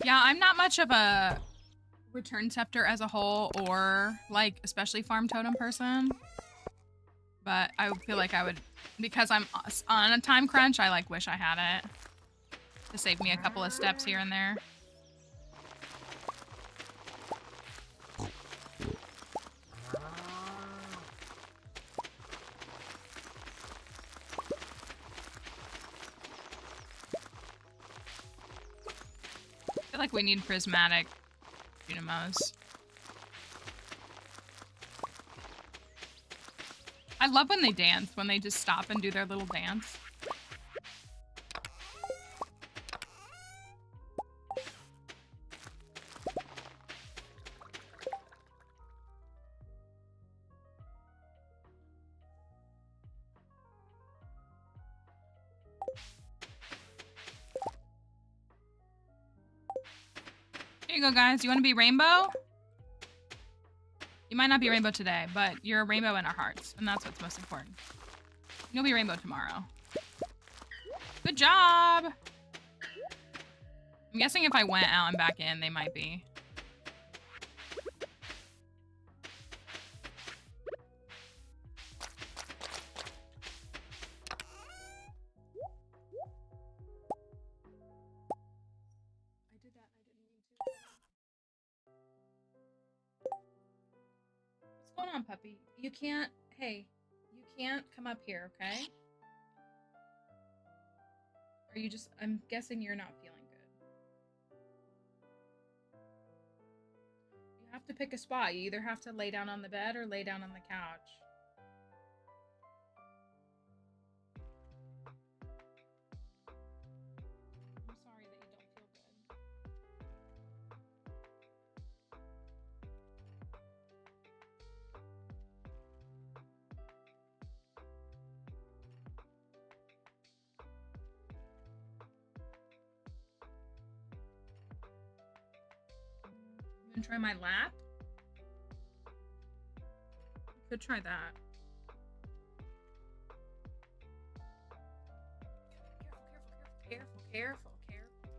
Yeah, I'm not much of a return scepter as a whole or like especially farm totem person. But I feel like I would, because I'm on a time crunch, I like wish I had it to save me a couple of steps here and there. I feel like we need prismatic Junimos. I love when they dance, when they just stop and do their little dance. Here you go, guys. You want to be rainbow? You might not be rainbow today, but you're a rainbow in our hearts, and that's what's most important. You'll be rainbow tomorrow. Good job! I'm guessing if I went out and back in, they might be. What's going on, puppy? You can't, hey, you can't come up here, okay? Or you just, I'm guessing you're not feeling good. You have to pick a spot. You either have to lay down on the bed or lay down on the couch. I'm sorry that you don't feel good. You wanna try my lap? Could try that. Careful, careful, careful.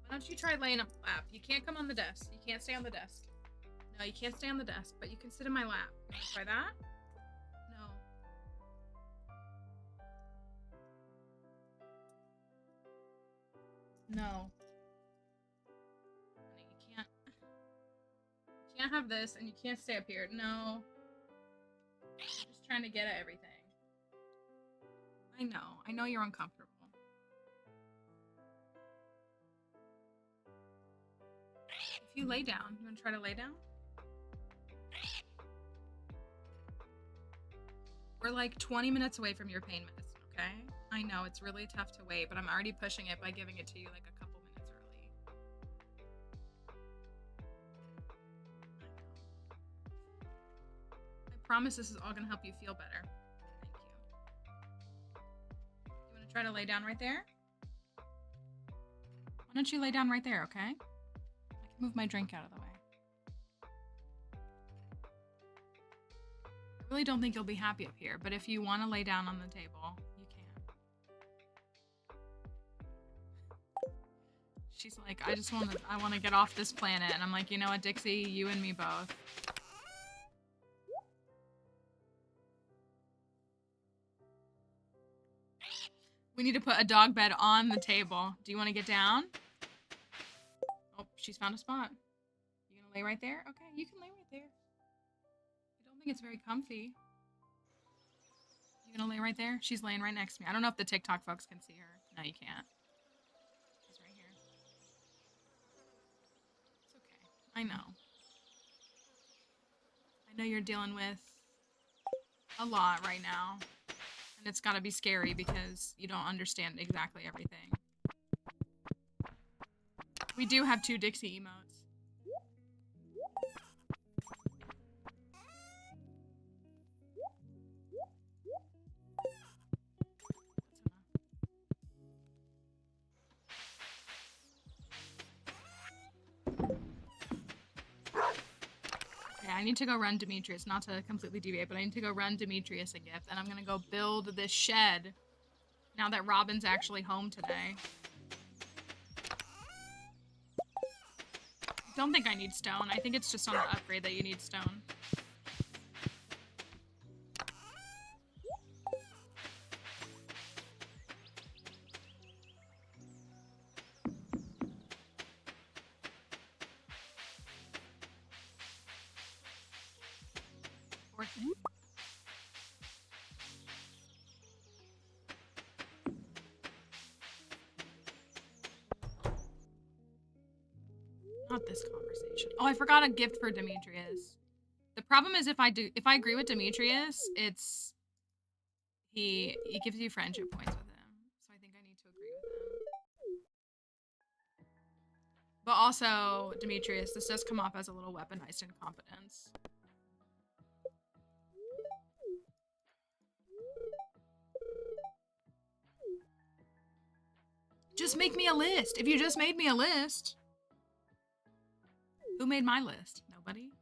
Why don't you try laying on my lap? You can't come on the desk. You can't stay on the desk. No, you can't stay on the desk, but you can sit in my lap. You wanna try that? No. No. You can't. You can't have this, and you can't stay up here. No. I'm just trying to get at everything. I know. I know you're uncomfortable. If you lay down, you want to try to lay down? We're like 20 minutes away from your pain medicine, okay? I know, it's really tough to wait, but I'm already pushing it by giving it to you like a couple minutes early. I promise this is all gonna help you feel better. Thank you. You wanna try to lay down right there? Why don't you lay down right there, okay? I can move my drink out of the way. I really don't think you'll be happy up here, but if you want to lay down on the table, you can. She's like, I want to get off this planet. And I'm like, you know what, Dixie, you and me both. We need to put a dog bed on the table. Do you want to get down? Oh, she's found a spot. You gonna lay right there? Okay, you can lay right there. I don't think it's very comfy. You gonna lay right there? She's laying right next to me. I don't know if the TikTok folks can see her. No, you can't. She's right here. It's okay. I know. I know you're dealing with a lot right now. And it's gotta be scary because you don't understand exactly everything. We do have 2 Dixie emotes. Okay, I need to go run Demetrius, not to completely deviate, but I need to go run Demetrius a gift, and I'm gonna go build this shed now that Robin's actually home today. I don't think I need stone. I think it's just on the upgrade that you need stone. Not this conversation. Oh, I forgot a gift for Demetrius. The problem is if I agree with Demetrius, it's he gives you friendship points with him. So I think I need to agree with him. But also, Demetrius, this does come off as a little weaponized incompetence. Just make me a list. If you just made me a list. Who made my list? Nobody?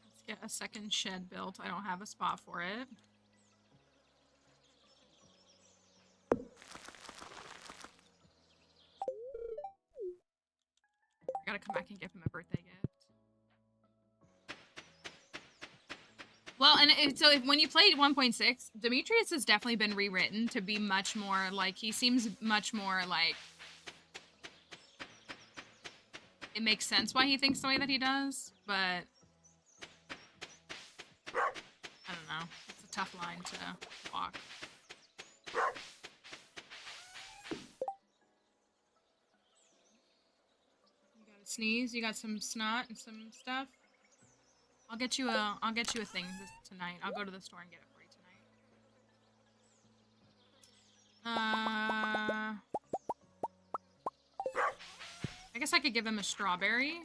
Let's get a second shed built. I don't have a spot for it. I gotta come back and give him a birthday gift. Well, and when you played 1.6, Demetrius has definitely been rewritten to be much more like, he seems much more like, it makes sense why he thinks the way that he does, but I don't know. It's a tough line to walk. Sneeze. You got some snot and some stuff. I'll get you a thing tonight. I'll go to the store and get it for you tonight. I guess I could give him a strawberry.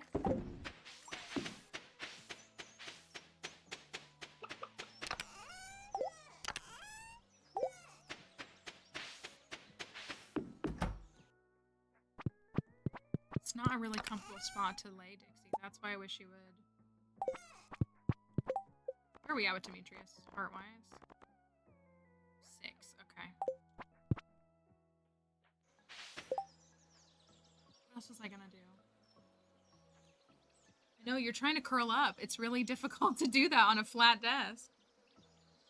It's not a really comfortable spot to lay, Dixie. That's why I wish you would. Where are we at with Demetrius, art-wise? 6, okay. What else was I gonna do? I know, you're trying to curl up. It's really difficult to do that on a flat desk.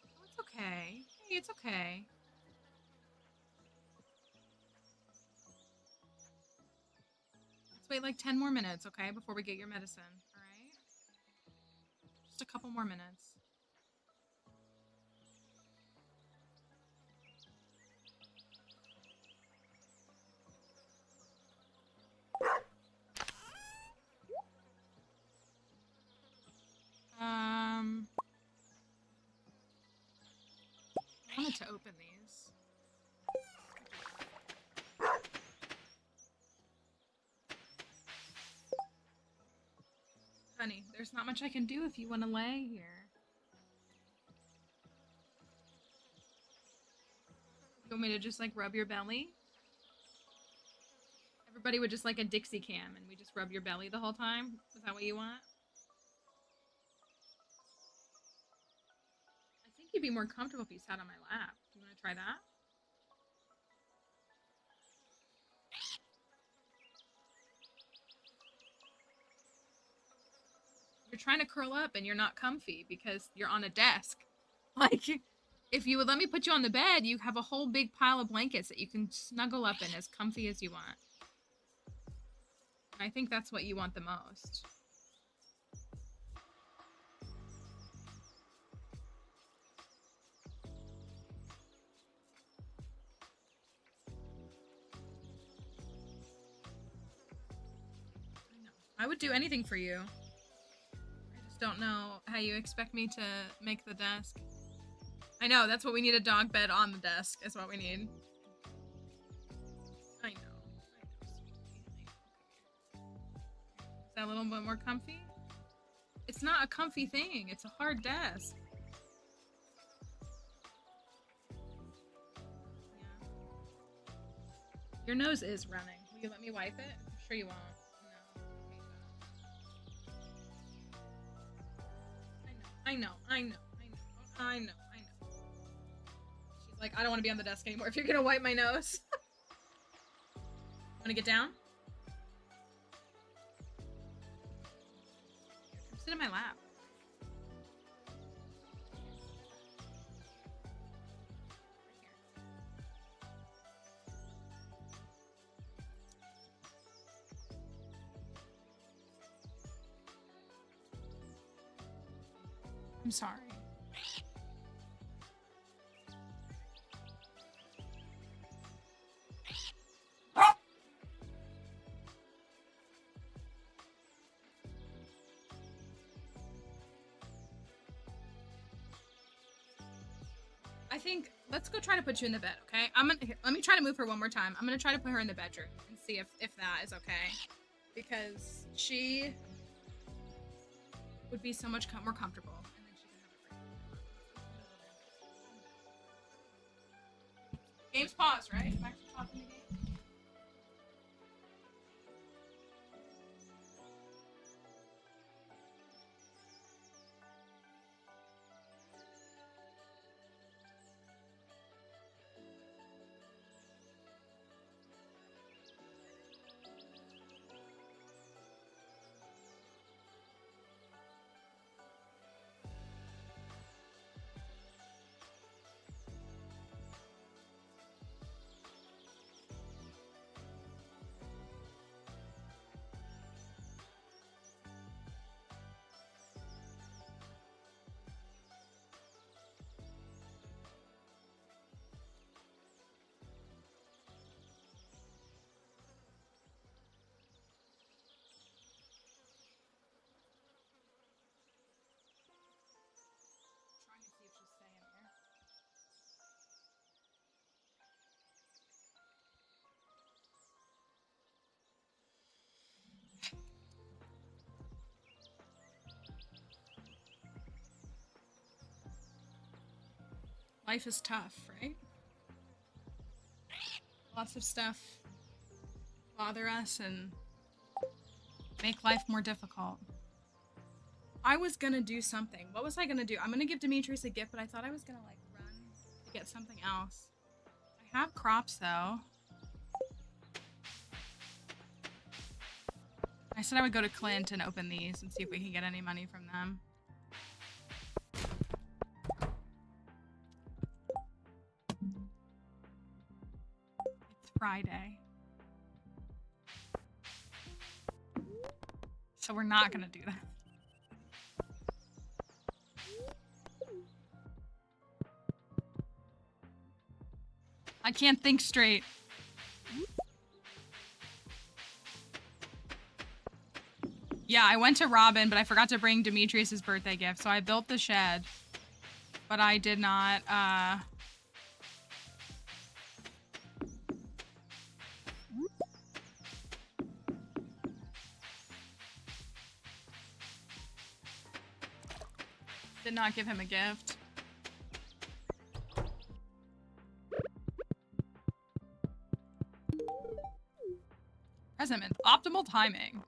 Oh, it's okay. Hey, it's okay. Wait like 10 more minutes, okay, before we get your medicine, all right? Just a couple more minutes. I wanted to open these. Honey, there's not much I can do if you want to lay here. You want me to just like rub your belly? Everybody would just like a Dixie cam and we just rub your belly the whole time? Is that what you want? I think you'd be more comfortable if you sat on my lap. Do you want to try that? You're trying to curl up and you're not comfy because you're on a desk. Like, if you would let me put you on the bed, you have a whole big pile of blankets that you can snuggle up in as comfy as you want. I think that's what you want the most. I know. I would do anything for you. Don't know how you expect me to make the desk. I know, that's what we need, a dog bed on the desk is what we need. I know, sweetie. Is that a little bit more comfy? It's not a comfy thing, it's a hard desk. Yeah. Your nose is running. Will you let me wipe it? I'm sure you won't. I know. She's like, I don't want to be on the desk anymore if you're gonna wipe my nose. Wanna get down? Come sit in my lap. I'm sorry. I think let's go try to put you in the bed, okay? Let me try to move her one more time. I'm gonna try to put her in the bedroom and see if that is okay, because she would be so much more comfortable, and then she can have a break. Game's paused, right? Back to talking to game. Trying to see if she's staying here. Life is tough, right? Lots of stuff bother us and make life more difficult. I was gonna do something. What was I gonna do? I'm gonna give Demetrius a gift, but I thought I was gonna like run to get something else. I have crops though. I said I would go to Clint and open these and see if we can get any money from them. It's Friday. So we're not gonna do that. I can't think straight. Yeah, I went to Robin, but I forgot to bring Demetrius's birthday gift. So I built the shed, but I did not, did not give him a gift. Presentment, optimal timing.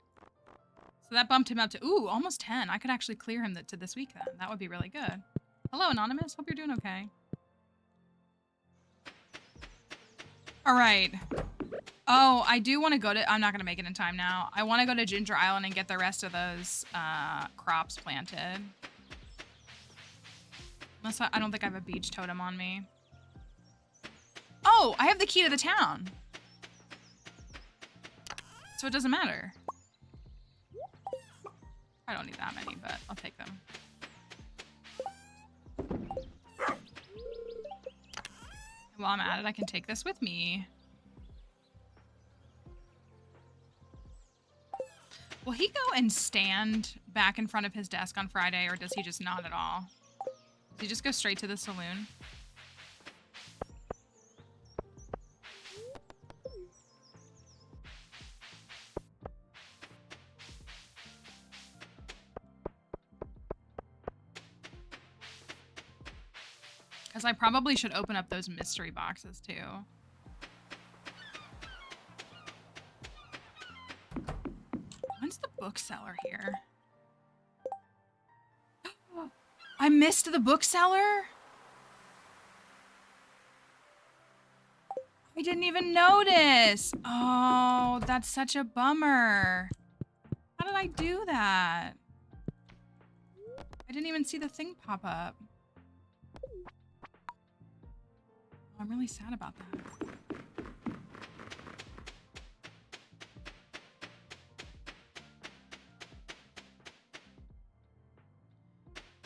So that bumped him up to, ooh, almost 10. I could actually clear him to this week then. That would be really good. Hello, Anonymous. Hope you're doing okay. All right. Oh, I do want to go to, I'm not going to make it in time now. I want to go to Ginger Island and get the rest of those crops planted. Unless I don't think I have a beach totem on me. Oh, I have the key to the town. So it doesn't matter. I don't need that many, but I'll take them. And while I'm at it, I can take this with me. Will he go and stand back in front of his desk on Friday, or does he just not at all? Does he just go straight to the saloon? Because I probably should open up those mystery boxes too. When's the bookseller here? I missed the bookseller? I didn't even notice. Oh, that's such a bummer. How did I do that? I didn't even see the thing pop up. I'm really sad about that.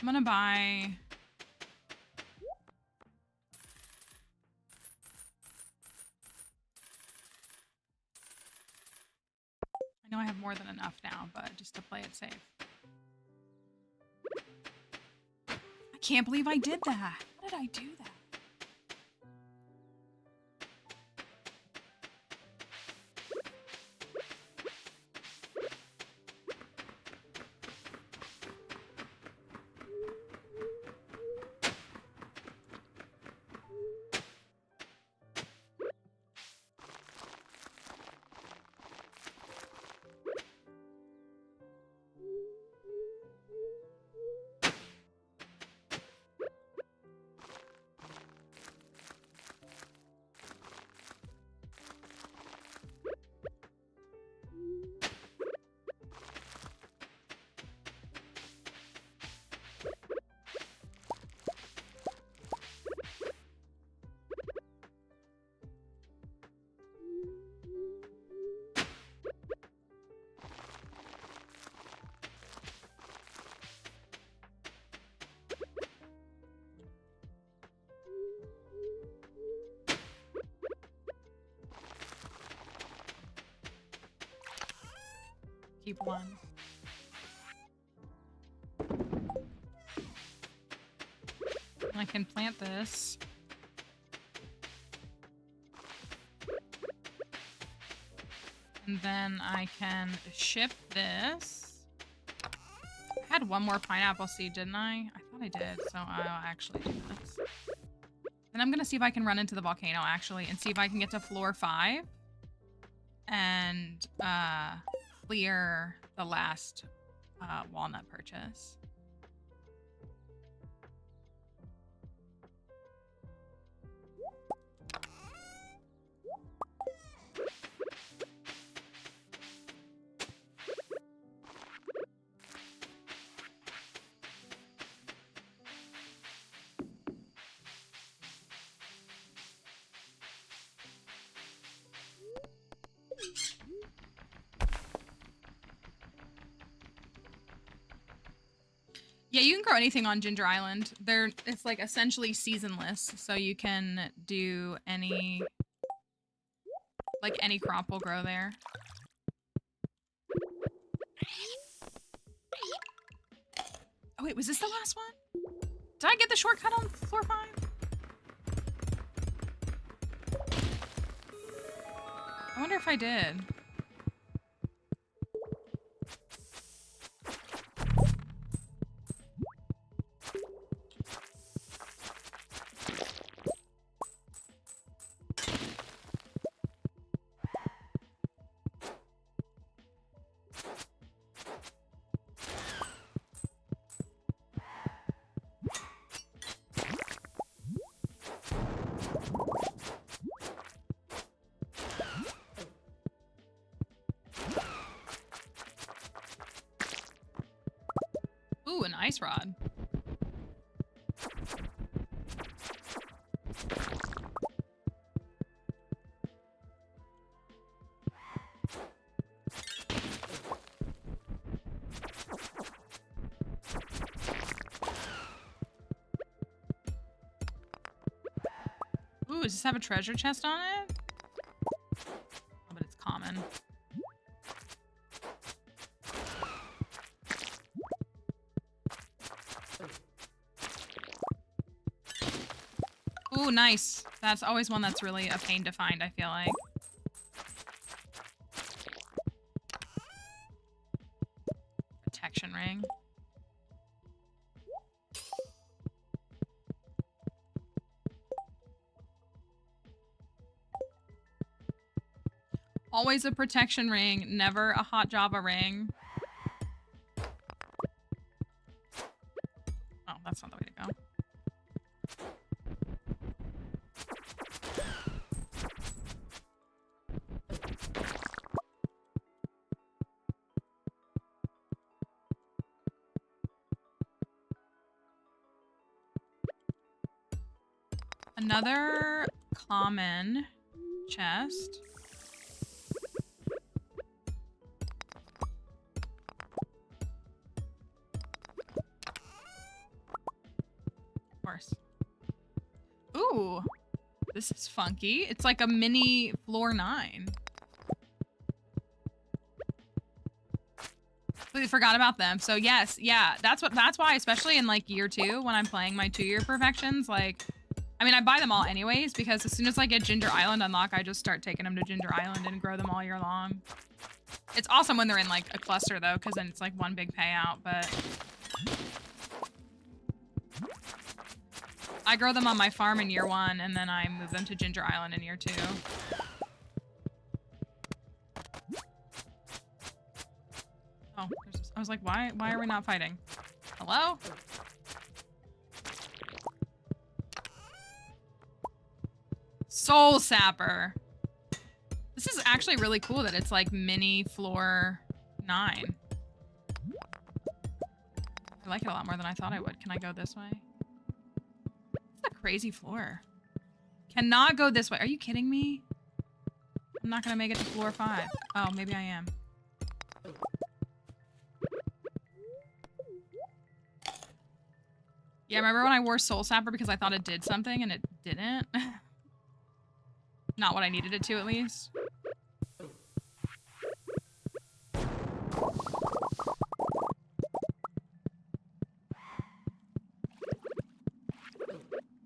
I'm gonna buy... I know I have more than enough now, but just to play it safe. I can't believe I did that. How did I do that? Keep one. I can plant this. And then I can ship this. I had one more pineapple seed, didn't I? I thought I did, so I'll actually do this. Then I'm gonna see if I can run into the volcano, actually, and see if I can get to floor 5. And, clear the last, walnut purchase. Yeah, you can grow anything on Ginger Island. It's like essentially seasonless, so you can do any crop will grow there. Oh wait, was this the last one? Did I get the shortcut on floor 5? I wonder if I did. Ooh, an ice rod. Ooh, does this have a treasure chest on it? Oh, but it's common. Ooh, nice. That's always one that's really a pain to find, I feel like. Protection ring. Always a protection ring, never a hot Java ring. Oh, that's not the way to go. Another common chest. course. Ooh, this is funky. It's like a mini floor 9. We forgot about them. So yes, yeah, that's why, especially in like year 2, when I'm playing my 2-year perfections, like, I mean, I buy them all anyways, because as soon as I get Ginger Island unlock, I just start taking them to Ginger Island and grow them all year long. It's awesome when they're in like a cluster though, because then it's like one big payout, but I grow them on my farm in year 1, and then I move them to Ginger Island in year 2. Oh, I was like, why are we not fighting? Hello? Soul Sapper. This is actually really cool that it's like mini floor 9. I like it a lot more than I thought I would. Can I go this way? It's a crazy floor. Cannot go this way. Are you kidding me? I'm not gonna make it to floor 5. Oh, maybe I am. Yeah, remember when I wore Soul Sapper because I thought it did something and it didn't? Not what I needed it to, at least.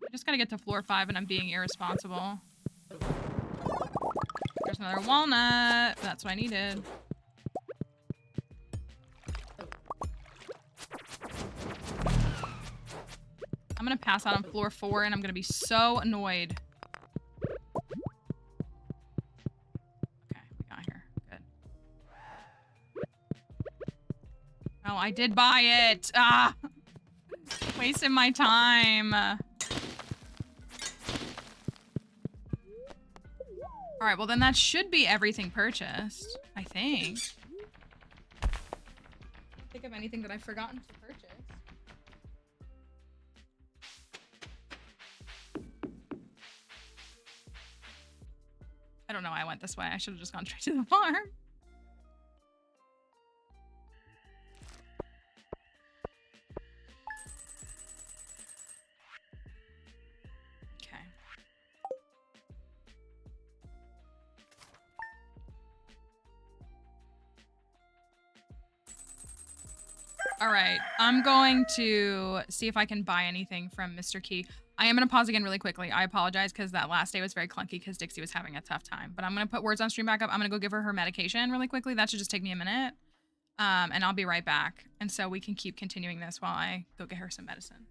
I just gotta get to floor 5 and I'm being irresponsible. There's another walnut. That's what I needed. I'm gonna pass out on floor 4 and I'm gonna be so annoyed. Okay, we got here. Good. Oh, I did buy it. Ah! Wasting my time. Alright, well then that should be everything purchased. I think. Think of anything that I've forgotten to purchase. I don't know why I went this way. I should have just gone straight to the farm. Okay. All right. I'm going to see if I can buy anything from Mr. Key. I am going to pause again really quickly. I apologize because that last day was very clunky because Dixie was having a tough time. But I'm going to put words on stream back up. I'm going to go give her medication really quickly. That should just take me a minute. And I'll be right back. And so we can keep continuing this while I go get her some medicine.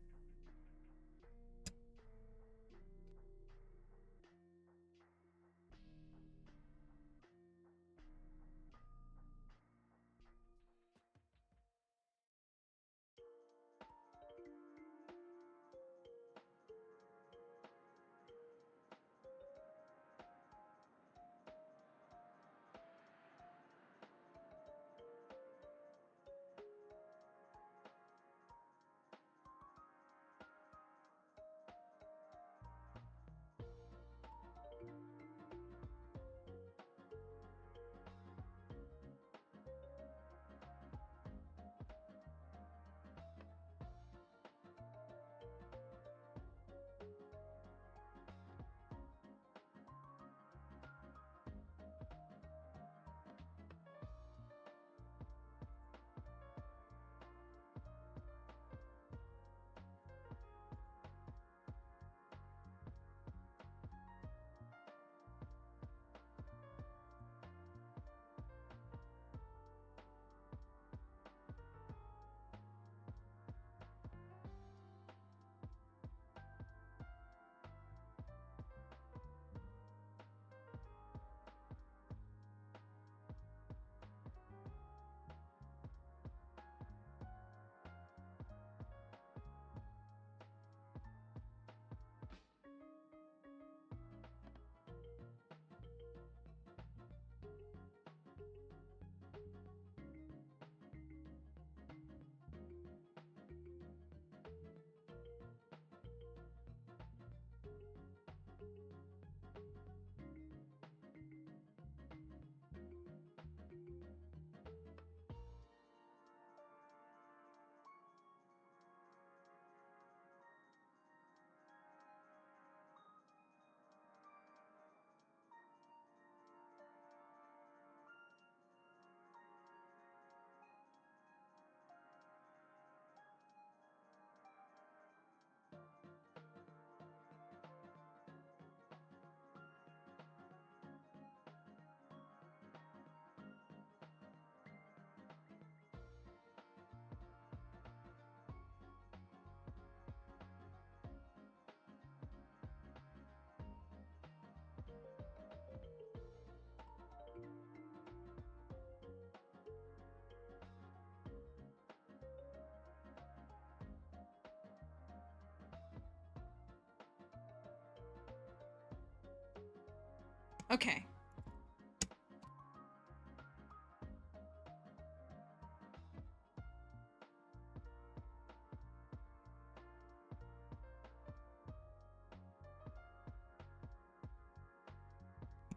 Okay.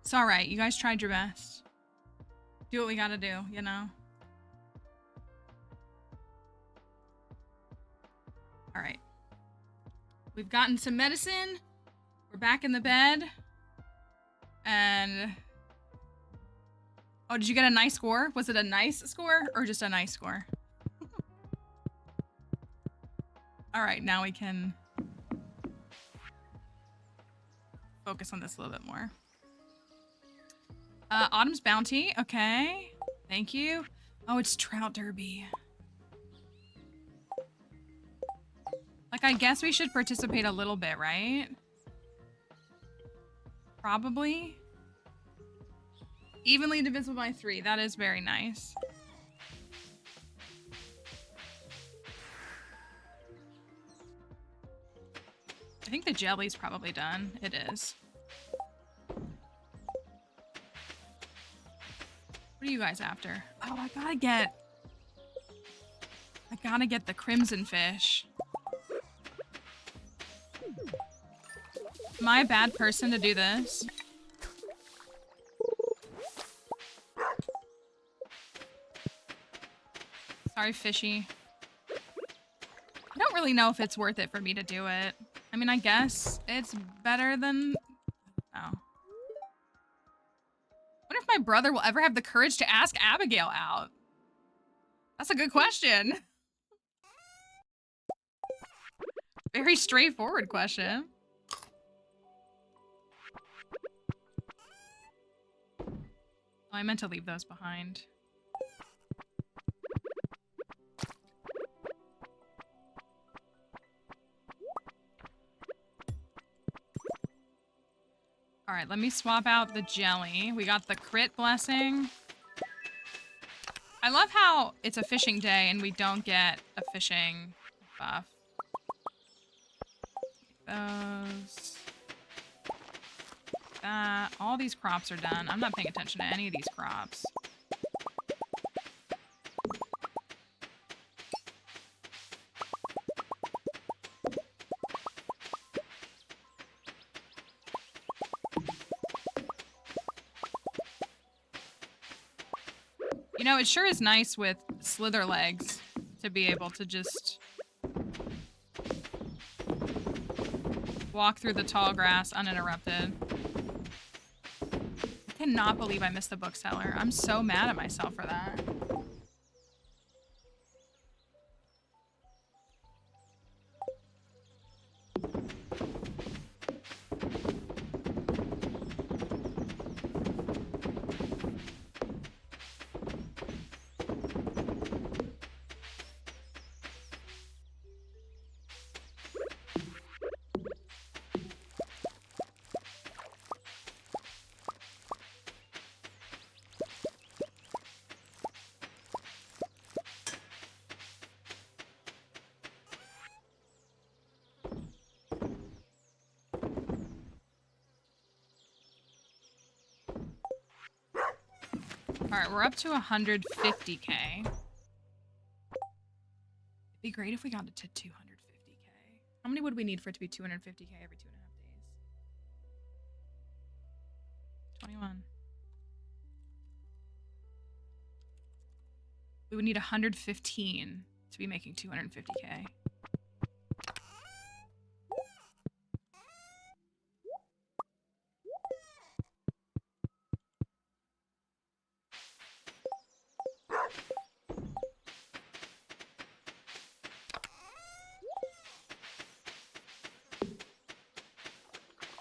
It's all right. You guys tried your best. Do what we gotta do, you know? All right. We've gotten some medicine. We're back in the bed. And... Oh, did you get a nice score? Was it a nice score or just a nice score? All right, now we can focus on this a little bit more. Autumn's Bounty. Okay. Thank you. Oh, it's Trout Derby. Like, I guess we should participate a little bit, right? Probably. Evenly divisible by 3. That is very nice. I think the jelly's probably done. It is. What are you guys after? Oh, I gotta get the crimson fish. Am I a bad person to do this? Sorry, fishy. I don't really know if it's worth it for me to do it. I mean, I guess it's better than... Oh. I wonder if my brother will ever have the courage to ask Abigail out. That's a good question. Very straightforward question. Oh, I meant to leave those behind. All right, let me swap out the jelly. We got the crit blessing. I love how it's a fishing day and we don't get a fishing buff. Those. That. All these crops are done. I'm not paying attention to any of these crops. You know, it sure is nice with slither legs to be able to just walk through the tall grass uninterrupted. I cannot believe I missed the bookseller. I'm so mad at myself for that. Alright, we're up to 150k. It'd be great if we got it to 250k. How many would we need for it to be 250k every 2.5 days? 21. We would need 115 to be making 250k.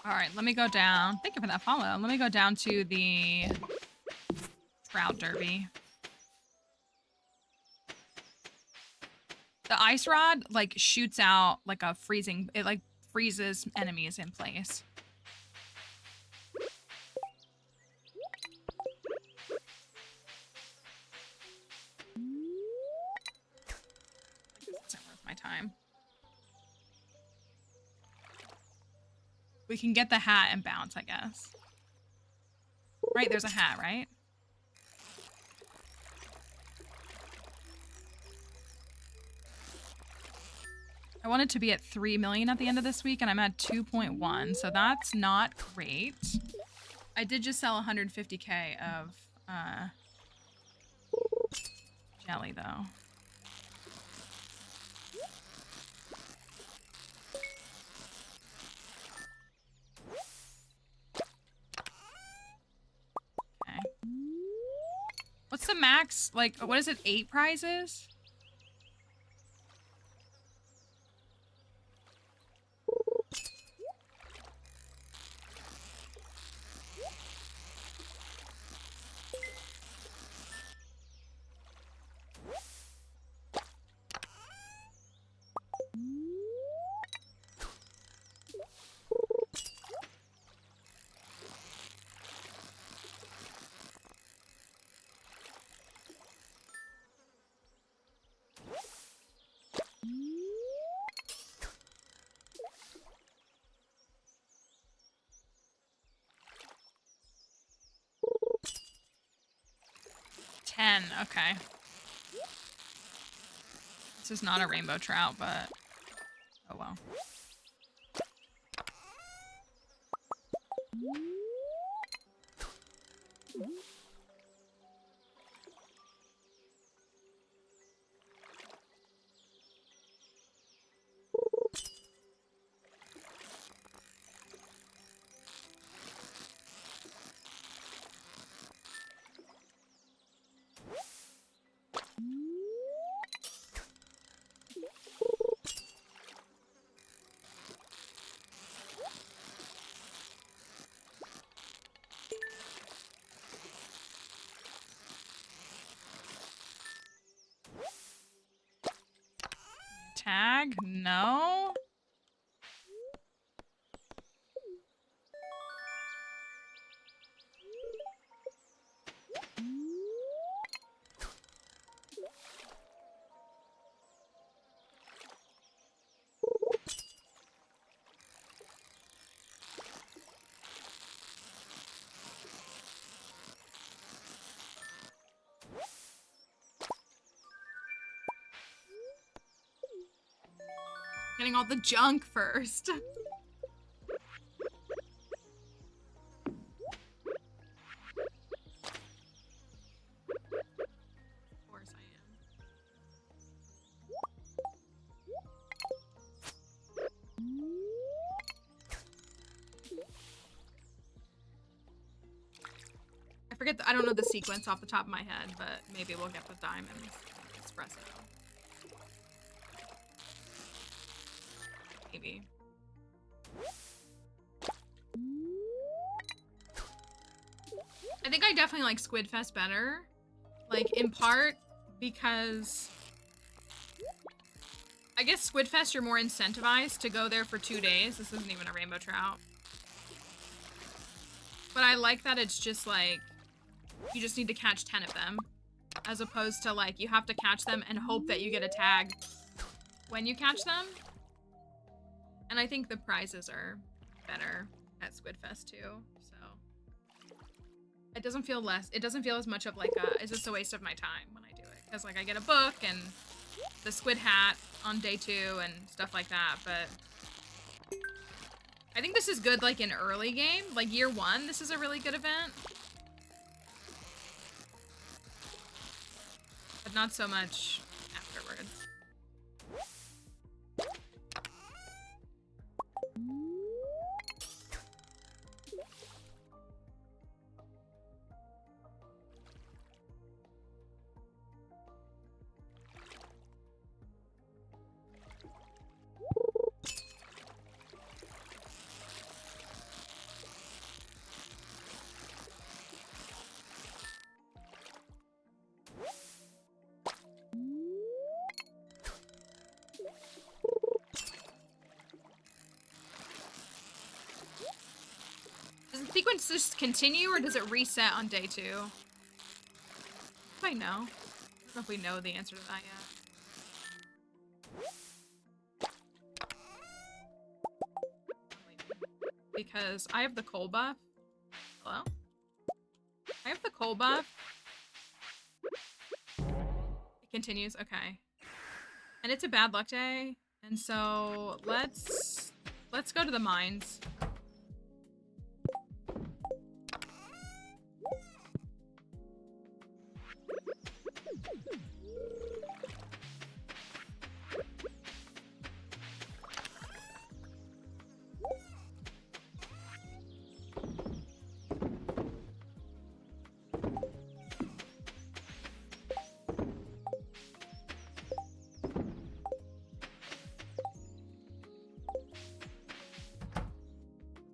All right, let me go down. Thank you for that follow. Let me go down to the Trout Derby. The ice rod, like, shoots out like a freezing... It, like, freezes enemies in place. This isn't worth my time. We can get the hat and bounce, I guess. Right, there's a hat, right? I wanted to be at 3 million at the end of this week, and I'm at 2.1, so that's not great. I did just sell 150k of jelly, though. Okay. What's the max? Like, what is it? 8 prizes? Okay. This is not a rainbow trout, but oh well. Tag? No? Getting all the junk first. Of course I am. I forget, I don't know the sequence off the top of my head, but maybe we'll get the diamonds and espresso. Maybe. I think I definitely like Squidfest better. Like, in part because I guess Squidfest you're more incentivized to go there for 2 days. This isn't even a rainbow trout. But I like that it's just like, you just need to catch 10 of them. As opposed to like, you have to catch them and hope that you get a tag when you catch them. And I think the prizes are better at Squidfest too, so. It doesn't feel as much of like a, is this a waste of my time when I do it? Because like I get a book and the squid hat on day 2 and stuff like that, but. I think this is good like in early game, like year 1, this is a really good event. But not so much afterwards. Does the sequence just continue, or does it reset on day 2? I know. I don't know if we know the answer to that yet. Because I have the coal buff. Hello? coal buff. It continues. Okay. And it's a bad luck day. And so let's go to the mines.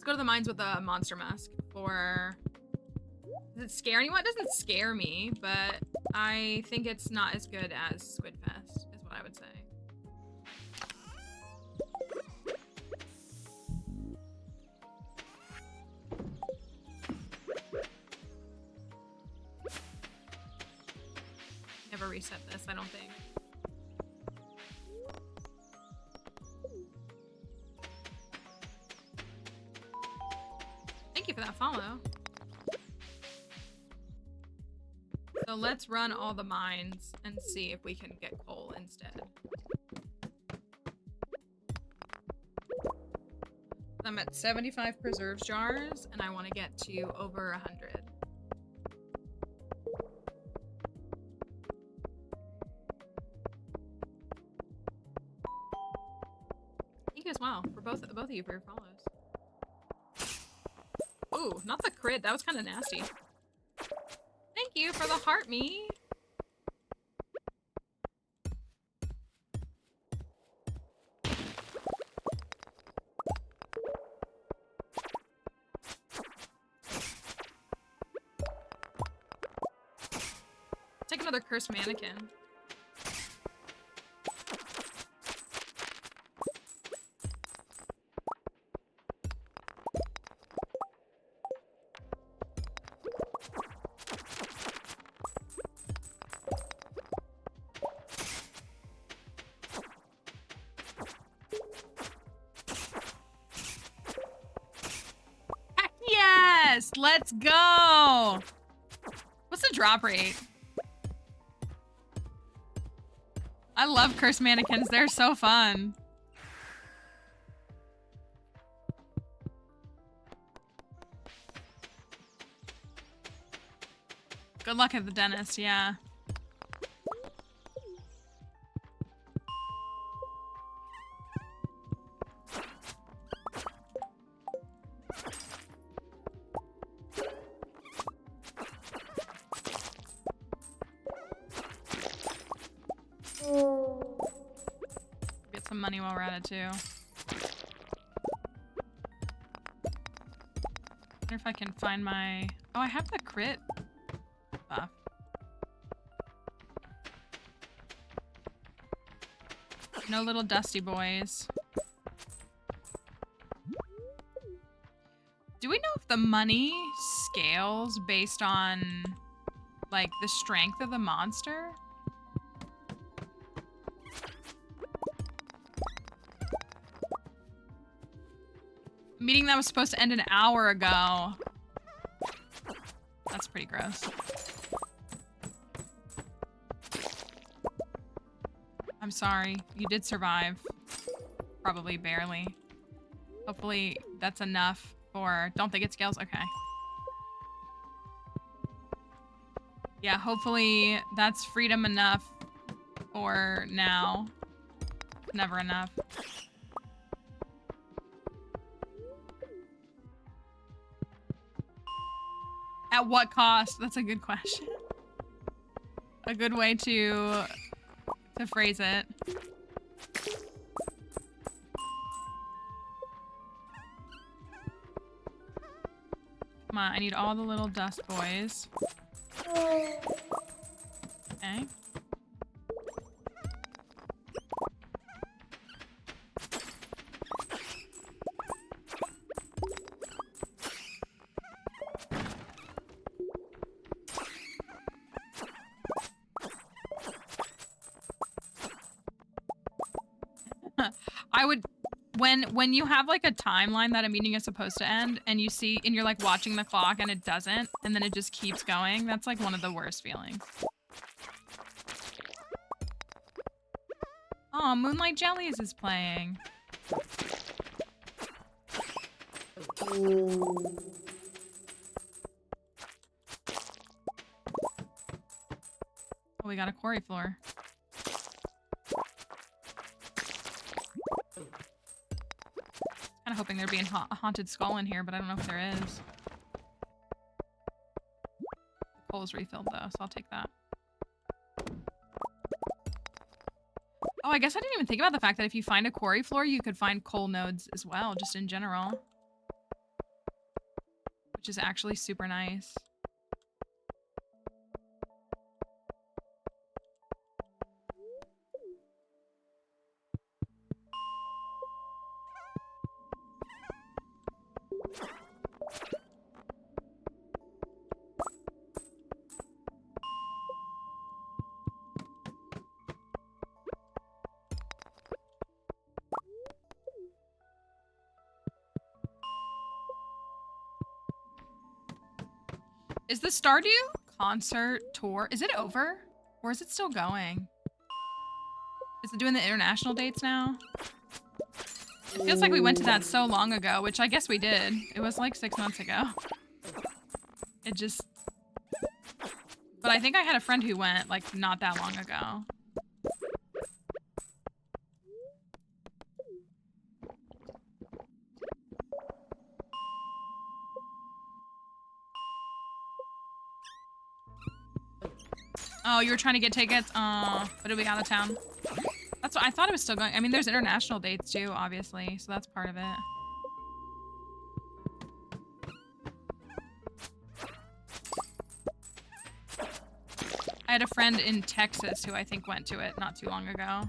Go to the mines with a monster mask for... Does it scare anyone? It doesn't scare me, but I think it's not as good as Squidfest, is what I would say. Never reset this, I don't think. Thank you for that follow. So let's run all the mines and see if we can get coal instead. I'm at 75 preserves jars and I want to get to over 100. Thank you as well for both of you for your follows. Ooh, not the crit. That was kind of nasty. Thank you for the heart me. Take another cursed mannequin. Let's go! What's the drop rate? I love cursed mannequins. They're so fun. Good luck at the dentist, yeah. Money while we're at it too. Wonder if I can find my... Oh, I have the crit buff. No little dusty boys. Do we know if the money scales based on like the strength of the monster? Meeting that was supposed to end an hour ago. That's pretty gross. I'm sorry. You did survive. Probably barely. Hopefully that's enough for... Don't think it scales? Okay. Yeah, hopefully that's freedom enough for now. Never enough. At what cost? That's a good question. A good way to phrase it. Come on, I need all the little dust boys. Okay. when you have like a timeline that a meeting is supposed to end and you see and you're like watching the clock and it doesn't and then it just keeps going, that's like one of the worst feelings. Oh, Moonlight Jellies is playing. Oh, we got a quarry floor. Kind of hoping there'd be a haunted skull in here, but I don't know if there is. The coal's refilled though, so I'll take that. Oh, I guess I didn't even think about the fact that if you find a quarry floor, you could find coal nodes as well, just in general. Which is actually super nice. Is the Stardew concert tour, is it over? Or is it still going? Is it doing the international dates now? It feels like we went to that so long ago, which I guess we did. It was like 6 months ago. It just... But I think I had a friend who went like not that long ago. Oh, you were trying to get tickets? Oh, but it'll be out of town. That's what I thought it was still going. I mean, there's international dates too, obviously, so that's part of it. I had a friend in Texas who I think went to it not too long ago.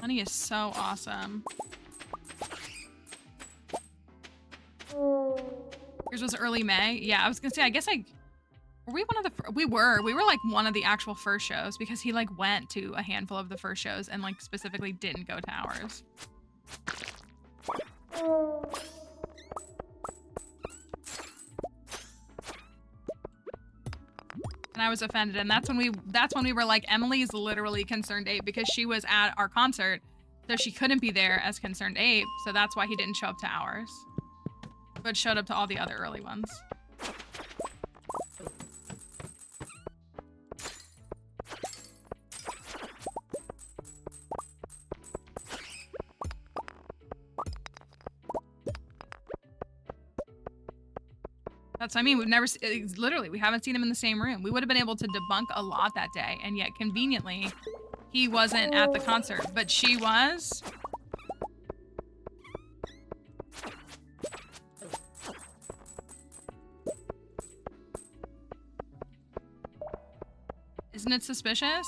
Honey is so awesome. Yours was early May. Yeah, I was gonna say, I guess were we one of the, we were like one of the actual first shows because he like went to a handful of the first shows and like specifically didn't go to ours. And I was offended, and that's when we were like, Emily's literally Concerned Ape because she was at our concert, so she couldn't be there as Concerned Ape, so that's why he didn't show up to ours, but showed up to all the other early ones. That's what I mean. We've never, literally, we haven't seen him in the same room. We would have been able to debunk a lot that day, and yet conveniently, he wasn't at the concert, but she was. Isn't it suspicious?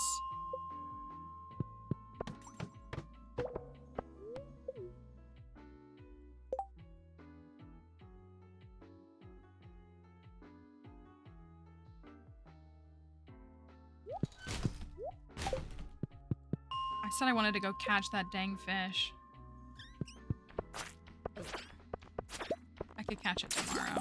I said I wanted to go catch that dang fish. I could catch it tomorrow.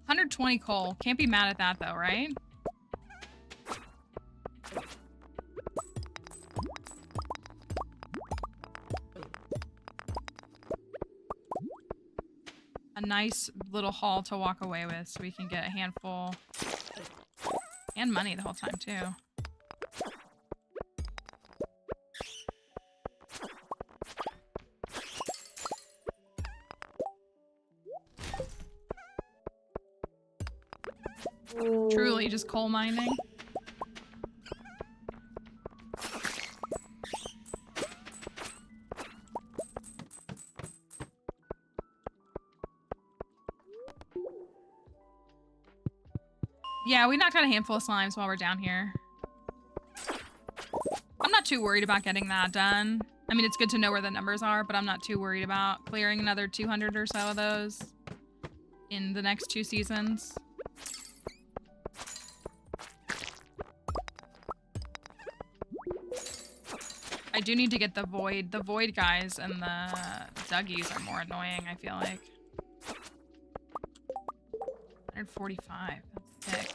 $120 coal. Can't be mad at that though, right? A nice little haul to walk away with so we can get a handful and money the whole time too. Truly just coal mining. Yeah, we knocked out a handful of slimes while we're down here. I'm not too worried about getting that done. I mean, it's good to know where the numbers are, but I'm not too worried about clearing another 200 or so of those in the next 2 seasons. I do need to get the void. The void guys and the Dougies are more annoying, I feel like. 145. That's sick.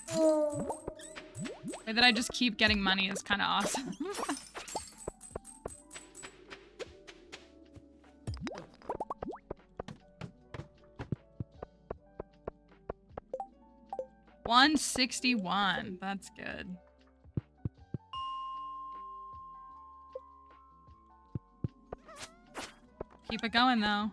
The way that I just keep getting money is kind of awesome. $161. That's good. Keep it going though.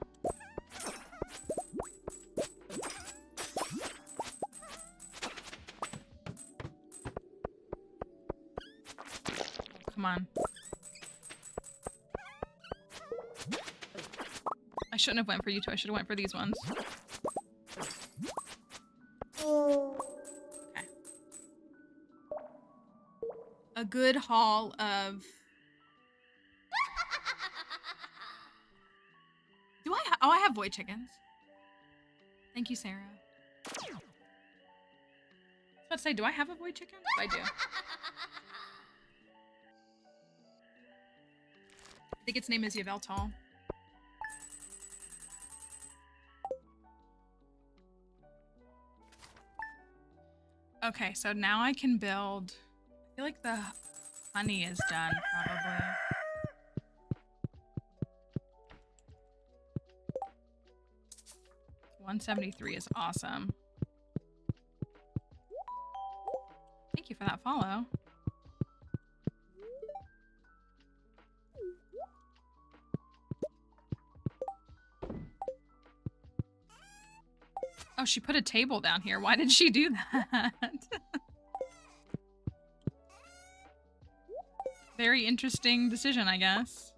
Come on. I shouldn't have went for you two. I should have went for these ones. Okay. A good haul of... Do I oh, I have void chickens. Thank you, Sarah. I was about to say, do I have a void chicken? I do. I think its name is Yveltal. Okay, so now I can build... I feel like the honey is done, probably. $173 is awesome. Thank you for that follow. Oh, she put a table down here. Why did she do that? Very interesting decision, I guess.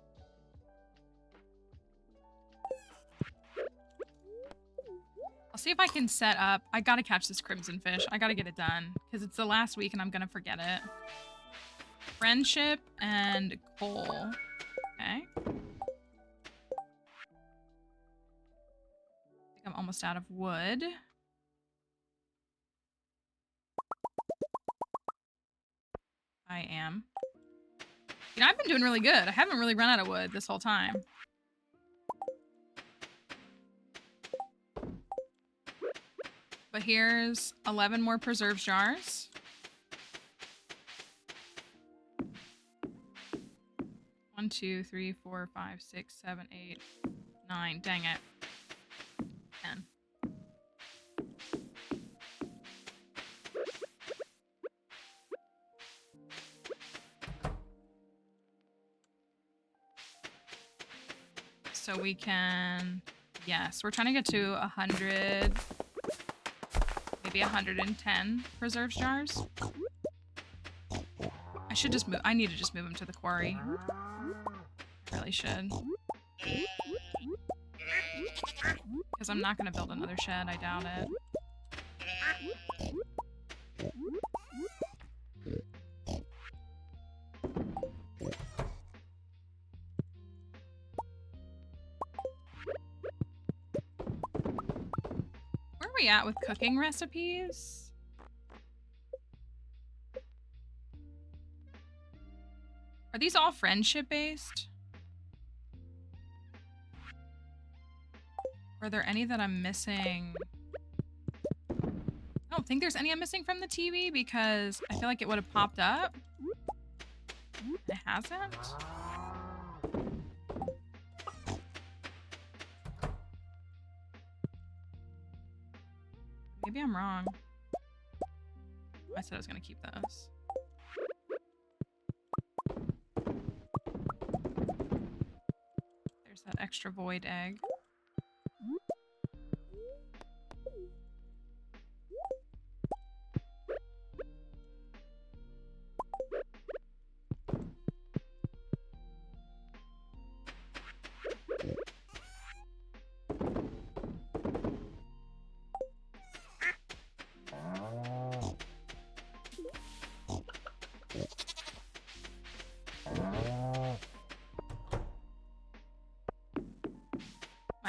I'll see if I can set up... I gotta catch this crimson fish. I gotta get it done. Because it's the last week and I'm gonna forget it. Friendship and coal. Okay. I'm almost out of wood. I am. You know, I've been doing really good. I haven't really run out of wood this whole time. But here's 11 more preserves jars. One, 2, 3, 4, 5, 6, 7, 8, 9. Dang it. 10. So we can, yes, we're trying to get to 100, maybe 110 preserves jars. I should just move, I need to just move them to the quarry. I really should. Because I'm not going to build another shed, I doubt it. Where are we at with cooking recipes? Are these all friendship based? Are there any that I'm missing? I don't think there's any I'm missing from the TV because I feel like it would have popped up. It hasn't? Maybe I'm wrong. I said I was gonna keep those. There's that extra void egg.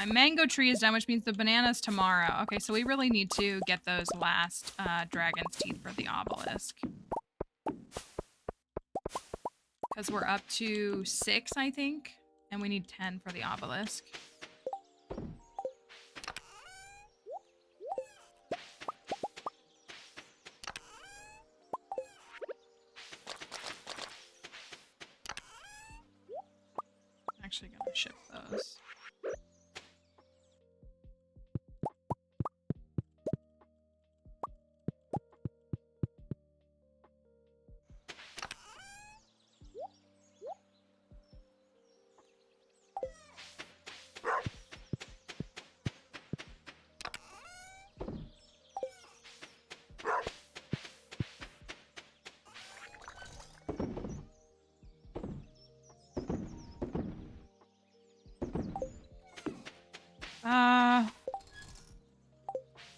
My mango tree is done, which means the banana's tomorrow. Okay, so we really need to get those last dragon's teeth for the obelisk. Because we're up to 6, I think. And we need 10 for the obelisk. I'm actually going to ship those.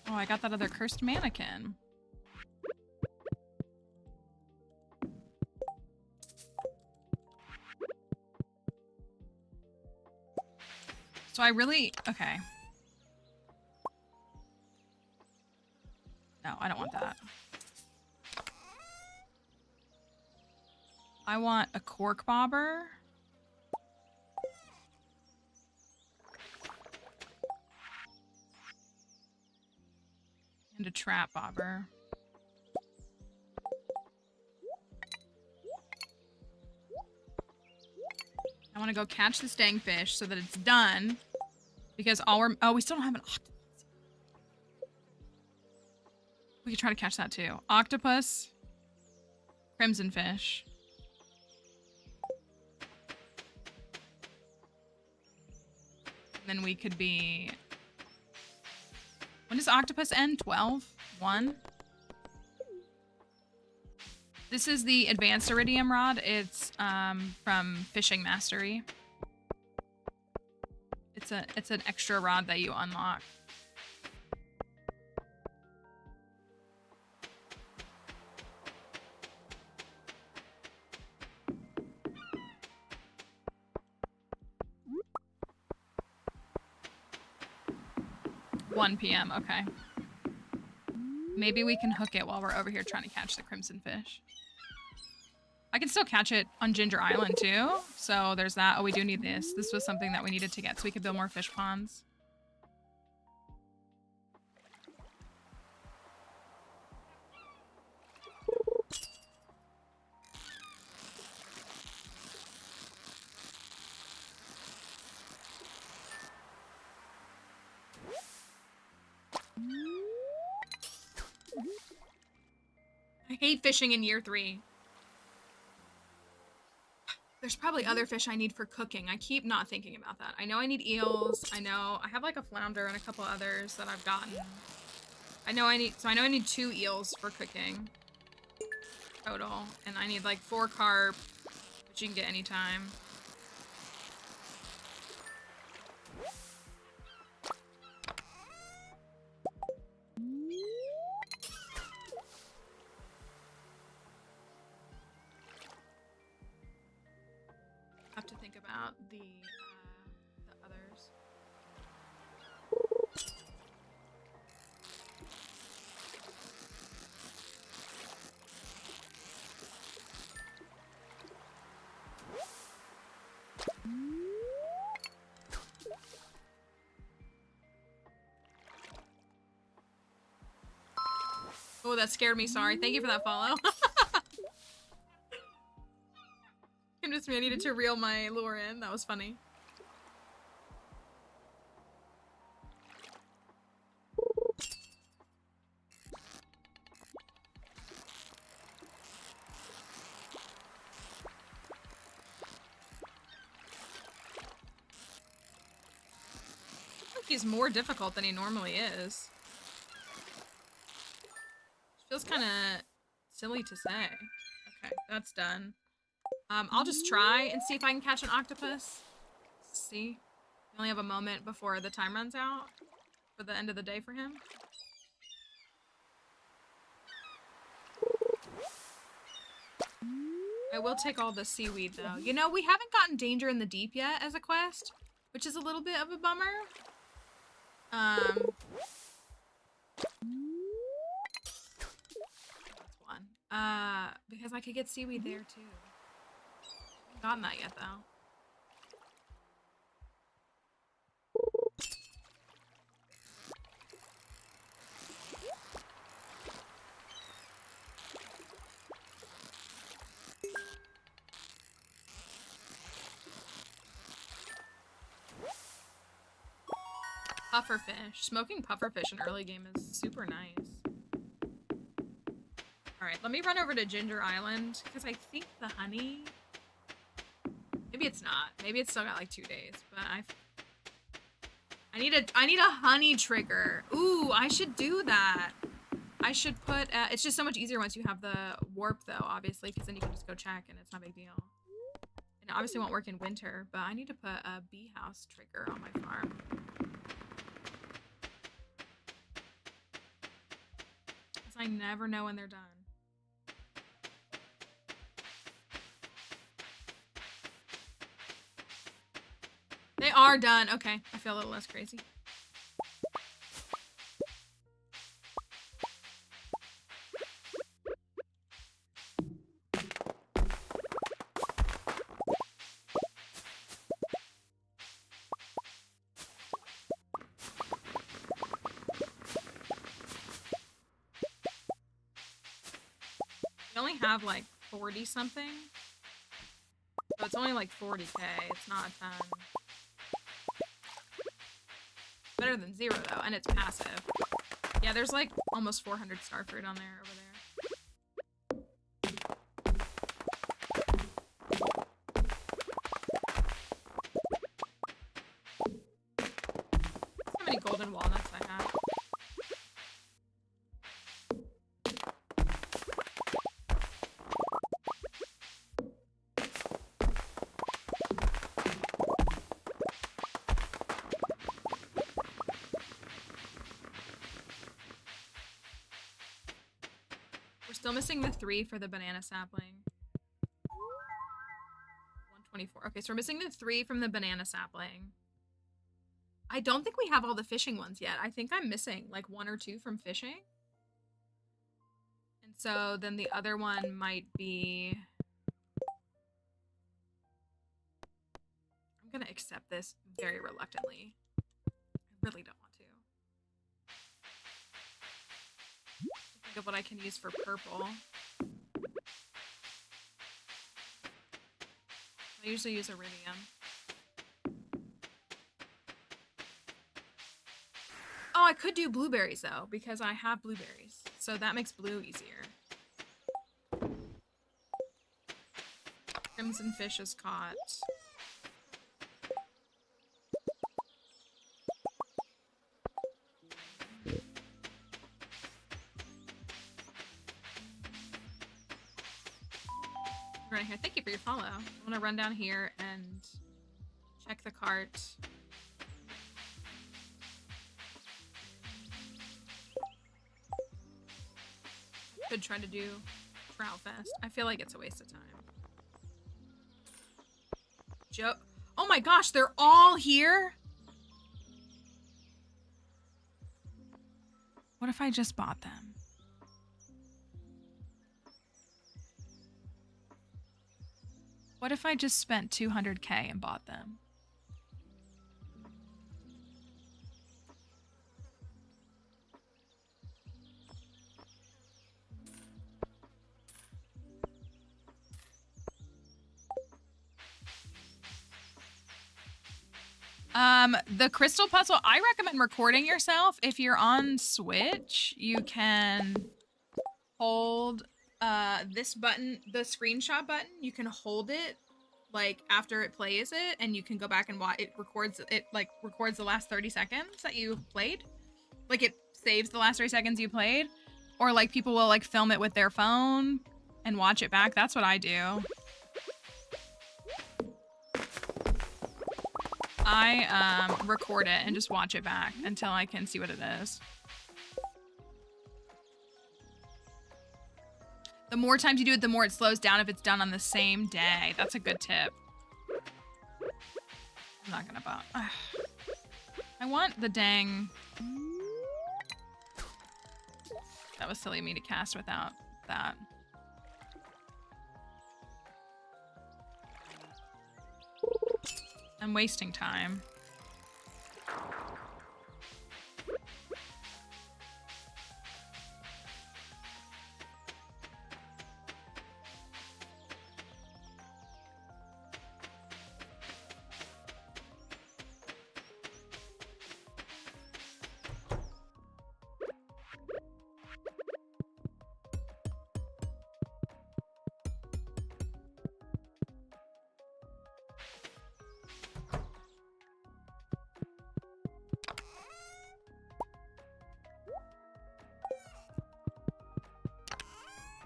Oh, I got that other cursed mannequin. So I really... Okay. No, I don't want that. I want a cork bobber. And a trap bobber. I want to go catch this dang fish so that it's done. Because all we're... Oh, we still don't have an octopus. We could try to catch that too. Octopus. Crimson fish. And then we could be... When does octopus end? 12? 1? This is the advanced iridium rod. It's from Fishing Mastery. It's an extra rod that you unlock. $1 p.m. Okay. Maybe we can hook it while we're over here trying to catch the crimson fish. I can still catch it on Ginger Island too. So there's that. Oh, we do need this. This was something that we needed to get so we could build more fish ponds. I hate fishing in year 3. There's probably other fish I need for cooking. I keep not thinking about that. I know I need eels. I know I have like a flounder and a couple others that I've gotten. I know I need 2 eels for cooking total. And I need like 4 carp, which you can get anytime. Have to think about the others. Oh, that scared me. Sorry. Thank you for that follow. Just me. I needed to reel my lure in. That was funny. I think he's more difficult than he normally is. Feels kind of silly to say. Okay, that's done. I'll just try and see if I can catch an octopus. See? We only have a moment before the time runs out for the end of the day for him. I will take all the seaweed though. You know, we haven't gotten Danger in the Deep yet as a quest, which is a little bit of a bummer. That's one. Because I could get seaweed there too. Haven't gotten that yet though. Pufferfish. Smoking pufferfish in early game is super nice. Alright, let me run over to Ginger Island, because I think the honey... Maybe it's not. Maybe it's still got like 2 days, but I need a honey trigger. Ooh, I should do that. I should put... it's just so much easier once you have the warp, though, obviously, because then you can just go check, and it's not a big deal. And it obviously won't work in winter, but I need to put a bee house trigger on my farm. I never know when they're done. They are done. Okay, I feel a little less crazy. Have like 40 something, so it's only like 40k. It's not a ton. Better than 0 though, and it's passive. Yeah, there's like almost 400 starfruit on there over there. How many golden walnuts I have? Still missing the 3 for the banana sapling. 124. Okay, so we're missing the 3 from the banana sapling. I don't think we have all the fishing ones yet. I think I'm missing like 1 or 2 from fishing. And so then the other one might be... I'm gonna accept this very reluctantly. I really don't want to. Of what I can use for purple. I usually use iridium. Oh, I could do blueberries though, because I have blueberries. So that makes blue easier. Crimson fish is caught. Right here. Thank you for your follow. I want to run down here and check the cart. Could try to do Trout Fest. I feel like it's a waste of time. Joe. Oh my gosh, they're all here? What if I just bought them? What if I just spent 200k and bought them? The crystal puzzle, I recommend recording yourself. If you're on Switch, you can hold this button, the screenshot button, you can hold it like after it plays it, and you can go back and watch it. Records the last 30 seconds that you played. Like it saves the last 30 seconds you played, or like people will like film it with their phone and watch it back. That's what I do. I record it and just watch it back until I can see what it is. The more times you do it, the more it slows down if it's done on the same day. That's a good tip. I'm not gonna buy. I want the dang... That was silly of me to cast without that. I'm wasting time.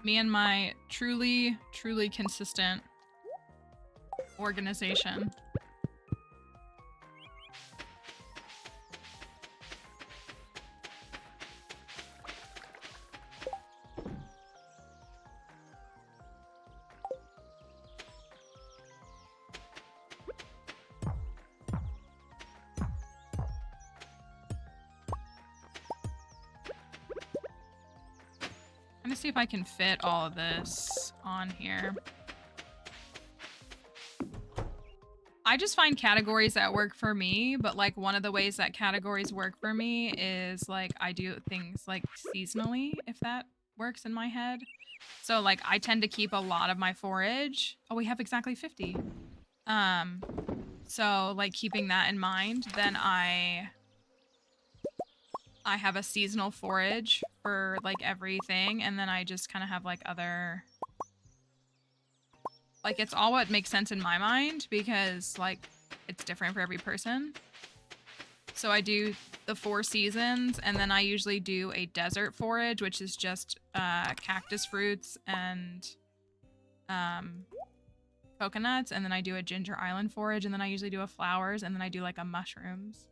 Me and my truly, truly consistent organization. See if I can fit all of this on here. I just find categories that work for me, but like one of the ways that categories work for me is like I do things like seasonally, if that works in my head. So like I tend to keep a lot of my forage. Oh, we have exactly 50. So like keeping that in mind, then I have a seasonal forage for like everything, and then I just kind of have like other, like it's all what makes sense in my mind because like it's different for every person. So I do the 4 seasons, and then I usually do a desert forage, which is just cactus fruits and coconuts, and then I do a ginger island forage, and then I usually do a flowers, and then I do like a mushrooms.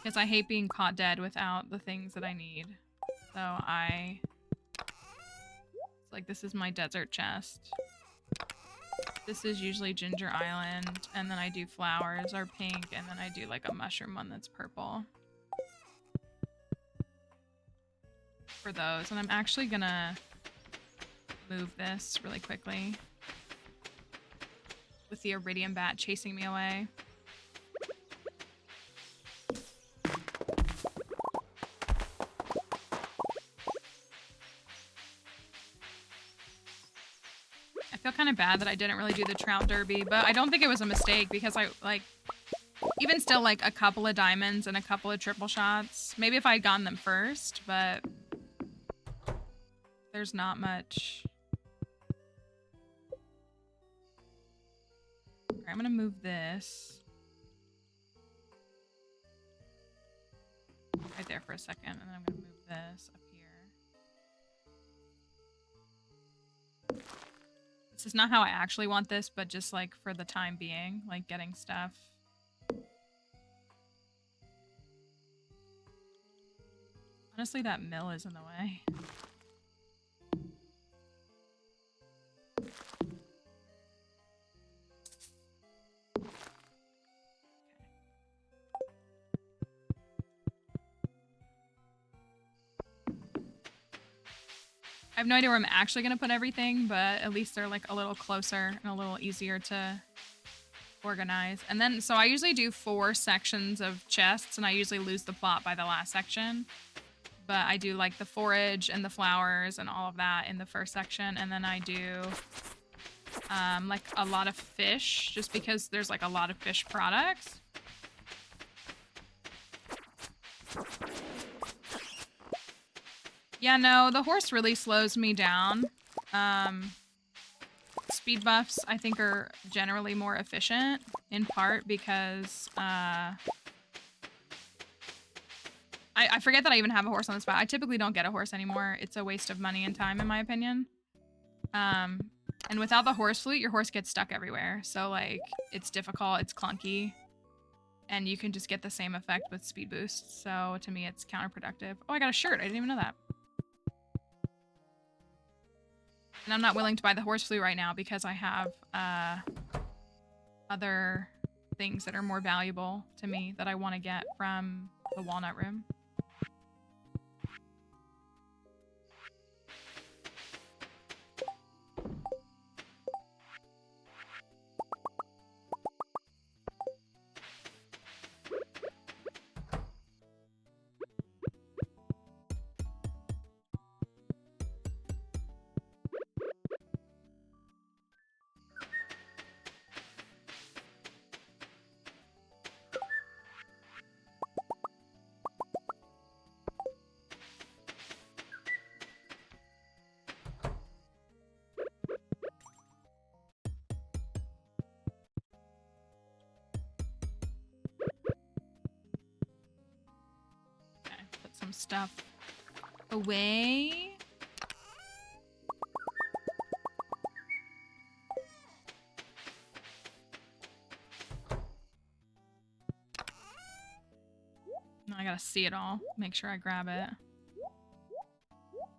Because I hate being caught dead without the things that I need. So it's like, this is my desert chest. This is usually Ginger Island, and then I do flowers are pink, and then I do like a mushroom one that's purple. For those, and I'm actually gonna move this really quickly with the iridium bat chasing me away. I feel kind of bad that I didn't really do the trout derby, but I don't think it was a mistake because I like, even still like a couple of diamonds and a couple of triple shots. Maybe if I had gotten them first, but there's not much. Okay, I'm gonna move this right there for a second, and then I'm gonna move this up here. This is not how I actually want this, but just like for the time being, like getting stuff. Honestly, that mill is in the way. I have no idea where I'm actually going to put everything, but at least they're like a little closer and a little easier to organize. And then, so I usually do 4 sections of chests, and I usually lose the plot by the last section. But I do like the forage and the flowers and all of that in the first section. And then I do like a lot of fish, just because there's like a lot of fish products. Yeah, no, the horse really slows me down. Speed buffs, I think, are generally more efficient, in part because I forget that I even have a horse on the spot. I typically don't get a horse anymore. It's a waste of money and time, in my opinion. And without the horse flute, your horse gets stuck everywhere. So, like, it's difficult, it's clunky. And you can just get the same effect with speed boosts. So, to me, it's counterproductive. Oh, I got a shirt. I didn't even know that. And I'm not willing to buy the horse flute right now because I have other things that are more valuable to me that I want to get from the walnut room. Stuff away. I gotta see it all. Make sure I grab it. I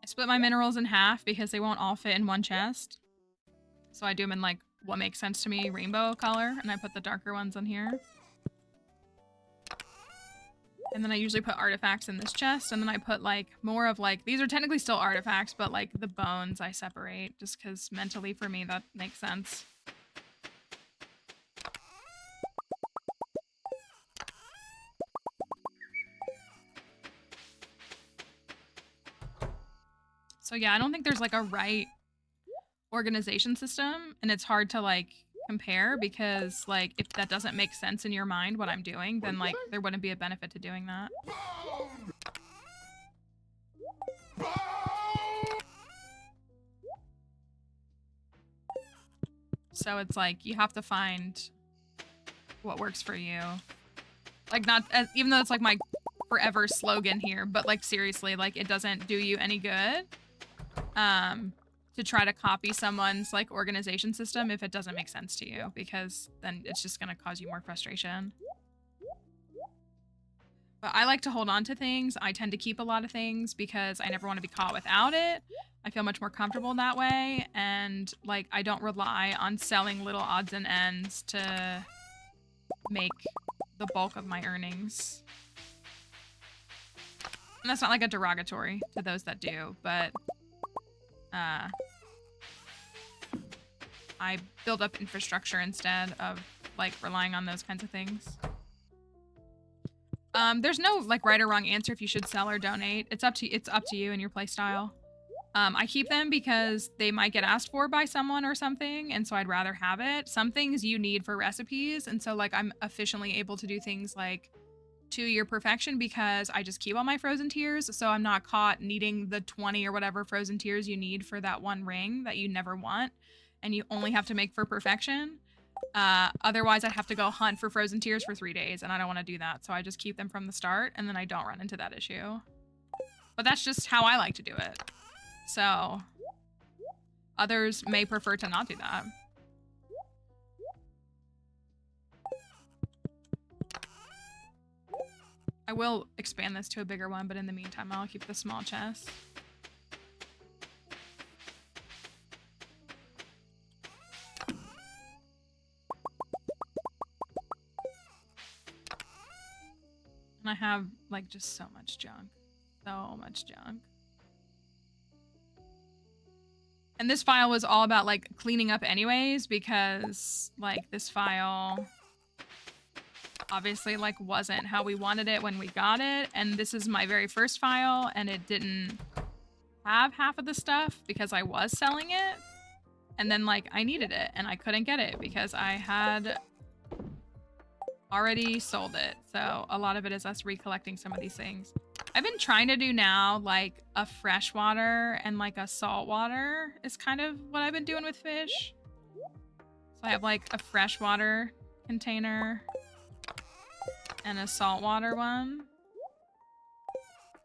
split my minerals in half because they won't all fit in one chest. So I do them in like what makes sense to me, rainbow color, and I put the darker ones in here. And then I usually put artifacts in this chest, and then I put like more of like, these are technically still artifacts, but like the bones I separate just because mentally for me that makes sense. So yeah, I don't think there's like a right organization system, and it's hard to like compare because like if that doesn't make sense in your mind what I'm doing, then like there wouldn't be a benefit to doing that. So it's like you have to find what works for you. Like not even though it's like my forever slogan here, but like seriously, like it doesn't do you any good to try to copy someone's like organization system if it doesn't make sense to you, because then it's just going to cause you more frustration. But I like to hold on to things. I tend to keep a lot of things because I never want to be caught without it. I feel much more comfortable that way, and like I don't rely on selling little odds and ends to make the bulk of my earnings. And that's not like a derogatory to those that do, but I build up infrastructure instead of like relying on those kinds of things. There's no like right or wrong answer if you should sell or donate. It's up to you and your playstyle. I keep them because they might get asked for by someone or something, and so I'd rather have it. Some things you need for recipes, and so like I'm efficiently able to do things like to your perfection because I just keep all my frozen tears, so I'm not caught needing the 20 or whatever frozen tears you need for that one ring that you never want and you only have to make for perfection. Otherwise I'd have to go hunt for frozen tears for 3 days, and I don't want to do that, so I just keep them from the start, and then I don't run into that issue. But that's just how I like to do it. So others may prefer to not do that. I will expand this to a bigger one, but in the meantime, I'll keep the small chest. And I have, like, just so much junk. So much junk. And this file was all about, like, cleaning up anyways, because, like, this file obviously like wasn't how we wanted it when we got it, and this is my very first file, and it didn't have half of the stuff because I was selling it, and then like I needed it and I couldn't get it because I had already sold it. So a lot of it is us recollecting some of these things. I've been trying to do now like a freshwater and like a saltwater is kind of what I've been doing with fish. So I have like a freshwater container and a saltwater one.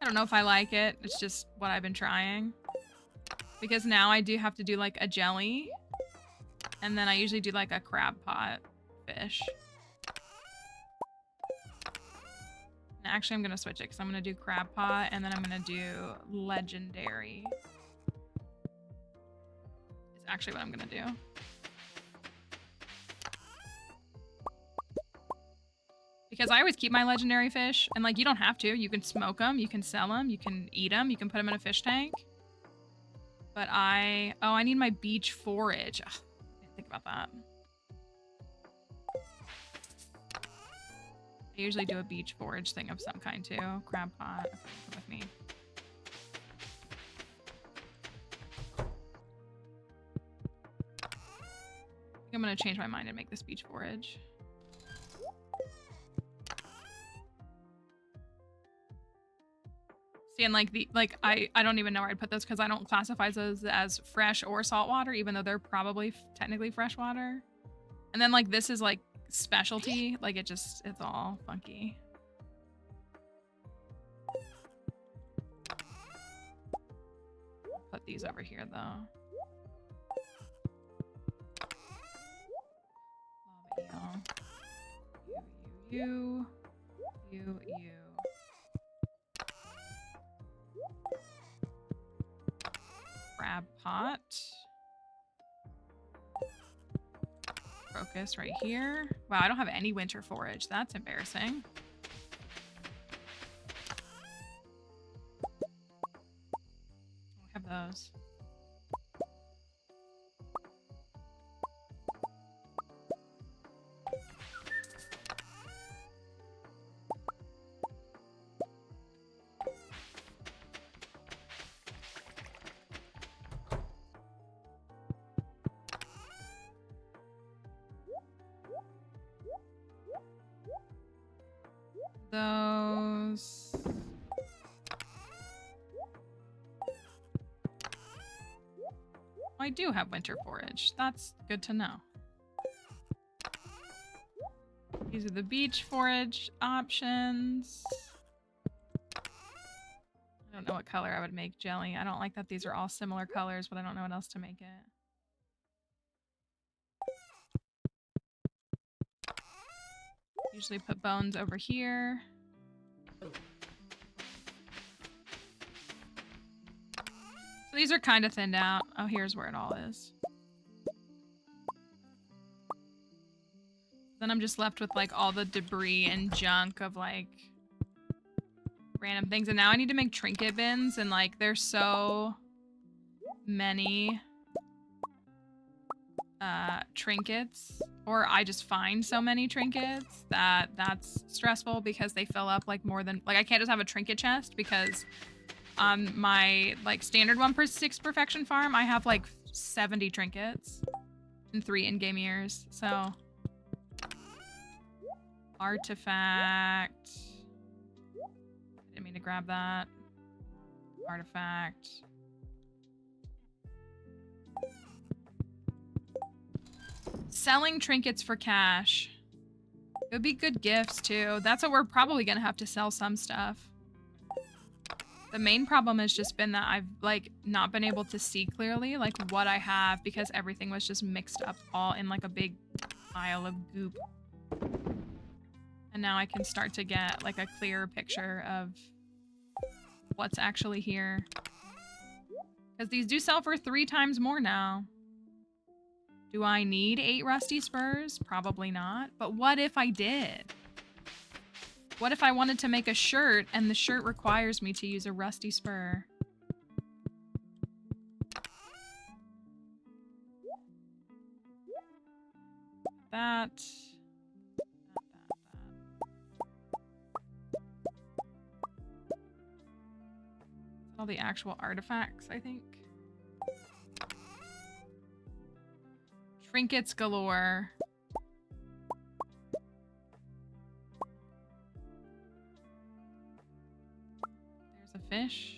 I don't know if I like it. It's just what I've been trying. Because now I do have to do like a jelly. And then I usually do like a crab pot fish. And actually I'm going to switch it because I'm going to do crab pot and then I'm going to do legendary. actually what I'm gonna do. Because I always keep my legendary fish, and like you don't have to. You can smoke them, you can sell them, you can eat them, you can put them in a fish tank. But I need my beach forage. Ugh, I didn't think about that. I usually do a beach forage thing of some kind too. Crab pot. Okay, come with me. I think I'm gonna change my mind and make this beach forage. See, and like I don't even know where I'd put those because I don't classify those as fresh or saltwater, even though they're probably technically freshwater. And then like this is like specialty, like it's all funky. Put these over here though. You. Crab pot. Crocus right here. Wow, I don't have any winter forage. That's embarrassing. I have those. Those. I do have winter forage. That's good to know. These are the beach forage options. I don't know what color I would make jelly. I don't like that these are all similar colors, but I don't know what else to make it. Usually put bones over here. So these are kind of thinned out. Oh, here's where it all is. Then I'm just left with like all the debris and junk of like random things. And now I need to make trinket bins, and like there's so many trinkets, or I just find so many trinkets that's stressful because they fill up like more than, like I can't just have a trinket chest because on my like standard 1/6 perfection farm I have like 70 trinkets and 3 in-game ears. So artifact, I didn't mean to grab that. Artifact. Selling trinkets for cash. It would be good gifts too. That's what we're probably gonna have to sell some stuff. The main problem has just been that I've like not been able to see clearly like what I have because everything was just mixed up all in like a big pile of goop. And now I can start to get like a clearer picture of what's actually here. Because these do sell for 3 times more now. Do I need 8 rusty spurs? Probably not. But what if I did? What if I wanted to make a shirt and the shirt requires me to use a rusty spur? That. All the actual artifacts, I think. Trinkets galore. There's a fish.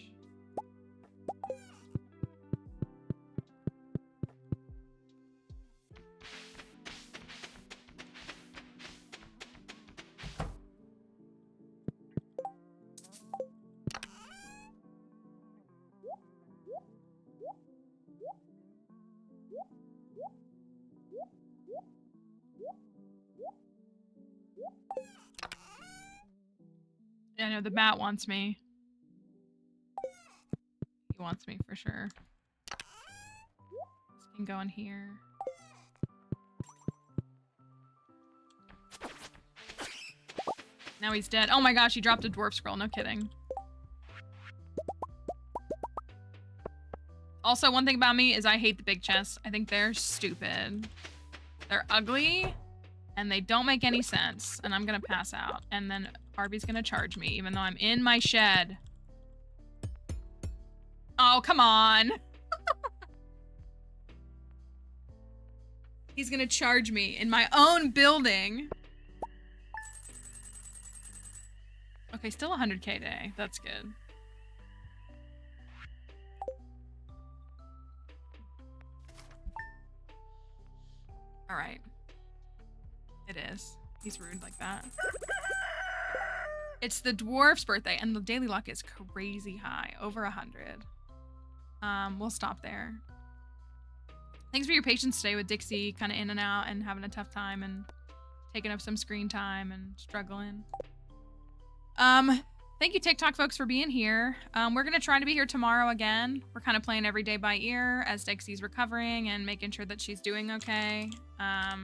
I know the bat wants me. He wants me for sure. can go in here. Now he's dead. Oh my gosh, he dropped a dwarf scroll. No kidding. Also, one thing about me is I hate the big chests. I think they're stupid. They're ugly, and they don't make any sense. And I'm gonna pass out. And then Harvey's gonna charge me, even though I'm in my shed. Oh, come on. He's gonna charge me in my own building. Okay, still 100k day. That's good. All right. It is. He's rude like that. It's the dwarf's birthday, and the daily luck is crazy high, over 100. We'll stop there. Thanks for your patience today with Dixie, kind of in and out and having a tough time and taking up some screen time and struggling. Thank you TikTok folks for being here. We're gonna try to be here tomorrow again. We're kind of playing every day by ear as Dixie's recovering and making sure that she's doing okay. I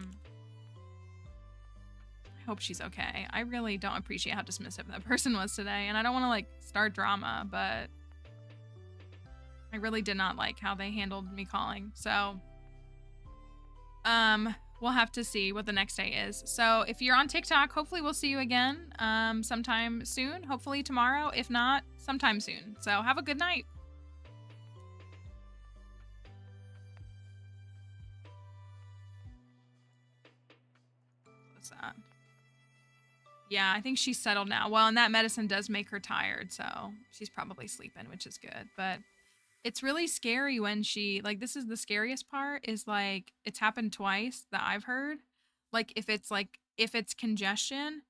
hope she's okay. I really don't appreciate how dismissive that person was today, and I don't want to like start drama, but I really did not like how they handled me calling. So, we'll have to see what the next day is. So if you're on TikTok, hopefully we'll see you again sometime soon. Hopefully tomorrow. If not, sometime soon. So have a good night. What's that? Yeah, I think she's settled now. Well, and that medicine does make her tired, so she's probably sleeping, which is good. But it's really scary when she, like, this is the scariest part, is like, it's happened twice that I've heard. Like, if it's congestion,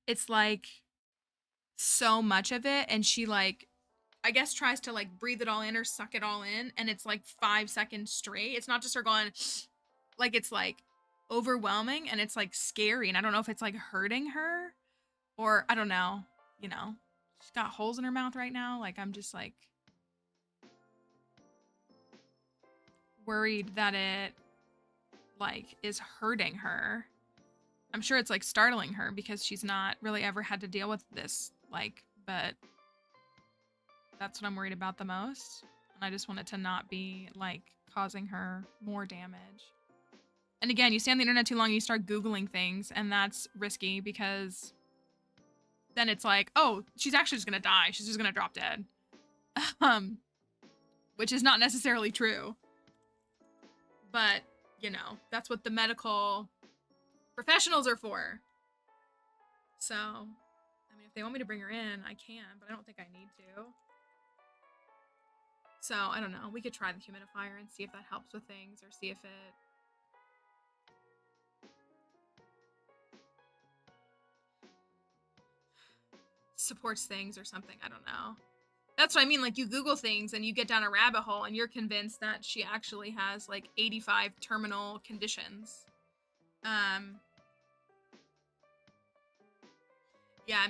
it's like so much of it. And she like, I guess tries to like breathe it all in or suck it all in. And it's like 5 seconds straight. It's not just her going, like, it's like overwhelming and it's like scary. And I don't know if it's like hurting her or I don't know, you know, she's got holes in her mouth right now. Like, I'm just like, worried that it like is hurting her. I'm sure it's like startling her because she's not really ever had to deal with this, like, but that's what I'm worried about the most. And I just want it to not be like causing her more damage. And again, you stay on the internet too long, you start Googling things, and that's risky because then it's like, oh, she's actually just gonna die. She's just gonna drop dead. Which is not necessarily true. But, you know, that's what the medical professionals are for. So, I mean, if they want me to bring her in, I can, but I don't think I need to. So, I don't know. We could try the humidifier and see if that helps with things or see if it... supports things or something. I don't know. That's what I mean. Like, you Google things and you get down a rabbit hole and you're convinced that she actually has like 85 terminal conditions. Yeah,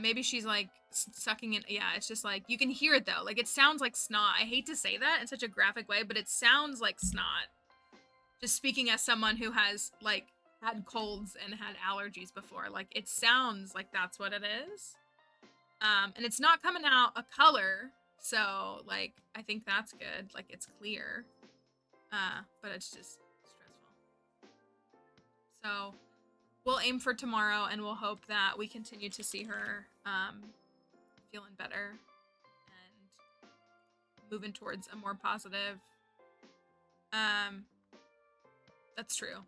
maybe she's like sucking in. Yeah, it's just like, you can hear it though. Like, it sounds like snot. I hate to say that in such a graphic way, but it sounds like snot. Just speaking as someone who has like had colds and had allergies before. Like, it sounds like that's what it is. And it's not coming out a color. So, like, I think that's good. Like, it's clear. But it's just stressful. So, we'll aim for tomorrow, and we'll hope that we continue to see her feeling better and moving towards a more positive. That's true.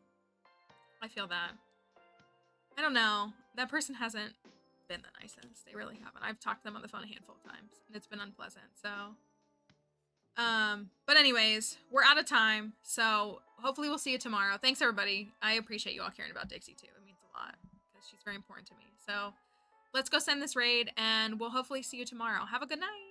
I feel that. I don't know. That person hasn't been the nicest. They really haven't. I've talked to them on the phone a handful of times and it's been unpleasant. So but anyways, we're out of time, so hopefully we'll see you tomorrow. Thanks everybody. I appreciate you all caring about Dixie too. It means a lot because she's very important to me. So let's go send this raid and we'll hopefully see you tomorrow. Have a good night.